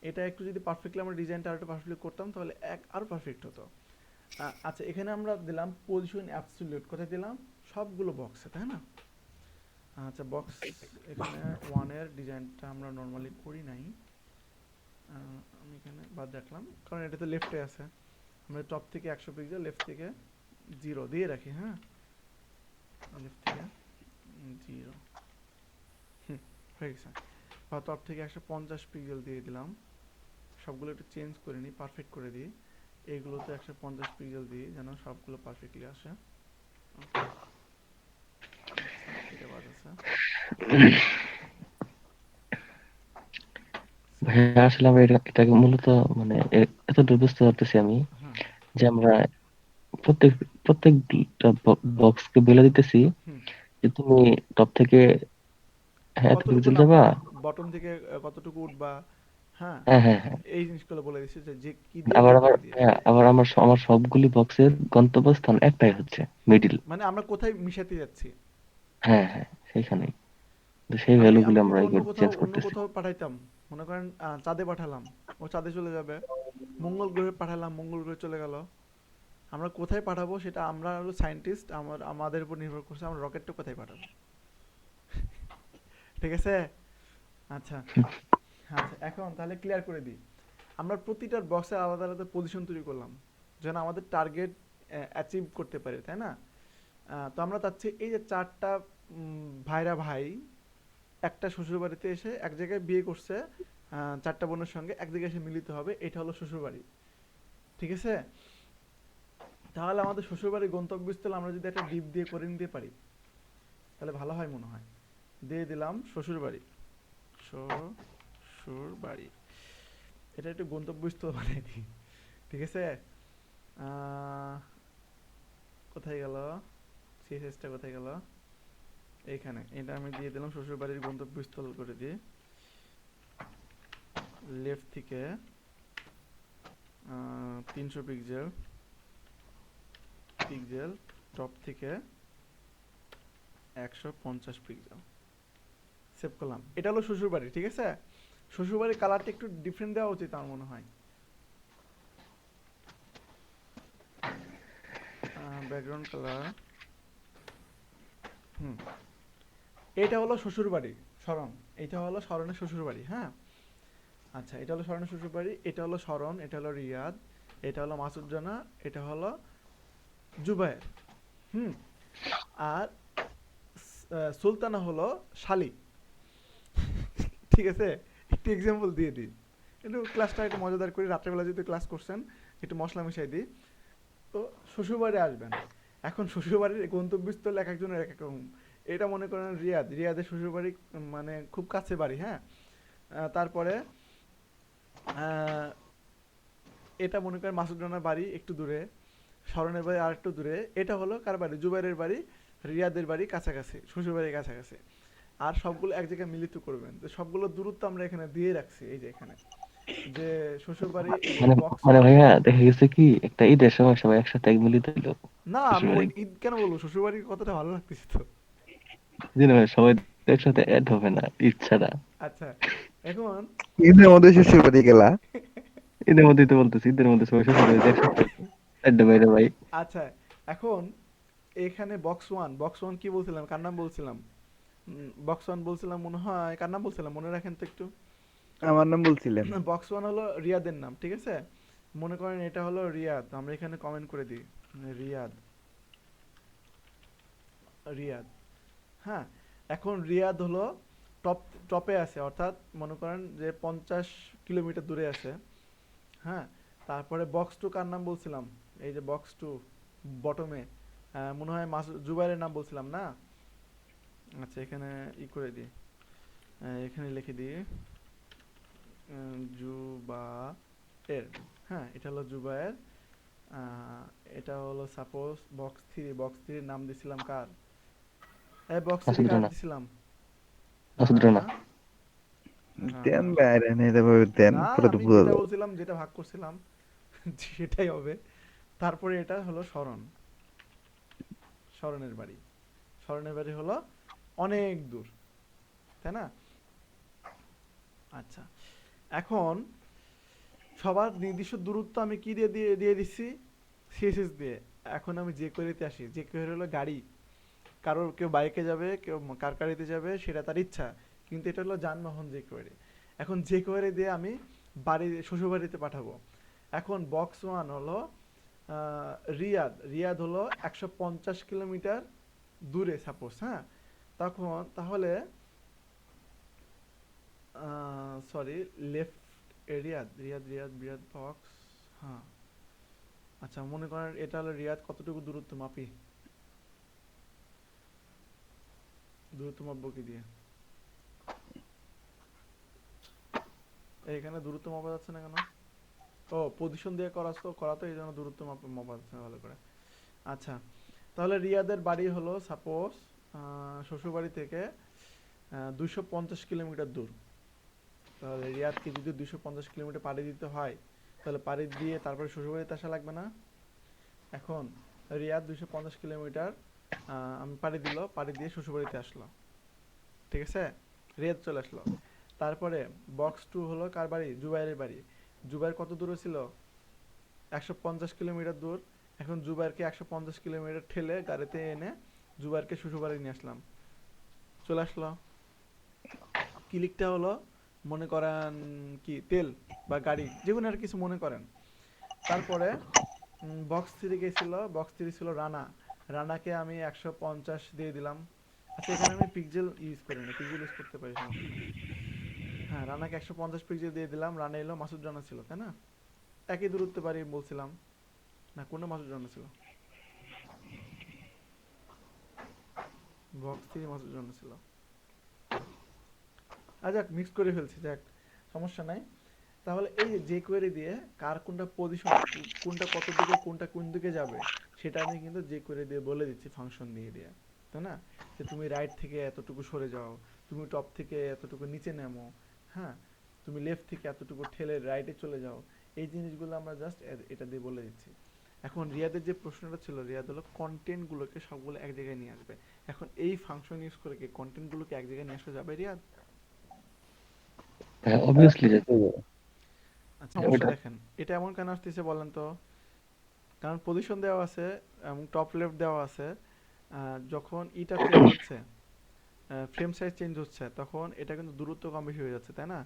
এটা একটু যদি পারফেক্টলি আমরা ডিজাইনটা আরো পারফেক্টলি করতাম তাহলে আরো পারফেক্ট হতো। আচ্ছা, এখানে আমরা দিলাম পজিশন অ্যাবসলিউট, কোথায় দিলাম? সবগুলো বক্সে, তাই না? আচ্ছা, বক্স এখানে 1 এর ডিজাইনটা আমরা নরমালি করি নাই, আমি এখানে বাদ রাখলাম কারণ এটা তো লেফটে আছে। আমরা টপ থেকে 100 পিক্সেল, লেফট থেকে 0 দিয়ে রাখি। হ্যাঁ, লেফট থেকে 0 হয়ে গেছে। বা টপ থেকে 150 পিক্সেল দিয়ে দিলাম। সবগুলো একটু চেঞ্জ করে নিই, পারফেক্ট করে দিই। এইগুলো তো 150 পিক্সেল দিই যেন সবগুলো পারফেক্টলি আসে। ওকে, এটা বাদ আছে। ভাইয়া আসলে আমরা এটাকে মূলত মানে এতটুকু বুঝতে পারতেছি আমি হুম যে আমরা প্রত্যেক প্রত্যেকটা বক্সকে বলে দিতেছি হুম যে তুমি টপ থেকে হ্যাঁ এত কতটুকু পিক্সেল যাবা। নামবা, বটম থেকে কতটুকু উঠবা। হ্যাঁ, হ্যাঁ হ্যাঁ হ্যাঁ। এই জিনিসগুলো বলে দিচ্ছে যে যে কি দিয়ে, আবার আবার কতটুকু দিয়ে। হ্যাঁ, আবার আমার সবগুলি বক্সের গন্তব্যস্থান একটাই হচ্ছে, মিডিল। মানে আমরা কোথায় মিশাতে যাচ্ছি। হ্যাঁ হ্যাঁ, সেইখানেই। তো সেই আমি ভ্যালুগুলো আমি আমরা যদি চেঞ্জ অন্য করতেছি। কোথাও পাঠাইতাম, মনে করেন চাঁদে পাঠালাম, ও চাঁদে চলে যাবে। মঙ্গল গ্রহে পাঠালাম, মঙ্গল গ্রহে চলে গেল। আমরা কোথায় পাঠাবো সেটা আমরা হলো সায়েন্টিস্ট, আমাদের উপর নির্ভর করছে আমরা রকেটটা কোথায় পাঠাবো। ঠিক আছে? আচ্ছা আচ্ছা, এখন তাহলে ক্লিয়ার করে দিই। আমরা প্রতিটার বক্সে আলাদা আলাদা পজিশন তৈরি করলাম যেন আমাদের টার্গেট অ্যাচিভ করতে পারে, তাই না? তো আমরা চাচ্ছি এই যে 4টা ভাইরা ভাই একটা শ্বশুরবাড়িতে এসে এক জায়গায় বিয়ে করছে, 4টা বোনের সঙ্গে এক জায়গায় এসে মিলিত হবে, এটা হলো শ্বশুরবাড়ি। ঠিক আছে? তাহলে আমাদের শ্বশুরবাড়ির গন্তব্যস্থলে আমরা যদি একটা দ্বীপ দিয়ে করে নিতে পারি তাহলে ভালো হয় মনে হয়। দিয়ে দিলাম শ্বশুরবাড়ি, শ্বশুরবাড়ি, এটা একটু গন্তব্যস্থল বানিয়ে দিই। ঠিক আছে? কোথায় গেল সিএসএসটা, কোথায় গেল? এইখানে, এটা আমি দিয়ে দিলাম শ্বশুরবাড়ির গন্তব্যস্থল করে দিই। লেফট থেকে 300 পিক্সেল, টপ থেকে 150 পিক্সেল। সেভ করলাম। এটা হলো শ্বশুরবাড়ি। ঠিক আছে? শ্বশুরবাড়ির কালারটা একটু ডিফারেন্ট দেওয়া উচিত আমার মনে হয়। ব্যাকগ্রাউন্ড কালার, এটা হলো শ্বশুরবাড়ি শরণ, এটা হলো শরণের শ্বশুরবাড়ি। হ্যাঁ, আচ্ছা, এটা হলো শরণের শ্বশুরবাড়ি, এটা হলো শরণ, এটা হলো রিয়াদ, এটা হলো মাসুদ জানা, এটা হলো জুবায়ের। আর সুলতানা হলো শালি। ঠিক আছে? একটু এক্সাম্পল দিয়ে দিই, একটু ক্লাসটা একটু মজাদার করি। রাত্রেবেলা যেহেতু ক্লাস করছেন একটু মশলা মিশাই দিই। তো শ্বশুরবাড়ি আসবেন, এখন শ্বশুরবাড়ির গন্তব্যস্থল এক একজনের এক এক রকম। এটা মনে করেন রিয়াদের শ্বশুরবাড়ি মানে খুব কাছে বাড়ি। হ্যাঁ, তারপরে এটা মনে করেন মাসুদ রানার বাড়ি একটু দূরে, শরণের বাড়ি আর একটু দূরে। এটা হলো কার বাড়ি? জুবাইরের বাড়ি, রিয়াদের বাড়ি কাছাকাছি, শ্বশুরবাড়ির কাছাকাছি। আর সবগুলো এক জায়গায় মিলিত করবেন। তো সবগুলো দূরত্ব আমরা এখানে দিয়ে রাখছি, এই যে এখানে যে শ্বশুরবাড়ি, এই যে মানে বক্স। মানে ভাইয়া দেখা গেছে কি একটা ঈদের সময় সবাই একসাথে এক মিলিত হইলো না, আমি ওই শ্বশুরবাড়ি। ঈদ কেন বলবো, শ্বশুরবাড়ির কথাটা ভালো লাগতেছে তো। দিন ভাই সবাই তো একসাথে অ্যাড হবে না ঈদ ছাড়া। আচ্ছা, এখন ঈদের মধ্যে শ্বশুরবাড়ি গেলা? ঈদের মধ্যেই তো বলতেছি, ঈদের মধ্যে সবাই শ্বশুরবাড়িতে একসাথে অ্যাড বাইরে ভাই। আচ্ছা, এখন এখানে বক্স ওয়ান কি বলছিলাম, কার নাম বলছিলাম? বক্স 1 বলছিলাম মনে হয়, কার নাম বলছিলাম মনে রাখেন তো একটু। আমার নাম বলছিলেন। বক্স 1 হলো রিয়াদের নাম। ঠিক আছে? মনে করেন এটা হলো রিয়াদ, আমরা এখানে কমেন্ট করে দিই রিয়াদ, রিয়াদ। হ্যাঁ, এখন রিয়াদ হলো টপ টপে আছে, অর্থাৎ মনে করেন যে 50 কিলোমিটার দূরে আছে। হ্যাঁ, তারপরে বক্স টু কার নাম বলছিলাম? এই যে বক্স টু বটমে, মনে হয় জুবাইরের নাম বলছিলাম না? আচ্ছা, এখানে ই করে দিই, এখানে লিখে দিই জুবায়ের। হ্যাঁ, এটা হলো জুবায়ের। আহ, এটা হলো সাপোজ বক্স থ্রির নাম দিছিলাম কার? এই বক্স থ্রি মাসুদ কার রানা। দিছিলাম? মাসুদ রানার রানা। না? হ্যাঁ দেন হ্যাঁ। বাইরে নিয়ে দেবো দেন, না, পরে তো আমি বুঝা যেটা যাবে। বলছিলাম, যেটা ভাগ করছিলাম সেটাই হবে। তারপরে এটা হলো শরণের বাড়ি। শরণের বাড়ি হলো অনেক দূর, তাই না? আচ্ছা, এখন সবার নির্দিষ্ট দূরত্ব আমি কি দিয়ে দিয়ে দিয়ে দিচ্ছি? সিএসএস দিয়ে। এখন আমি যে কোয়েরিতে আসি, যে কোয়েরি হলো গাড়ি। কেউ বাইকে যাবে, কেউ কার গাড়িতে যাবে, সেটা তার ইচ্ছা। কিন্তু এটা হলো যানবাহন যে কোয়েরি। এখন যে কোয়েরি দিয়ে আমি শ্বশুর বাড়িতে পাঠাবো। এখন বক্স ওয়ান হলো রিয়াদ হলো 150 কিলোমিটার দূরে সাপোজ। হ্যাঁ, তাহলে সরি, লেফট রিয়াদ বক্স। হ্যাঁ, আচ্ছা, মনে করেন এটা হলো রিয়াদ, কতটুকু দূরত্ব মাপি? দূরত্ব মাপবো কি দিয়ে? এইখানে দূরত্ব মাপা যাচ্ছে না কেন? ও, পজিশন দিয়ে করা তো এই জন্য দূরত্ব মাপা যাচ্ছে না ভালো করে। আচ্ছা, তাহলে রিয়াদের বাড়ি হলো সাপোজ শ্বশুর বাড়ি থেকে 250 কিলোমিটার দূর। তাহলে রিয়াদকে যদি 250 কিলোমিটার পাড়ি দিতে হয়, তাহলে পাড়ি দিয়ে তারপরে শ্বশুর বাড়িতে আসা লাগবে না? এখন রিয়াদ 250 কিলোমিটার আমি পাড়ি দিয়ে শ্বশুর বাড়িতে আসলো, ঠিক আছে? রিয়াদ চলে আসলো। তারপরে বক্স টু হলো কার বাড়ি? জুবাইরের বাড়ি। জুবাইর কত দূরে ছিল? 150 কিলোমিটার দূর। এখন জুবাইরকে 150 কিলোমিটার ঠেলে গাড়িতে এনে জুবাইরকে শ্বশুর বাড়ি নিয়ে আসলাম, চলে আসলো। ক্লিকটা হলো মনে করেন কি তেল বা গাড়ি, যে কোনো একটা কিছু মনে করেন। তারপরে বক্স থ্রি গেছিল, বক্স থ্রি ছিল রানাকে আমি 150 দিয়ে দিলাম। আচ্ছা, এখানে আমি পিক্সেল ইউজ করি না, পিক্সেল ইউজ করতে পারি, সমস্যা নেই। হ্যাঁ, রানাকে 150 পিক্সেল দিয়ে দিলাম। রানা এলো, মাসুদ রানা ছিল, তাই না? একই দূরত্বে বাড়ি বলছিলাম না? কোনটা মাসুদ রানা ছিল? বক্স থ্রি মাসুদ রানা ছিল। যাক, মিক্স করে ফেলছি, যাক, সমস্যা নাই। তাহলে এই যে কোয়েরি দিয়ে কার কোনটা পজিশন, কোনটা কত দিকে, কোনটা কোন দিকে যাবে, সেটা আমি কিন্তু যে কোয়েরি দিয়ে বলে দিচ্ছি, ফাংশন দিয়ে দিয়ে, তাই না? যে তুমি রাইট থেকে এতটুকু সরে যাও, তুমি টপ থেকে এতটুকু নিচে নামো, হ্যাঁ, তুমি লেফট থেকে এতটুকু ঠেলে রাইটে চলে যাও। এই জিনিসগুলো আমরা জাস্ট এটা দিয়ে বলে দিচ্ছি। এখন রিয়াদের যে প্রশ্নটা ছিল, রিয়াদ হলো কন্টেন্টগুলোকে সবগুলো এক জায়গায় নিয়ে আসবে। এখন এই ফাংশন ইউজ করে কি কন্টেন্টগুলোকে এক জায়গায় নিয়ে আসা যাবে রিয়াদ? হ্যাঁ, অবভিয়াসলি যে আচ্ছা, সমস্যা ওটা দেখেন, এটা এমন কেন আসতেছে বলেন তো? কারণ পজিশন দেওয়া আছে এবং টপ লেফট দেওয়া আছে। যখন ইটা চেঞ্জ হচ্ছে, ফ্রেম সাইজ চেঞ্জ হচ্ছে, তখন এটা কিন্তু দূরত্ব কম বেশি হয়ে যাচ্ছে, তাই না?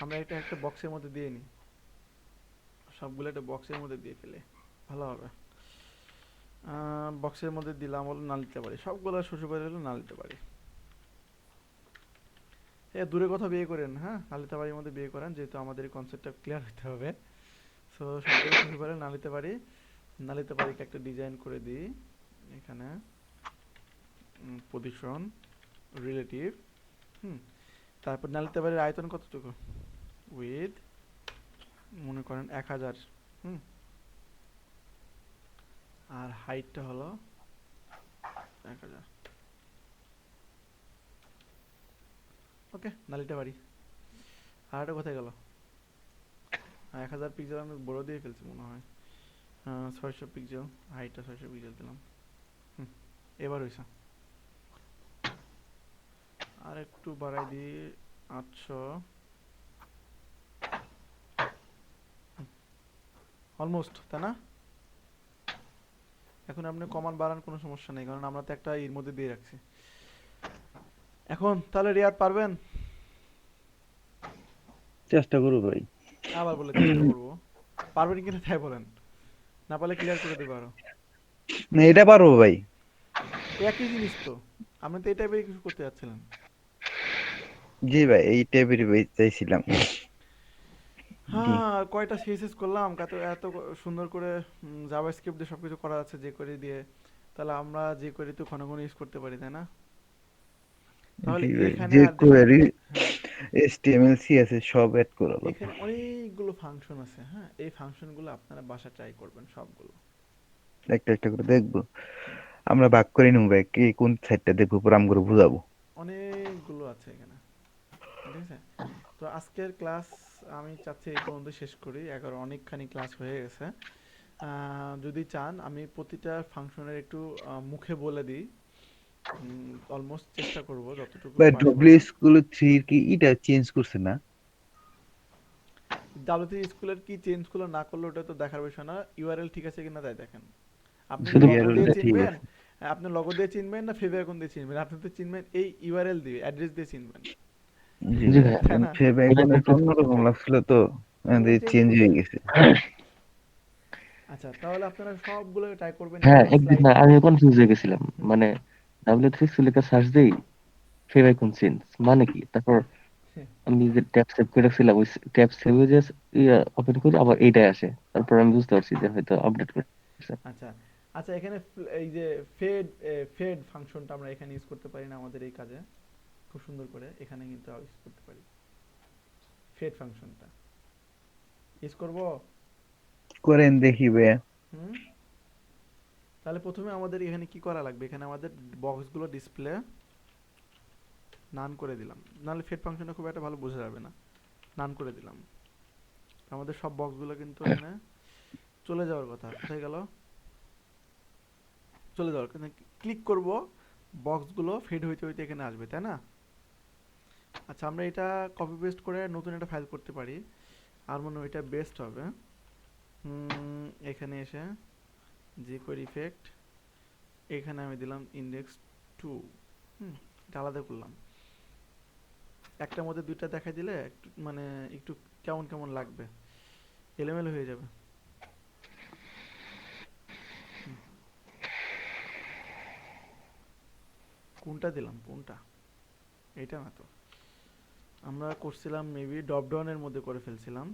আমরা এটা একটা বক্সের মধ্যে দিয়ে নিই, সবগুলো একটা বক্সের মধ্যে দিয়ে ফেলে ভালো হবে। বক্সের মধ্যে দিলাম, হলো না নিতে পারি, সবগুলো শ্বশুরবাড়ি হলো না নিতে পারি। দূরে কথা বিয়ে করেন, হ্যাঁ, নালিতা বাড়ির মধ্যে বিয়ে করেন, যেহেতু আমাদের এই কনসেপ্টটা ক্লিয়ার হতে হবে। সো সবগুলো শ্বশুরবাড়ি নালিতে পারিকে একটা ডিজাইন করে দিই এখানে, পজিশন রিলেটিভ। তারপর নালিতে বাড়ির আয়তন কতটুকু? উইথ মনে করেন 1000। আর হাইটটা হলো 1000। ওকে, নালিতা বাড়ি। আর একটা কোথায় গেল? 1000 পিক্সেল আমি বড় দিয়ে ফেলছি মনে হয়। 600 পিক্সেল, হাইটটা 600 পিক্সেল দিলাম। এবার হয়েছে। আর একটু বাড়াই দিই, 800। অলমোস্ট, তাই না? এখন আপনি কমান বাড়ান, কোনো সমস্যা নেই, কারণ আমরা তো একটা এর মধ্যে দিয়ে রাখছি। এখন তাহলে রিয়াদ পারবেন? চেষ্টা করো ভাই। আবার বলে চেষ্টা করবো, পারবেন কিনা তাই বলেন, না পারলে ক্লিয়ার করে দেবো আরো। না, এটা পারবো ভাই। একই জিনিস তো, আপনি তো এই টাইপের কিছু করতে যাচ্ছিলেন। জি ভাই, এই টাইপের ভাই চাইছিলাম। জি হ্যাঁ, কয়টা সিএসএস করলাম, কত এত সুন্দর করে জাভাস্ক্রিপ্ট দিয়ে সবকিছু করা আছে jQuery দিয়ে। তাহলে আমরা jQuery তো ঘন ঘন ইউজ করতে পারি, তাই না? তাহলে জি ভাই, এখানে যে আর দেখেন, কোয়েরি হ্যাঁ, HTML CSS সব অ্যাড করা লাগবে। এখানে অনেকগুলো ফাংশন আছে। হ্যাঁ, এই ফাংশনগুলো আপনারা বাসা ট্রাই করবেন সবগুলো। একটা একটা করে দেখবো। হুম, আমরা ভাগ করে নেবো ভাই, কে কোন সাইডটা দেখবো, পরে আম করে বুঝাবো। অনেকগুলো আছে এখানে, ঠিক আছে? তো আজকের ক্লাস আমি চাচ্ছি এই পর্যন্ত শেষ করি, 11 অনেকখানি ক্লাস হয়ে গেছে। যদি চান আমি প্রতিটা ফাংশনের একটু মুখে বলে দিই, অলমোস্ট চেষ্টা করব যতটুকু ভাই পারি ডব্লিউ বলার। স্কুল 3 কি এটা চেঞ্জ করছে না? ডাব্লিউসি স্কুলের কি চেঞ্জ করলো না করলো ওটা তো দেখার বিষয় না, ইউআরএল ঠিক আছে কিনা তাই দেখেন। আপনি কি শুধু লগো দিয়ে URL-টা ঠিক চিনবেন? আছে। আপনি লগো দিয়ে চিনবেন না ফেভিকন দিয়ে চিনবেন? আপনি তো চিনবেন এই ইউআরএল দিয়ে, অ্যাড্রেস দিয়ে চিনবেন, জি জি ভাই, ভাই, তাই না? ফেব এটা এখন একটু করতে অন্যরকম লাগছিল তো, এগুলো চেঞ্জ চেঞ্জ করছে। হয়ে গেছে। আচ্ছা, তাহলে আপনারা সবগুলো ট্রাই করবেন, হ্যাঁ, এখানে একদিন স্লাইড। না আমি কনফিউজ হয়ে গেছিলাম, হুম, মানে W3 লিখে সার্চ দেই, ফেভাইকন চেঞ্জ মানে কি, তারপর আমি যে ট্যাব সেভ করে রাখছিলাম ওই ট্যাব সেভে যে ওপেন করি আবার এইটাই আসে, তারপর আমি বুঝতে পারছি যে হয়তো আপডেট করছে। আচ্ছা আচ্ছা, এখানে এই যে ফেড ফেড ফাংশনটা আমরা এখানে ইউজ করতে পারি না আমাদের এই কাজে, খুব সুন্দর করে এখানে কিন্তু ইউজ করতে পারি। ফেড ফাংশনটা ইউজ করব। করেন দেখি ভাই। হুম, তাহলে প্রথমে আমাদের এখানে কি করা লাগবে, এখানে আমাদের বক্সগুলো ডিসপ্লে নান করে দিলাম, নাহলে ফেড ফাংশনটা খুব একটা ভালো বোঝা যাবে না। নান করে দিলাম, আমাদের সব বক্সগুলো কিন্তু এখানে চলে যাওয়ার কথা। কোথায় গেল? চলে যাওয়ার কথা, ক্লিক করব, বক্সগুলো ফেড হইতে হইতে এখানে আসবে, তাই না? আচ্ছা, আমরা এটা কপি পেস্ট করে নতুন একটা ফাইল করতে পারি, আর মনে হয় এটা বেস্ট হবে। এখানে এসে jQuery ইফেক্ট, এখানে আমি দিলাম ইন্ডেক্স 2। এটা আলাদা করলাম, একটার মধ্যে দুইটা দেখাই দিলে একটু মানে একটু কেমন কেমন লাগবে, এলোমেলো হয়ে যাবে। হুম, কোনটা দিলাম, কোনটা? এইটা না তো, আমরা করছিলাম মেবি ড্রপ ডাউনের মধ্যে করে ফেলছিলাম।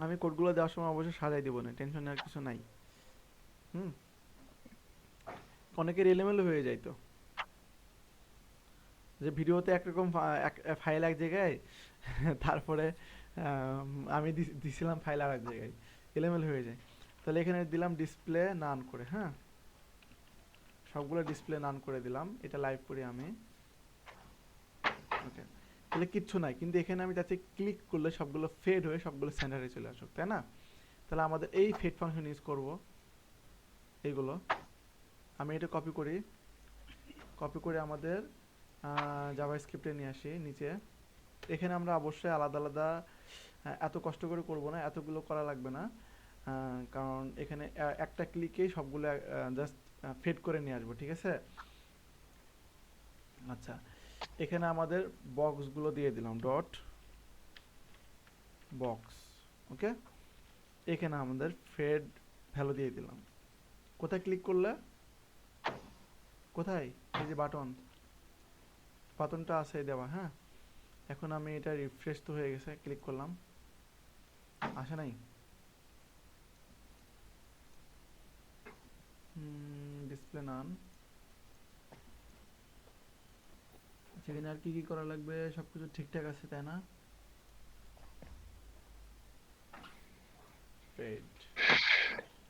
আমি কোডগুলো দেওয়ার সময় অবশ্যই সাজাই দিব না, টেনশন নেওয়ার কিছু নাই। হুম, অনেকের এলোমেলো হয়ে যায় তো, যে ভিডিওতে একরকম ফাইল এক জায়গায়, তারপরে আমি দিছিলাম ফাইল আর এক জায়গায়, এলোমেলো হয়ে যায়। তাহলে এখানে দিলাম ডিসপ্লে নান করে, হ্যাঁ, সবগুলো ডিসপ্লে নান করে দিলাম, এটা লাইভ করি আমি। ওকে, তাহলে কিচ্ছু নাই, কিন্তু এখানে আমি যাতে ক্লিক করলে সবগুলো ফেড হয়ে সবগুলো সেন্টারে চলে আসুক, তাই না? তাহলে আমাদের এই ফেড ফাংশন ইউজ করব, এইগুলো আমি এটা কপি করি, কপি করে আমাদের জাভা স্ক্রিপ্টে নিয়ে আসি নিচে। এখানে আমরা অবশ্যই আলাদা আলাদা এত কষ্ট করে করব না, এতগুলো করা লাগবে না, কারণ এখানে একটা ক্লিকেই সবগুলো জাস্ট ফেড করে নিয়ে আসবো, ঠিক আছে? আচ্ছা, এখানে আমাদের বক্সগুলো দিয়ে দিলাম, ডট বক্স। ওকে, এখানে আমাদের ফেড ভ্যালু দিয়ে দিলাম। কোথায় ক্লিক করলে, কোথায়? এই যে বাটনটা আছে দেওয়া, হ্যাঁ। এখন আমি এটা রিফ্রেশ তো হয়ে গেছে, ক্লিক করলাম, আসে নাই। ডিসপ্লে নান, সেখানে আর কি কি করা লাগবে, সবকিছু ঠিকঠাক আছে, তাই না? পেড,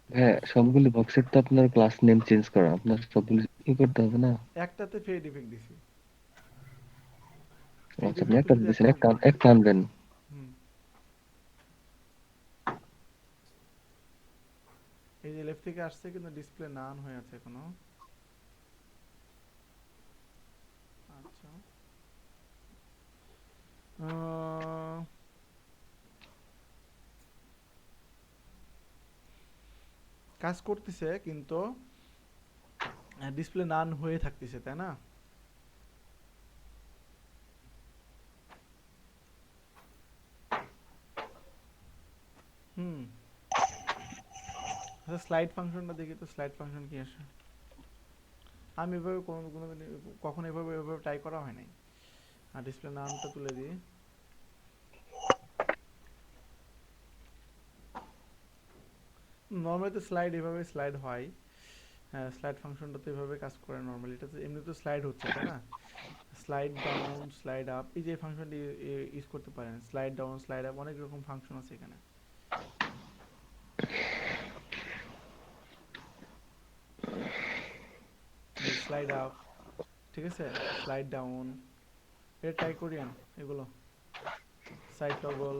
হ্যাঁ, সবগুলি বক্সের তো আপনার ক্লাস নেম চেঞ্জ করা, আপনার সবগুলি ই করতে হবে না? একটাতে ফেড ইফেক্ট দিছি, ফেড আচ্ছা, আপনি ইফেক্ট একটা যদি দিয়েছেন, একটা একটা আনবেন। হুম, এই যে লেফট থেকে আসছে কিন্তু ডিসপ্লে নান হয়ে আছে এখনো। আচ্ছা, কাজ করতেছে কিন্তু ডিসপ্লে নান হয়ে থাকতেছে, তাই না? হুম, আচ্ছা, স্লাইড ফাংশনটা দেখি তো, স্লাইড ফাংশন কি আসে। আমি এভাবে কখনো এভাবে ট্রাই করা হয় নাই। আর ডিসপ্লে নামটা তুলে দিই। নর্মালি তো স্লাইড এভাবে স্লাইড হয়। হ্যাঁ, স্লাইড ফাংশনটা তো এভাবে কাজ করে নর্মালি। এটা তো এমনি তো স্লাইড হচ্ছে, তাই না? স্লাইড ডাউন, স্লাইড আপ, এই যে ফাংশনটি ইউজ করতে পারেন। স্লাইড ডাউন, স্লাইড আপ, অনেক রকম ফাংশন আছে এখানে। স্লাইড আপ, ঠিক আছে, স্লাইড ডাউন, এটা ট্রাই করিয়েন এগুলো। Side toggle.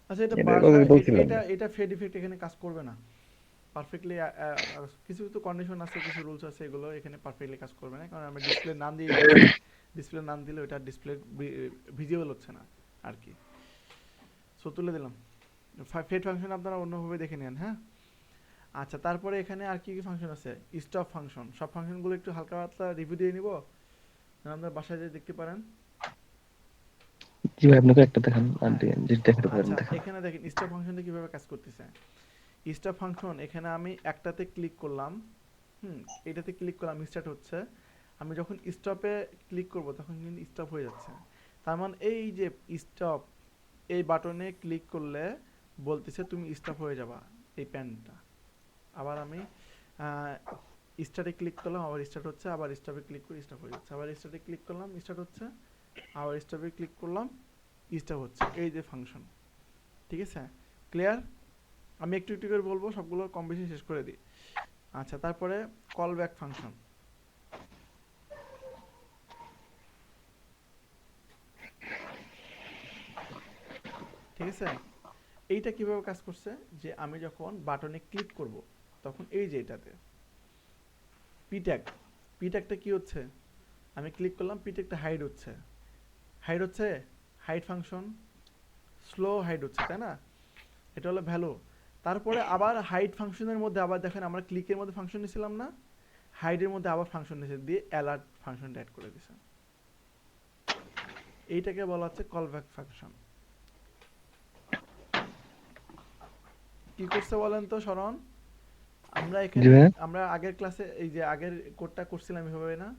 আচ্ছা, এটা এটার কথা বলছিলাম এটা না। এটা ফেড ইফেক্ট এখানে কাজ করবে না পারফেক্টলি। কিছু তো কন্ডিশন আছে, কিছু রুলস আছে, এগুলো এখানে পারফেক্টলি কাজ করবে না, কারণ আমরা ডিসপ্লে নাম দিয়ে দিচ্ছি। ডিসপ্লে নাম দিলে ওটা ডিসপ্লে ভিজিবল হচ্ছে না আর কি। সো তুলে দিলাম। ফেড ফাংশন আপনারা অন্যভাবে দেখে নেন, হ্যাঁ। আচ্ছা, তারপরে এখানে আর কি কি ফাংশন আছে? Stop function. সব ফাংশনগুলো একটু হালকা পাতলা রিভিউ দিয়ে নিব, যেন আপনারা বাসায় যেয়ে দেখতে পারেন। জি ভাই, আপনাকে একটা দেখান আর হ্যাঁ, যেটা দেখাতে পারেন আচ্ছা, দেখান। এখানে দেখেন স্টপ ফাংশনটা কিভাবে কাজ করতেছে। স্টপ ফাংশন, এখানে আমি একটাতে ক্লিক করলাম, এটাতে ক্লিক করলাম, স্টার্ট হচ্ছে। আমি যখন স্টপে ক্লিক করব তখন কিন্তু স্টপ হয়ে যাচ্ছে। তার মানে এই যে স্টপ, এই বাটনে ক্লিক করলে বলতেছে তুমি স্টপ হয়ে যাবা এই প্যানটা। আবার আমি স্টার্টে ক্লিক করলাম, আবার স্টার্ট হচ্ছে, আবার স্টপে ক্লিক করে স্টপ হয়ে যাচ্ছে, আবার স্টার্টে ক্লিক করলাম, স্টার্ট হচ্ছে, আবার স্টপে ক্লিক করলাম, স্টপ হচ্ছে। এই যে ফাংশন, ঠিক আছে? ক্লিয়ার? আমি একটু একটু করে বলবো, সবগুলো কম বেশি শেষ করে দিই। আচ্ছা, তারপরে কল ব্যাক ফাংশন। ঠিক আছে? এইটা কিভাবে কাজ করছে, যে আমি যখন বাটনে ক্লিক করব তখন এই যে এটাতে পিট্যাগ, পিট্যাগটা কি হচ্ছে, আমি ক্লিক করলাম, পিট্যাগটা হাইড হচ্ছে, হাইড হচ্ছে, হাইড ফাংশন, স্লো হাইড হচ্ছে, তাই না? এটা হলো ভ্যালু। তারপরে আবার হাইড ফাংশনের মধ্যে আবার দেখেন, আমরা ক্লিকের মধ্যে ফাংশন নিয়েছিলাম না, হাইডের মধ্যে আবার ফাংশন নিয়েছে, দিয়ে অ্যালার্ট ফাংশনটা অ্যাড করে দিয়েছে। এইটাকে বলা হচ্ছে কল ব্যাক ফাংশন। কি করছে বলেন তো শরণ? আমরা জি এখানে, ভাই, আমরা আগের ক্লাসে এই যে আগের কোডটা করছিলাম এভাবে না,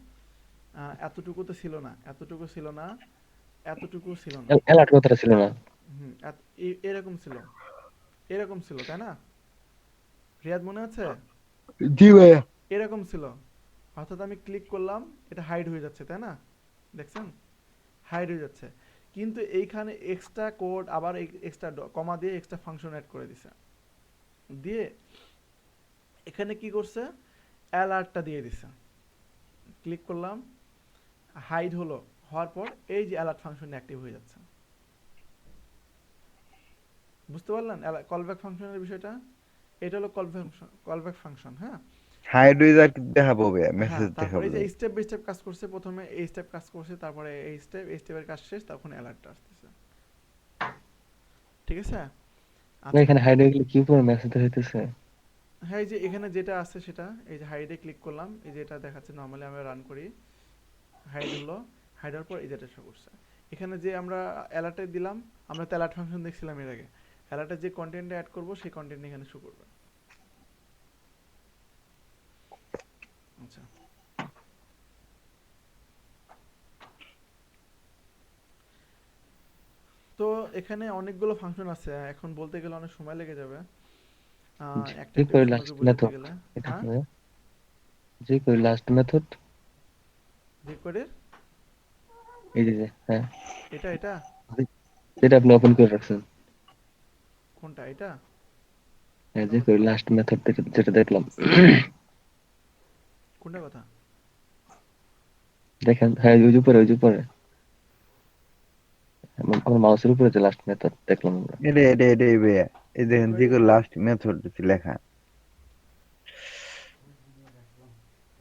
এতটুকু তো ছিল না, এতটুকু ছিল না, এতটুকু ছিল না, অ্যালার্ট কথাটা ছিল না। এরকম ছিল, এরকম ছিল, তাই না রিয়াদ, মনে আছে? জি ভাইয়া। এরকম ছিল। অর্থাৎ আমি ক্লিক করলাম, এটা হাইড হয়ে যাচ্ছে, তাই না? দেখছেন, হাইড হয়ে যাচ্ছে। কিন্তু এইখানে এক্সট্রা কোড, আবার এক্সট্রা কমা দিয়ে এক্সট্রা ফাংশন অ্যাড করে দিছে, দিয়ে এখানে কি করছে, অ্যালার্টটা দিয়ে দিছে। ক্লিক করলাম, হাইড হলো, হওয়ার পর এই যে অ্যালার্ট ফাংশন অ্যাক্টিভ হয়ে যাচ্ছে। বুঝতে পারলেন কলব্যাক ফাংশনের বিষয়টা? এটা হলো কলব্যাক ফাংশন, হ্যাঁ। হাইড উইজার দেখাবো ভাইয়া, হ্যাঁ, মেসেজ তারপরে দেখাবো। এই যে স্টেপ বাই স্টেপ কাজ করছে, প্রথমে এই স্টেপ কাজ করছে, তারপরে এই স্টেপের কাজ শেষ, তখন অ্যালার্টটা আসতেছে। ঠিক আছে? ভাই আচ্ছা, এখানে হাইড হয়ে গেলে কি উপরে মেসেজ দেখাইতেছে? হ্যাঁ, এই যে এখানে যেটা আছে সেটা, এই যে হাইডে ক্লিক করলাম, এই যে এটা দেখাচ্ছে, নরমালি আমরা রান করি, হাইড হলো, হাইড হওয়ার পর এই যেটা শো করছে। এখানে যে আমরা অ্যালার্টে দিলাম, আমরা তো অ্যালার্ট ফাংশন দেখছিলাম এর আগে, অ্যালার্টে যে কন্টেন্ট অ্যাড করব সেই কন্টেন্ট এখানে শো করবে। আচ্ছা, তো এখানে অনেকগুলো ফাংশন আছে, এখন বলতে গেলে অনেক সময় লেগে যাবে, একটা যে একটা করে সুন্দর লাস্ট করে বোঝাতে মেথড, গেলে। এটা হ্যাঁ, হবে যে করে লাস্ট মেথড, রেকর্ডের, এই যে যে, হ্যাঁ, এটা এটা যেটা আপনি ওপেন করে রাখছেন। কোনটা, এটা? হ্যাঁ, যে করে লাস্ট মেথড যেটা দেখলাম। কোনটা কথা? দেখেন, হ্যাঁ, ওই যে উপরে, ওই যে উপরে আমার মাউসের উপরে যে লাস্ট মেথড দেখলাম আমরা। এটাই ভাইয়া, এই দেখেন যে রিকোয়ারি, লাস্ট মেথড লেখা।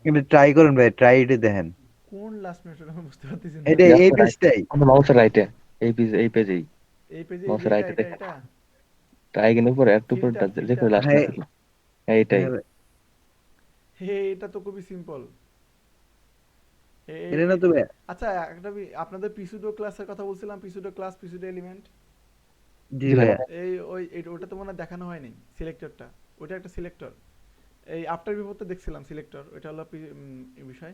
কিন্তু ট্রাই করুন ভাই, ট্রাই এটা দেখেন। কোন লাস্ট মিনিট আমি বুঝতে পারতেছি না। এটা এই পেজটাই। আমার মাউসের রাইটে, এই পেজেই, এই পেজে এই যে মাউসের এটা রাইটে এটা দেখেন, এটা ট্রাই কিনে উপরে একটু উপরটা ফিল্টার, যে করে লাস্ট হ্যাঁ, মেথড, এইটাই। হে, এটা তো খুবই সিম্পল। এটা না তো ভাইয়া। আচ্ছা, একটা আপনাদের পিসুডো ক্লাসের কথা বলছিলাম, পিসুডো ক্লাস, পিসুডো এলিমেন্ট, জি জি ভাই, ভাইয়া। ওটা তো মনে হয় দেখানো হয়নি, সিলেক্টরটা, ওটা একটা সিলেক্টর। এই আফটার বিফোরটা দেখছিলাম সিলেক্টর, ওইটা হলো বিষয়।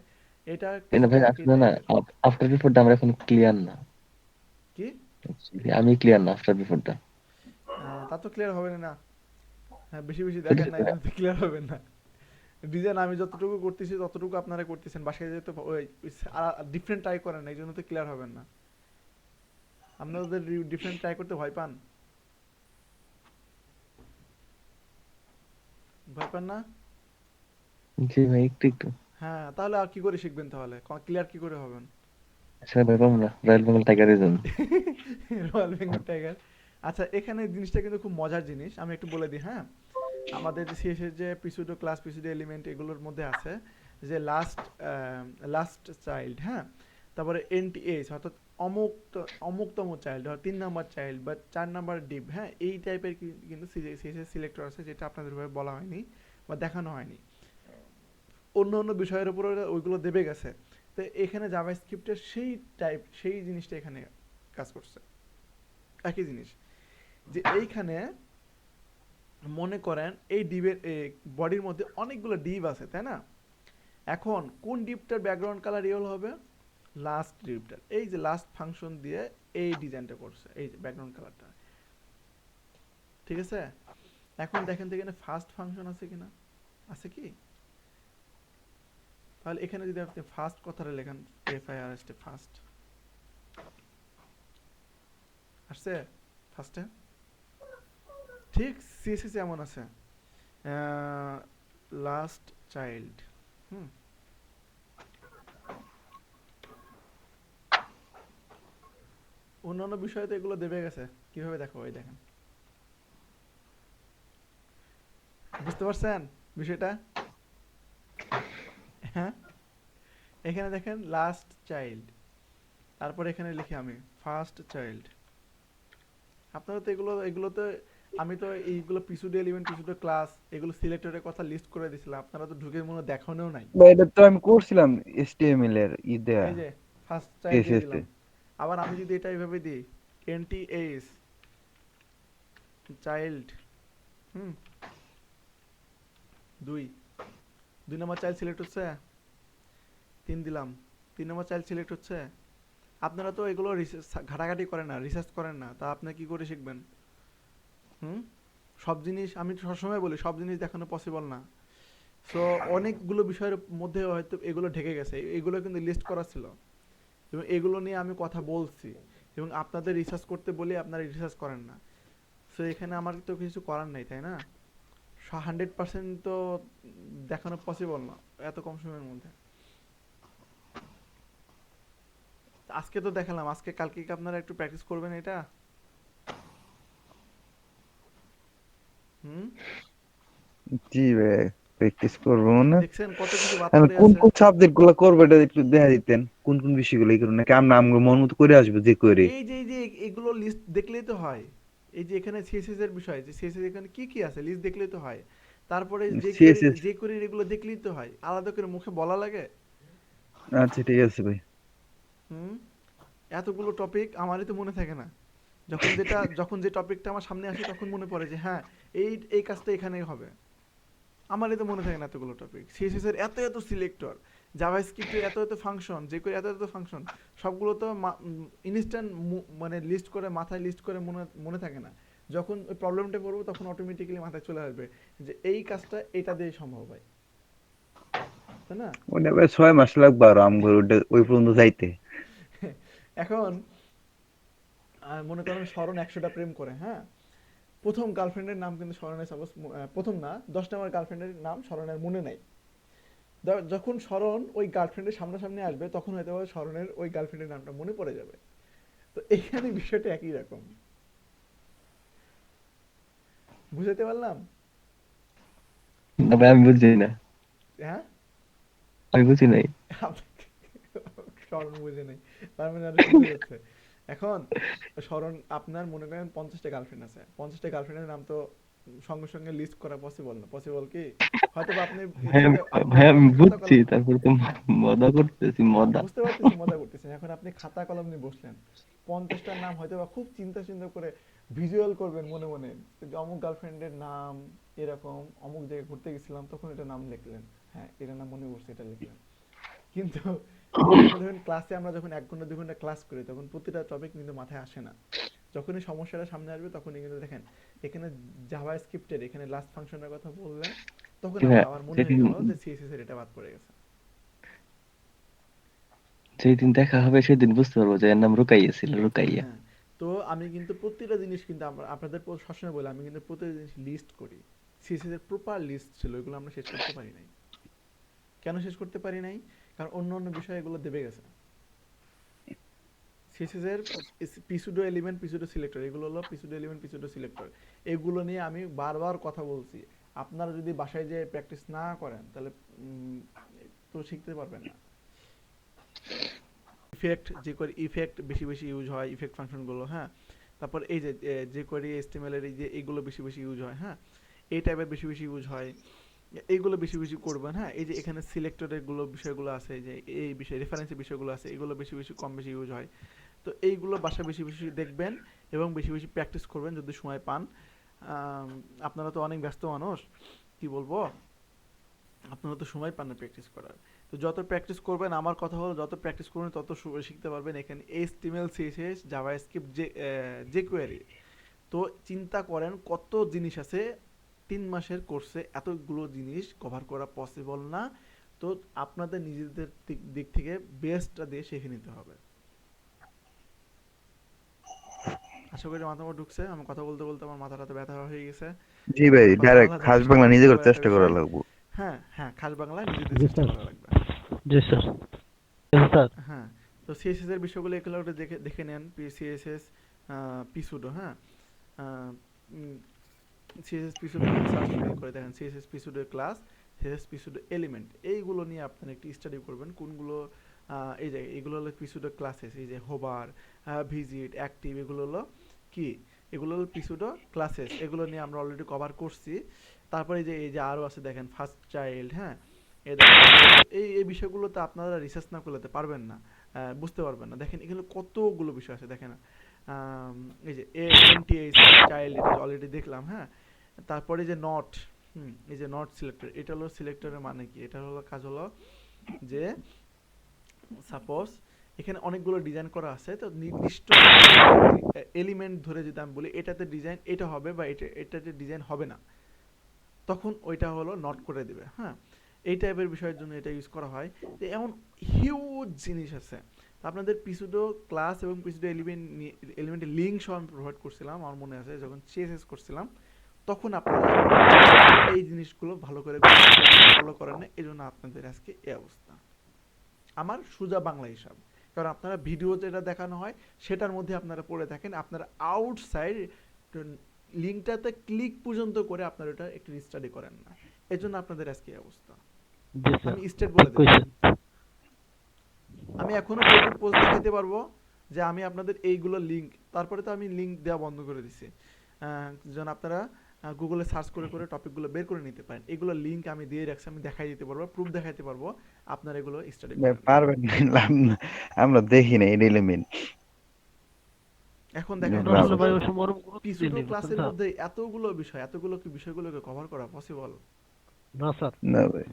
এটা না কিছুটা ভাই একই আসলে না, টাইপের। আফটার বিফোরটা আমরা এখন ক্লিয়ার না। কি? Actually, আমি ক্লিয়ার না আফটার বিফোরটা। তা তো ক্লিয়ার হবে না। হ্যাঁ, বেশি বেশি সেটা দেখেন না, এই জন্য তো ক্লিয়ার হবে না। ডিজাইন আমি যতটুকু করতেছি ততটুকু আপনারা করতেছেন, বাসায় যেতে ওই ডিফারেন্ট ট্রাই করেন না, এই জন্য তো ক্লিয়ার হবেন না। আপনাদের ডিফারেন্ট ট্রাই করতে ভয় পান? ভয় পান না? জি ভাই একটু একটু। হ্যাঁ, তাহলে আর কি করে শিখবেন? তাহলে ক্লিয়ার কি করে হবেন? আসলে ভাই পাবো না, রয়্যাল বেঙ্গল টাইগারের জন্য। Royal Bengal tiger. আচ্ছা, এখানে জিনিসটা কিন্তু খুব মজার জিনিস, আমি একটু বলে দিই। হ্যাঁ, আমাদের যে সিএসএস যে পিসুডো ক্লাস পিসুডো এলিমেন্ট এগুলোর মধ্যে আছে যে লাস্ট চাইল্ড, হ্যাঁ, তারপরে এনটিএস অর্থাৎ অমুক্ত অমুক্তম চাইল্ড, 3 নাম্বার চাইল্ড বা 4 নাম্বার ডিপ, হ্যাঁ, এই টাইপের কিন্তু সিএসএস সিলেক্টর আছে, যেটা আপনাদের ভাবে বলা হয়নি বা দেখানো হয়নি। অন্য অন্য বিষয়ের উপরে ওইগুলো দেবে গেছে। তো এখানে জাভাস্ক্রিপ্টের সেই জিনিসটা এখানে কাজ করছে। একই জিনিস যে এইখানে মনে করেন এই ডিবের বডির মধ্যে অনেকগুলো ডিপ আছে, তাই না? এখন কোন ডিপটার ব্যাকগ্রাউন্ড কালার ইয়েলো হবে? লাস্ট ডিপটার। এই যে লাস্ট ফাংশন দিয়ে এই ডিজাইনটা করছে, এই যে ব্যাকগ্রাউন্ড কালারটা, ঠিক আছে? এখন দেখেন তো এখানে ফার্স্ট ফাংশন আছে কিনা, আছে কি? তাহলে এখানে যদি আপনি ফার্স্ট কথাটা লেখেন, FIRST ফার্স্ট আসছে ফার্স্টে, ঠিক সিএসএস এমন আছে লাস্ট চাইল্ড। হুম, অন্যান্য বিষয়ে তো এগুলো দেবে গেছে, কিভাবে দেখো, ওই দেখেন, বুঝতে পারছেন বিষয়টা? হ্যাঁ, এখানে দেখেন লাস্ট চাইল্ড, তারপর এখানে লিখি আমি ফার্স্ট চাইল্ড। আপনারা তো এগুলো তো আমি তো এইগুলো পিসুডো এলিমেন্ট পিসুডো ক্লাস এগুলো সিলেক্টরের কথা লিস্ট করে দিছিলাম, আপনারা তো ঢুকে মনে হয় দেখানোও নাই। বা এটা তো আমি করছিলাম HTML এর দেয়া এই যে ফার্স্ট চাইল্ড দিয়ে CSS দিলাম। আবার আমি যদি এটা এইভাবে দিই এনটিএস চাইল্ড, হুম, 2 নাম্বার চাইল্ড সিলেক্ট হচ্ছে, 3 দিলাম, 3 নাম্বার চাইল্ড সিলেক্ট হচ্ছে। আপনারা তো এগুলো ঘাটাঘাটি করেন না, রিসার্চ করেন না, তা আপনি কি করে শিখবেন? হুম, সব জিনিস আমি তো সবসময় বলি সব জিনিস দেখানো পসিবল না। সো অনেকগুলো বিষয়ের মধ্যে হয়তো এগুলো ঢেকে গেছে, এগুলো কিন্তু লিস্ট করা ছিল এবং এগুলো নিয়ে আমি কথা বলছি এবং আপনাদের রিসার্চ করতে বলি, আপনারা রিসার্চ করেন না। সো এখানে আমার তো কিছু করার নাই, তাই না? 100% তো দেখানো পসিবল না এত কম সময়ের মধ্যে। আজকে তো দেখালাম, আজকে কালকে কি আপনারা একটু প্র্যাকটিস করবেন এটা? হুম, জি ভাই, প্র্যাকটিস করবো না। দেখছেন কত কিছু বাদ আমি পড়ে কোন আছে। কোন সাবজেক্ট গুলো করবো এটা একটু দেখা দিতেন, কোন কোন বিষয়গুলো এই করুন নাকি আমরা আমগুলো মন মতো করে আসবো যে করে। এই যে এগুলো লিস্ট দেখলেই তো হয়। এই যে এখানে সিএসএস এর বিষয়, যে সিএসএস এখানে কি কি আছে লিস্ট দেখলেই তো হয়। তারপরে CSS যে কোয়েরি এগুলো দেখলেই তো হয়, আলাদা করে মুখে বলা লাগে? আচ্ছা ঠিক আছে ভাই। হুম, এতগুলো টপিক আমারই তো মনে থাকে না। যখন যে টপিকটা আমার সামনে আসে তখন মনে পড়ে যে হ্যাঁ, এই কাজটা এখানেই হবে। আমারই তো মনে থাকে না এতগুলো টপিক। সিএসএস এর এত এত সিলেক্টর, জাভাস্ক্রিপ্টের এত এত ফাংশন, যে করে এত এত ফাংশন, সবগুলো তো ইনস্ট্যান্ট মানে লিস্ট করে মাথায় লিস্ট করে মনে মনে থাকে না। যখন ওই প্রবলেমটা পড়বো তখন অটোমেটিক্যালি মাথায় চলে আসবে যে এই কাজটা এটা দিয়ে সম্ভব হয়, তাই না? ওটা ভাই 6 মাস লাগবে আর আমগুলো ওই পর্যন্ত যাইতে। এখন মনে করেন শরণ 100টা প্রেম করে, হ্যাঁ, প্রথম গার্লফ্রেন্ডের নাম কিন্তু শরণের সাপোজ, প্রথম না 10 নম্বর গার্লফ্রেন্ডের নাম শরণের মনে নাই। যখন শরণ ওই গার্লফ্রেন্ডের সামনাসামনি আসবে তখন হয়তো শরণের ওই গার্লফ্রেন্ডের নামটা মনে পড়ে যাবে। তো এখানে বিষয়টা একই রকম, বুঝতে পারলাম? না ভাই আমি বুঝি না, হ্যাঁ, আমি বুঝি নাই। শরণ বুঝে নেই, তার মানে আরো বুঝে যাচ্ছে। এখন শরণ আপনার মনে করেন 50টা গার্লফ্রেন্ড আছে, 50টা গার্লফ্রেন্ডের নাম তো সঙ্গে সঙ্গে লিস্ট করা পসিবল না, পসিবল কি? হয়তো বা আপনি ভাই চিন্তা ভাই আমি আপনি খাতা বুঝছি, কলম, তারপরে তো মজা করতেছি মজা। বুঝতে পারতেছি মজা করতেছেন। এখন আপনি খাতা কলম নিয়ে বসলেন, 50টার নাম হয়তো বা খুব চিন্তা চিন্তা করে ভিজুয়াল করবেন মনে মনে, যে অমুক গার্লফ্রেন্ডের নাম এরকম, অমুক জায়গায় ঘুরতে গেছিলাম তখন এটা নাম লিখলেন, হ্যাঁ এটা নাম মনে পড়ছে এটা লিখলেন। কিন্তু ধরেন ক্লাসে আমরা যখন 1 ঘন্টা 2 ঘন্টা ক্লাস করি তখন প্রতিটা টপিক কিন্তু মাথায় আসে না। যখনই সমস্যাটা সামনে আসবে তখনই কিন্তু দেখেন এখানে জাভা স্ক্রিপ্টের এখানে লাস্ট ফাংশনের কথা বললেন, তখন হ্যাঁ, আমার মনে হয়ে যেদিন গেল যে সিএসএস এর এটা বাদ পড়ে গেছে। যেদিন দেখা হবে সেদিন বুঝতে পারবো যে এর নাম রুকাইয়া ছিল, রুকাইয়া। হ্যাঁ, তো আমি কিন্তু প্রতিটা জিনিস কিন্তু আপনাদের সবসময় বলে আমি কিন্তু প্রতিটা জিনিস লিস্ট করি। সিএসএস এর প্রপার লিস্ট ছিল, এগুলো আমরা শেষ করতে পারি নাই। কেন শেষ করতে পারি নাই? কারণ অন্য অন্য বিষয় এগুলো দেবে গেছে। সিএসএস এর পিসুডো এলিমেন্ট, পিসুডো সিলেক্টর, এগুলো হলো পিসুডো এলিমেন্ট, পিসুডো সিলেক্টর, এগুলো নিয়ে আমি বারবার কথা বলছি। আপনারা যদি বাসায় যে প্র্যাকটিস না করেন তাহলে তো শিখতে পারবেন না। ইফেক্ট যে করে ইফেক্ট বেশি বেশি ইউজ হয়, ইফেক্ট ফাংশনগুলো, হ্যাঁ। তারপর এই যে করে এসটিএমএল এর এই যে এইগুলো বেশি বেশি ইউজ হয়, হ্যাঁ। এই টাইপের বেশি বেশি ইউজ হয়, এইগুলো বেশি বেশি করবেন, হ্যাঁ। এই যে এখানে সিলেক্টরের গুলো বিষয়গুলো আছে, যে এই বিষয় রেফারেন্সের বিষয়গুলো আছে, এগুলো বেশি বেশি কম বেশি ইউজ হয়। তো এইগুলো বাসা বেশি বেশি দেখবেন এবং বেশি বেশি প্র্যাকটিস করবেন যদি সময় পান। আপনারা তো অনেক ব্যস্ত মানুষ, কি বলবো, আপনারা তো সময় পান না প্র্যাকটিস করার। তো যত প্র্যাকটিস করবেন, আমার কথা হলো যত প্র্যাকটিস করবেন তত শিখতে পারবেন। এখানে এইচটিএমএল সিএসএস জাভাস্ক্রিপ্ট jQuery, তো চিন্তা করেন কত জিনিস আছে। 3 মাসের কোর্সে এতগুলো জিনিস কভার করা পসিবল না। তো আপনাদের নিজেদের দিক থেকে বেস্টটা দিয়ে শিখে নিতে হবে। আশা করি মাথা আমার ঢুকছে। আমার কথা বলতে বলতে আমার মাথাটা ব্যথা হয়ে গেছে। জি ভাই, কথা ডাইরেক্ট বলা খাস যথেষ্ট বাংলা নিজে করে কষ্টকর একটা চেষ্টা করা বিষয়। লাগবো। হ্যাঁ হ্যাঁ, খাস বাংলায় নিজেদের জি চেষ্টা স্যার। করা লাগবে। জি স্যার। স্যার। হ্যাঁ, তো সিএসএস এর বিষয়গুলো এগুলো একটু দেখে দেখে নেন। সিএসএস পিসুডো, হ্যাঁ, সিএসএস পিসুডো সার্চ করে দেখেন সিএসএস পিসুডো ক্লাস, সিএসএস পিসুডো এলিমেন্ট, এইগুলো নিয়ে আপনারা একটু স্টাডি করবেন কোনগুলো। এই যে এগুলো হলো পিসুডো ক্লাসেস, এই যে হোভার, ভিজিট, অ্যাক্টিভ, এগুলো হলো কি, এগুলো হলো পিসুডো ক্লাসেস, এগুলো নিয়ে আমরা অলরেডি কভার করছি। তারপরে এই যে আরো আছে দেখেন ফার্স্ট চাইল্ড, হ্যাঁ, এই বিষয়গুলোতে আপনারা রিসার্চ না করলে তো পারবেন না, বুঝতে পারবেন না। দেখেন এখানে কতগুলো বিষয় আছে, দেখেন এই যে এনটিএইচ চাইল্ড, এটা অলরেডি দেখলাম, হ্যাঁ। তারপরে যে নট, এই যে নট সিলেক্টর, এটা হলো সিলেক্টরের মানে কি, এটা হলো কাজ হলো যে সাপোজ এখানে অনেকগুলো ডিজাইন করা আছে, তো নির্দিষ্ট এলিমেন্ট ধরে যদি আমি বলি এটাতে ডিজাইন এটা হবে বা এটাতে ডিজাইন হবে না, তখন ওইটা হলো নট করে দিবে, হ্যাঁ। এই টাইপের বিষয়ের জন্য এটা ইউজ করা হয়। যে এমন হিউজ জিনিস আছে। আপনাদের পিসুডো ক্লাস এবং পিসুডো এলিমেন্টের লিঙ্ক সহ আমি প্রোভাইড করছিলাম, আমার মনে আছে যখন সিএসএস করছিলাম, তখন আপনারা এই জিনিসগুলো ভালো করে ফলো করেন না, এই জন্য আপনাদের আজকে এই অবস্থা। আমার সোজা বাংলা হিসাব, কারণ আপনারা ভিডিও যেটা দেখানো হয় সেটার মধ্যে আপনারা পড়ে থাকেন, আপনারা আউটসাইড লিঙ্কটাতে ক্লিক পর্যন্ত করে আপনারা এটা একটু স্টাডি করেন না, এই জন্য আপনাদের আজকে এই অবস্থা। জি স্যার। আমি স্টেট বলে ঠিক দিলাম, কইছেন। আমি এখনো ফেসবুক পোস্ট দেখাতে পারবো যে আমি আপনাদের এইগুলো লিঙ্ক, তারপরে তো আমি লিঙ্ক দেওয়া বন্ধ করে দিছি, যেন আপনারা গুগলে সার্চ করে করে টপিকগুলো বের করে নিতে পারেন। এগুলো লিঙ্ক আমি দিয়ে রাখছি, আমি দেখাই দিতে পারবো, প্রুফ দেখাইতে পারবো, আপনারা এগুলো স্টাডি ভাই, করেন। পারবেন না, লাভ না। আমরা দেখি না এই এলিমেন্ট। এখন দেখেন আমরা আসলে ভাই ওই সময় ওরকম গুরুত্ব পিসুডো দিইনি, বুঝছেন ক্লাসের স্যার? মধ্যে এতগুলো বিষয়, এতগুলো কি বিষয়গুলোকে কভার করা পসিবল? না স্যার। না ভাই,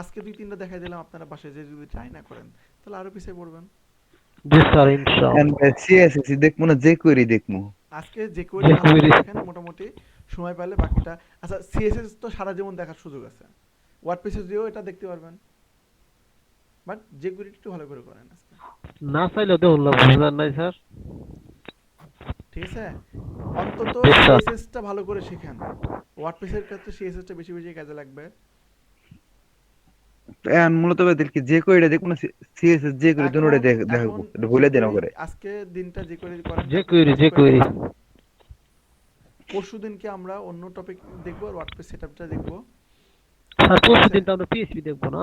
আজকে 2-3টা দেখাই দিলাম, আপনারা বাসায় যে যদি ট্রাই না করেন তাহলে আরো পিছিয়ে পড়বেন। জি স্যার, ইনশাআল্লাহ। সিএসএস দেখবো না, যে করি দেখবো। আজকে যে যে কোয়েরি ভালো করে query- দেখেন, মোটামুটি সময় পাইলে বাকিটা, আচ্ছা সিএসএস তো সারা জীবন দেখার সুযোগ আছে, ওয়ার্ডপ্রেসে দিয়েও এটা দেখতে পারবেন, বাট যে কোয়েরিটা একটু ভালো করে করেন আজকে, না চাইলেও দেখুন না, বুঝলেন নাই স্যার? ঠিক আছে? অন্তত Yes, sir. সিএসএসটা ভালো করে শিখেন, ওয়ার্ডপ্রেসের ক্ষেত্রে সিএসএসটা বেশি বেশি কাজে লাগবে। এখন মূলত ভাইদেরকে যে করিটা দেখবো না, সিএসএস যে করি দুটোটা দেখবো, এটা ভুলে দেন করে। আজকে দিনটা যে কোয়েরি করেন, যে query। পরশু দিনকে আমরা অন্য টপিক দেখবো, আর ওয়ার্ডপ্রেস সেটআপটা দেখবো। স্যার পরশু দিনটা আমরা পিএইচপি দেখবো না?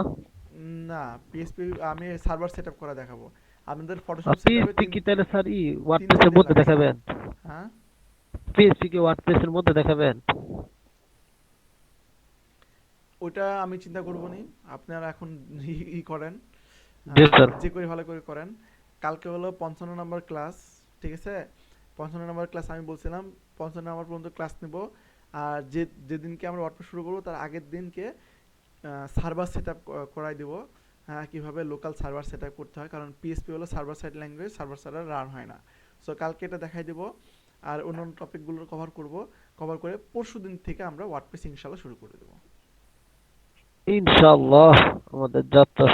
না, পিএসপি আমি সার্ভার সেটআপ করা দেখাবো। আপনাদের ফটোশপ আর পিএইচপি কি তাহলে স্যার ওয়ার্ডপ্রেসের মধ্যে লাগবে। দেখাবেন? হ্যাঁ, পিএইচপি কি ওয়ার্ডপ্রেসের মধ্যে দেখাবেন? ওটা আমি চিন্তা করবো নি, আপনারা এখন করেন, Yes, sir. যে করে ভালো করে করেন। কালকে হলো 55 নম্বর ক্লাস, ঠিক আছে? 55 নম্বর ক্লাস আমি বলছিলাম 55 নম্বর পর্যন্ত ক্লাস নেব। আর যেদিনকে আমরা ওয়ার্ডপ্রেস শুরু করবো তার আগের দিনকে সার্ভার সেট আপ করাই দিব। হ্যাঁ, কীভাবে লোকাল সার্ভার সেট আপ করতে হয়, কারণ পিএসপি হলো সার্ভার সাইড ল্যাঙ্গুয়েজ, সার্ভার সাইডে রান হয় না। সো কালকে এটা দেখাই দেবো। আর অন্যান্য টপিকগুলো কভার করে পরশু দিন থেকে আমরা ওয়ার্ডপ্রেস ইনশাল্লাহ শুরু করে দেবো। ইনশাআল্লাহ আমাদের যাত্রা